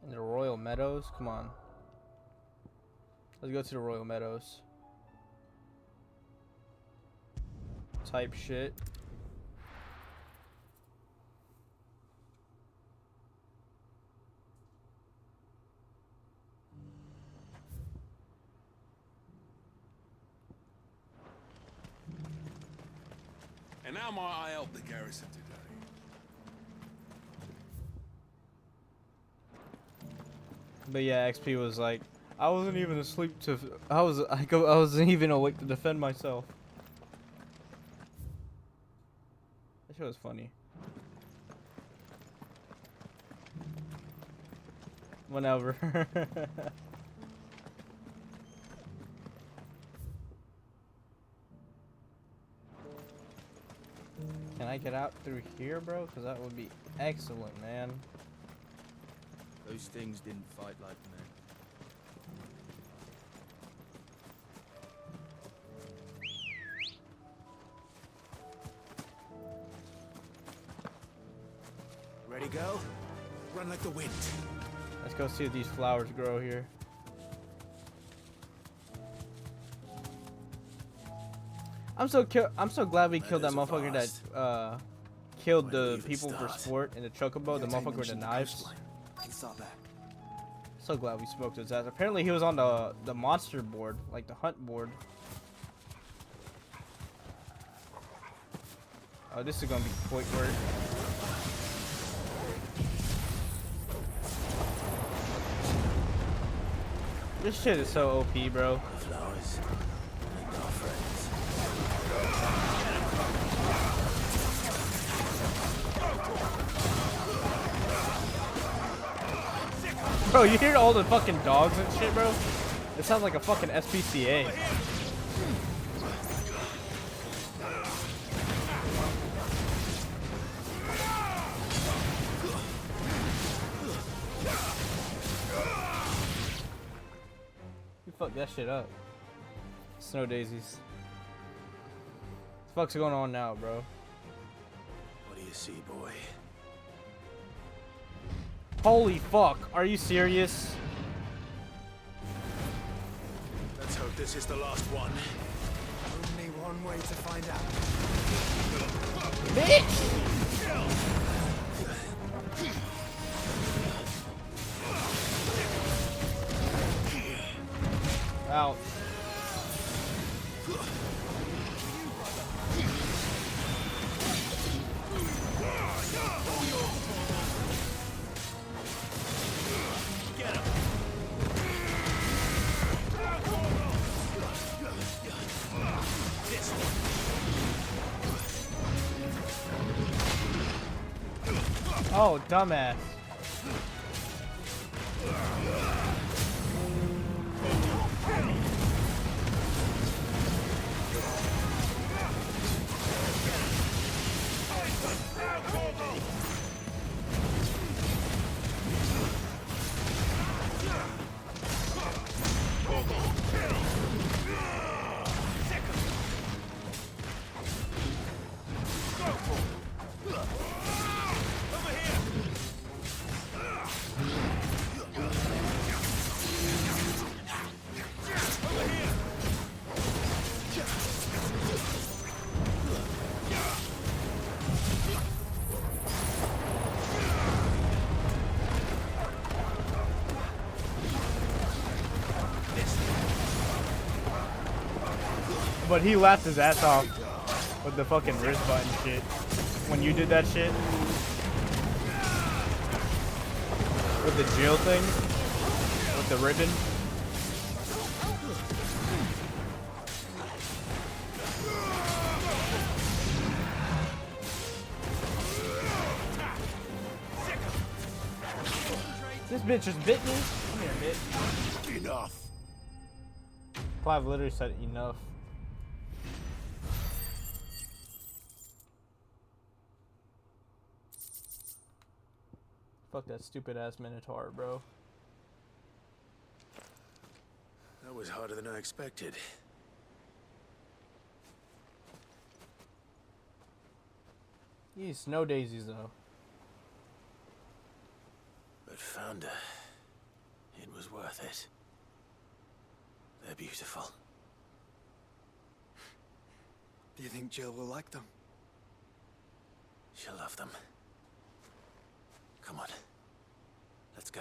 In the Royal Meadows? Come on. Let's go to the Royal Meadows. Type shit. And how might I help the garrison today? But yeah, XP was like, I wasn't even asleep to. I wasn't even awake to defend myself. That shit was funny. Whenever. Can I get out through here, bro? Because that would be excellent, man. Those things didn't fight like men. Ready, go? Run like the wind. Let's go see if these flowers grow here. I'm so glad we killed that motherfucker that killed the people for sport in the chocobo, the motherfucker with the knives. Can start there. So glad we smoked his ass. Apparently he was on the monster board, like the hunt board. Oh, this is gonna be quick work. This shit is so OP, bro. Flowers and our friends. Bro, you hear all the fucking dogs and shit, bro? It sounds like a fucking SPCA. You fucked that shit up. Snow daisies. What the fuck's going on now, bro? What do you see, boy? Holy fuck, are you serious? Let's hope this is the last one. Only one way to find out. Bitch! Ouch. Oh, dumbass. But he laughed his ass off with the fucking wrist button shit. When you did that shit. With the Jill thing. With the ribbon. This bitch just bit me. Come here, bitch. Enough. Clive literally said enough. Fuck that stupid ass Minotaur, bro. That was harder than I expected. These snow daisies, though. But found her. It was worth it. They're beautiful. Do you think Jill will like them? She'll love them. Come on. Let's go.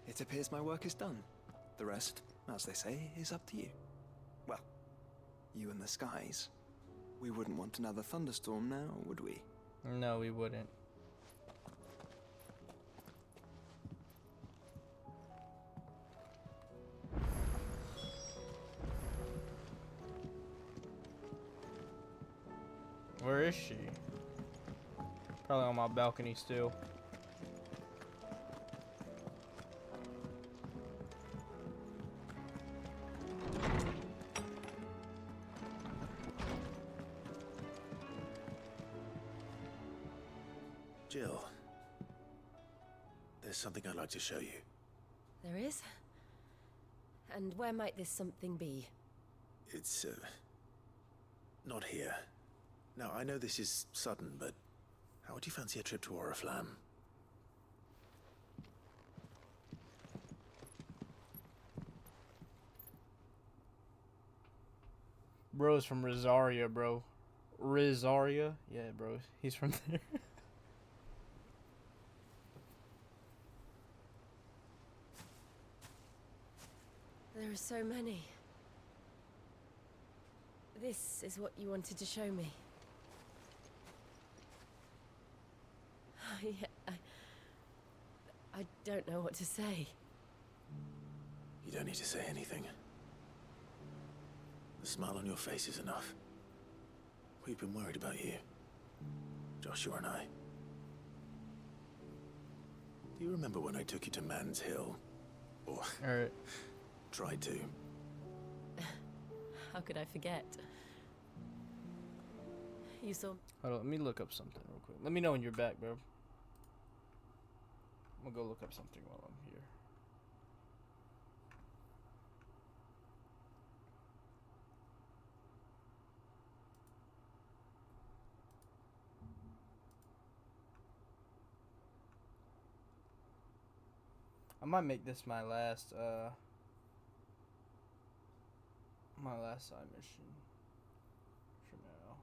It appears my work is done. The rest, as they say, is up to you. Well, you and the skies. We wouldn't want another thunderstorm now, would we? No, we wouldn't. Where is she? Probably on my balcony still. Jill, there's something I'd like to show you. There is? And where might this something be? It's, not here. Now, I know this is sudden, but how would you fancy a trip to Oriflamme? Bro's from Rosaria, bro. Rosaria? Yeah, bro. He's from there. There are so many. This is what you wanted to show me. Yeah, I don't know what to say. You don't need to say anything. The smile on your face is enough. We've been worried about you, Joshua and I. Do you remember when I took you to Man's Hill? Or tried to? How could I forget? You saw... Hold on, let me look up something real quick. Let me know when you're back, bro. I'm gonna go look up something while I'm here. I might make this my last side mission for now.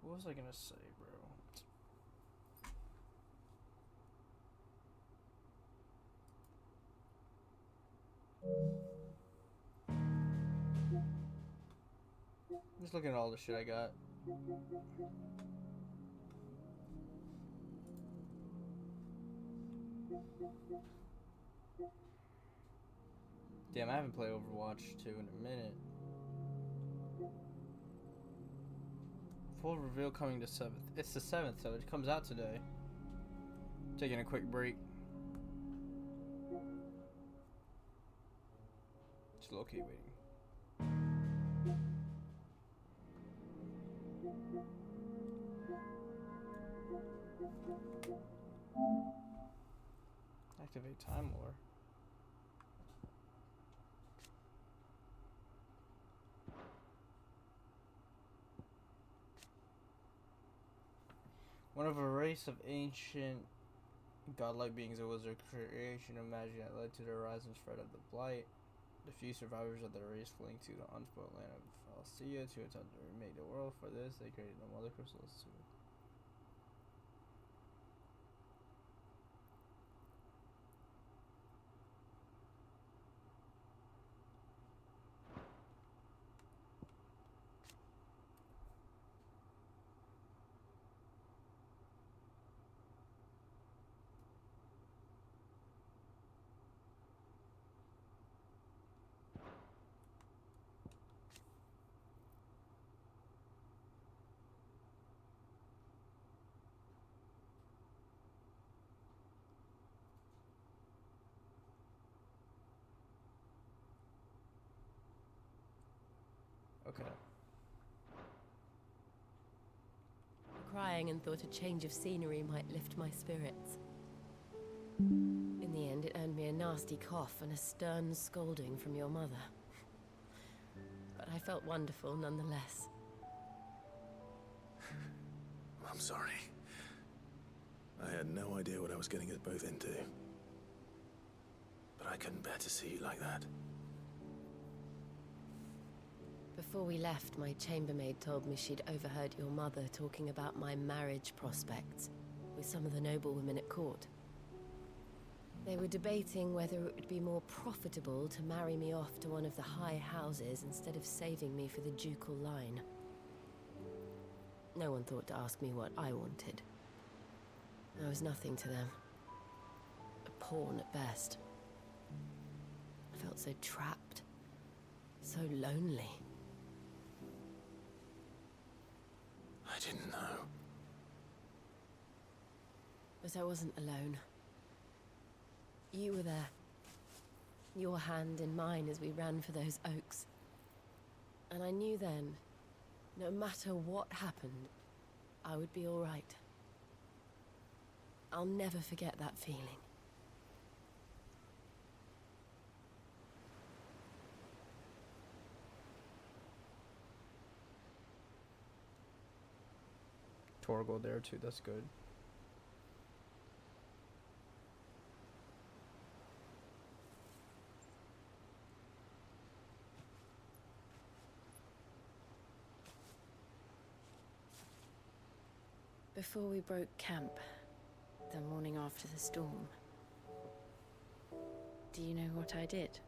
What was I gonna say, bro? Just looking at all the shit I got. Damn, I haven't played Overwatch 2 in a minute. Full reveal coming to 7th. It's the 7th, so it comes out today. Taking a quick break. Just low-key waiting. Activate Time Lore. One of a race of ancient godlike beings, it was a creation of magic that led to the rise and spread of the Blight. The few survivors of the race fleeing to the unspoiled land of Falcia to attempt to remake the world. For this, they created the Mother Crystals too. Okay. Crying and thought a change of scenery might lift my spirits. In the end, it earned me a nasty cough and a stern scolding from your mother. But I felt wonderful nonetheless. I'm sorry. I had no idea what I was getting us both into. But I couldn't bear to see you like that. Before we left, my chambermaid told me she'd overheard your mother talking about my marriage prospects with some of the noblewomen at court. They were debating whether it would be more profitable to marry me off to one of the high houses instead of saving me for the ducal line. No one thought to ask me what I wanted. I was nothing to them. A pawn at best. I felt so trapped, so lonely. I didn't know. But I wasn't alone. You were there. Your hand in mine as we ran for those oaks. And I knew then, no matter what happened, I would be all right. I'll never forget that feeling. Torgal there too, that's good. Before we broke camp, the morning after the storm, do you know what I did?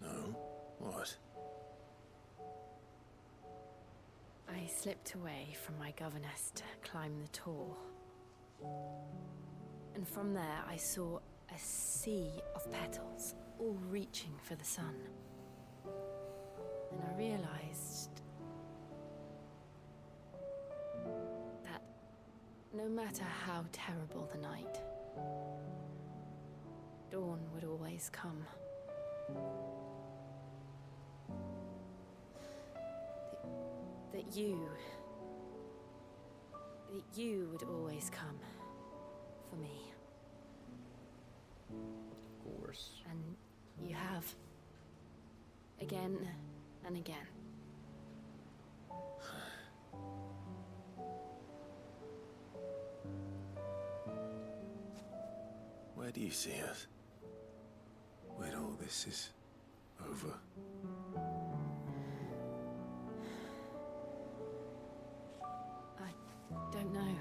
No? What? I slipped away from my governess to climb the tor. And from there I saw a sea of petals, all reaching for the sun. And I realized that no matter how terrible the night, dawn would always come. That you would always come for me. Of course. And you have. Again and again. Where do you see us? When all this is over? I don't know.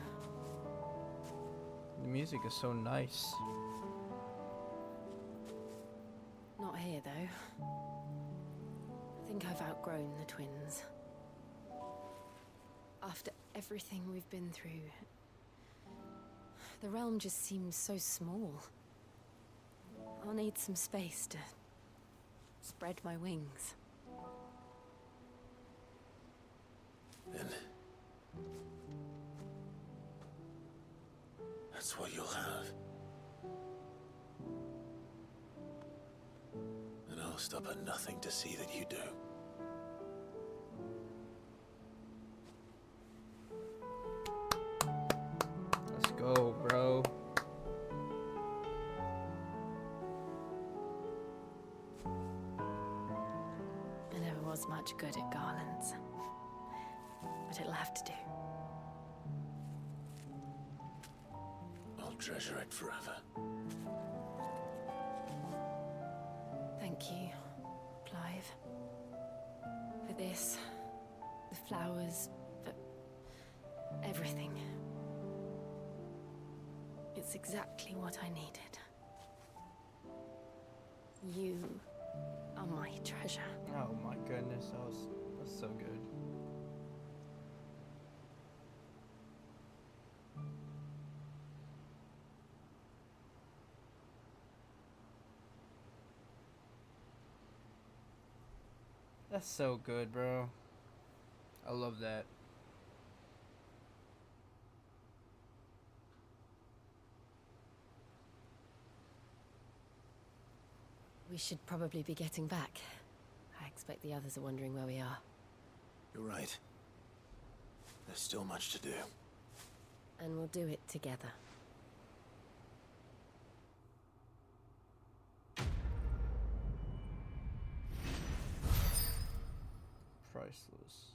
The music is so nice. Not here, though. I think I've outgrown the twins. After everything we've been through, the realm just seems so small. I'll need some space to spread my wings. Then that's what you'll have. And I'll stop at nothing to see that you do. Let's go, bro. I never was much good at garlands, but it'll have to do. I'll treasure it forever. Thank you, Clive. For this, the flowers, for everything. It's exactly what I needed. You are my treasure. Oh my goodness, that's so good. That's so good, bro. I love that. We should probably be getting back. I expect the others are wondering where we are. You're right. There's still much to do. And we'll do it together. Priceless.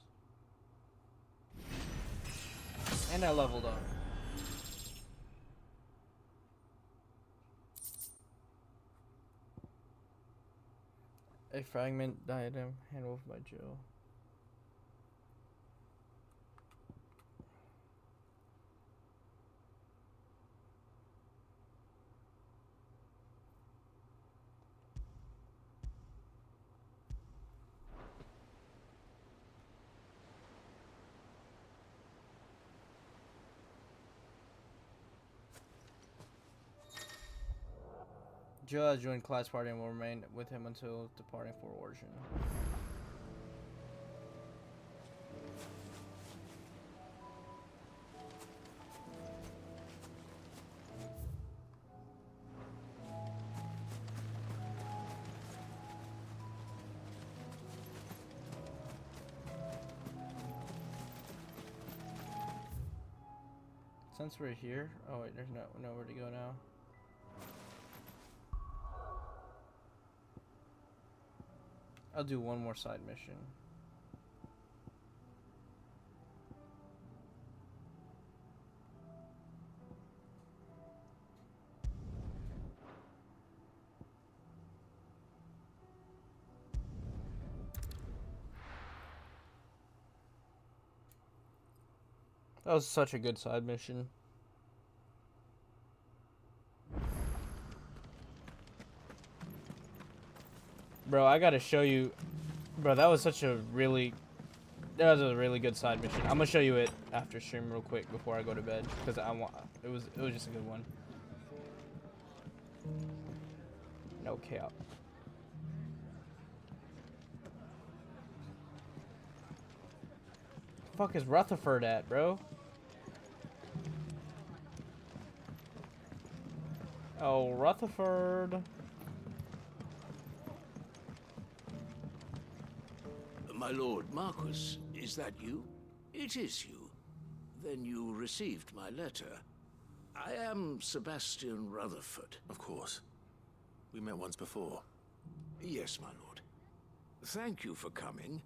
And I leveled up. A fragment diadem, handled by Jill. Jill has joined class party and will remain with him until departing for origin. Since we're here, oh wait, there's nowhere to go now. I'll do one more side mission. That was such a good side mission. Bro, I gotta show you. Bro, that was such a really... That was a really good side mission. I'm gonna show you it after stream real quick before I go to bed. Because I want... It was just a good one. No cap. Fuck is Rutherford at, bro? Oh, Rutherford. My lord Marquis, is that you? It is you. Then you received my letter. I am Sebastian Rutherford. Of course. We met once before. Yes, my lord. Thank you for coming.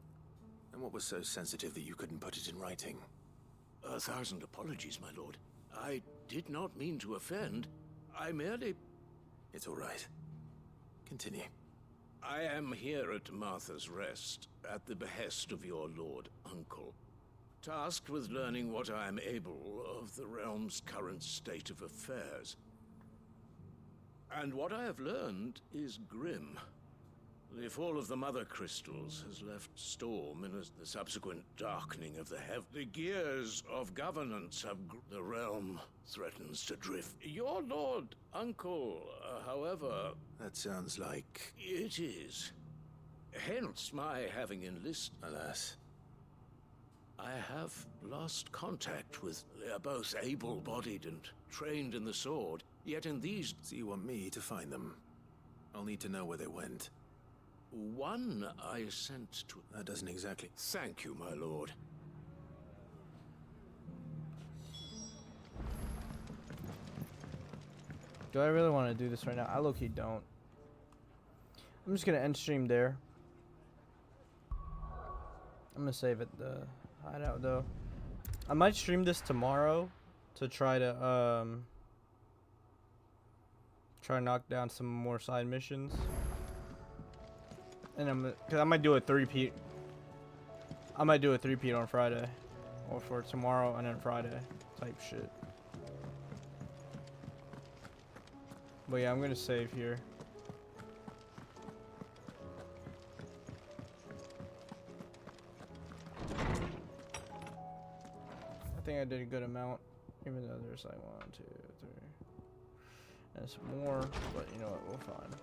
And what was so sensitive that you couldn't put it in writing? 1,000 apologies, my lord. I did not mean to offend. I merely... It's all right. Continue. I am here at Martha's Rest, at the behest of your lord uncle, tasked with learning what I am able of the realm's current state of affairs. And what I have learned is grim. The fall of the Mother Crystals has left storm in the subsequent darkening of the heavens. The gears of governance have... The realm threatens to drift. Your lord uncle, however... That sounds like... It is. Hence my having enlisted... Alas. I have lost contact with... They are both able-bodied and trained in the sword, yet in these... So you want me to find them? I'll need to know where they went. One I sent to... That doesn't exactly... Thank you, my lord. Do I really want to do this right now? I low-key don't. I'm just gonna end stream there. I'm gonna save it the hideout though. I might stream this tomorrow to try to knock down some more side missions. And cause I might do a 3-peat. I might do a 3-peat on Friday, or for tomorrow and then Friday type shit. But yeah, I'm gonna save here. I think I did a good amount, even though there's like 1, 2, 3, and some more. But you know what? We'll find.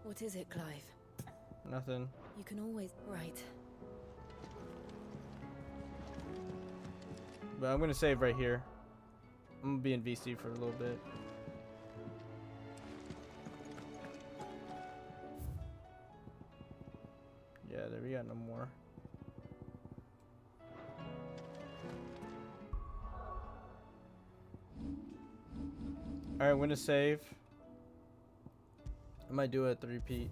What is it, Clive? Nothing. You can always... Right. But I'm gonna save right here. I'm gonna be in VC for a little bit. Yeah, there we got no more. Alright, I'm gonna save. I might do a 3-peat.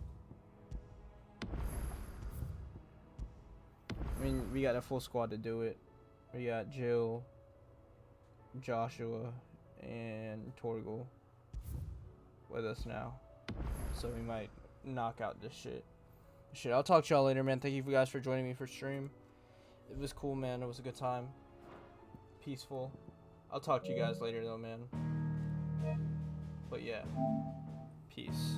I mean, we got a full squad to do it. We got Jill, Joshua, and Torgal with us now. So we might knock out this shit. I'll talk to y'all later, man. Thank you guys for joining me for stream. It was cool, man. It was a good time. Peaceful. I'll talk to you guys later, though, man. But yeah. Peace.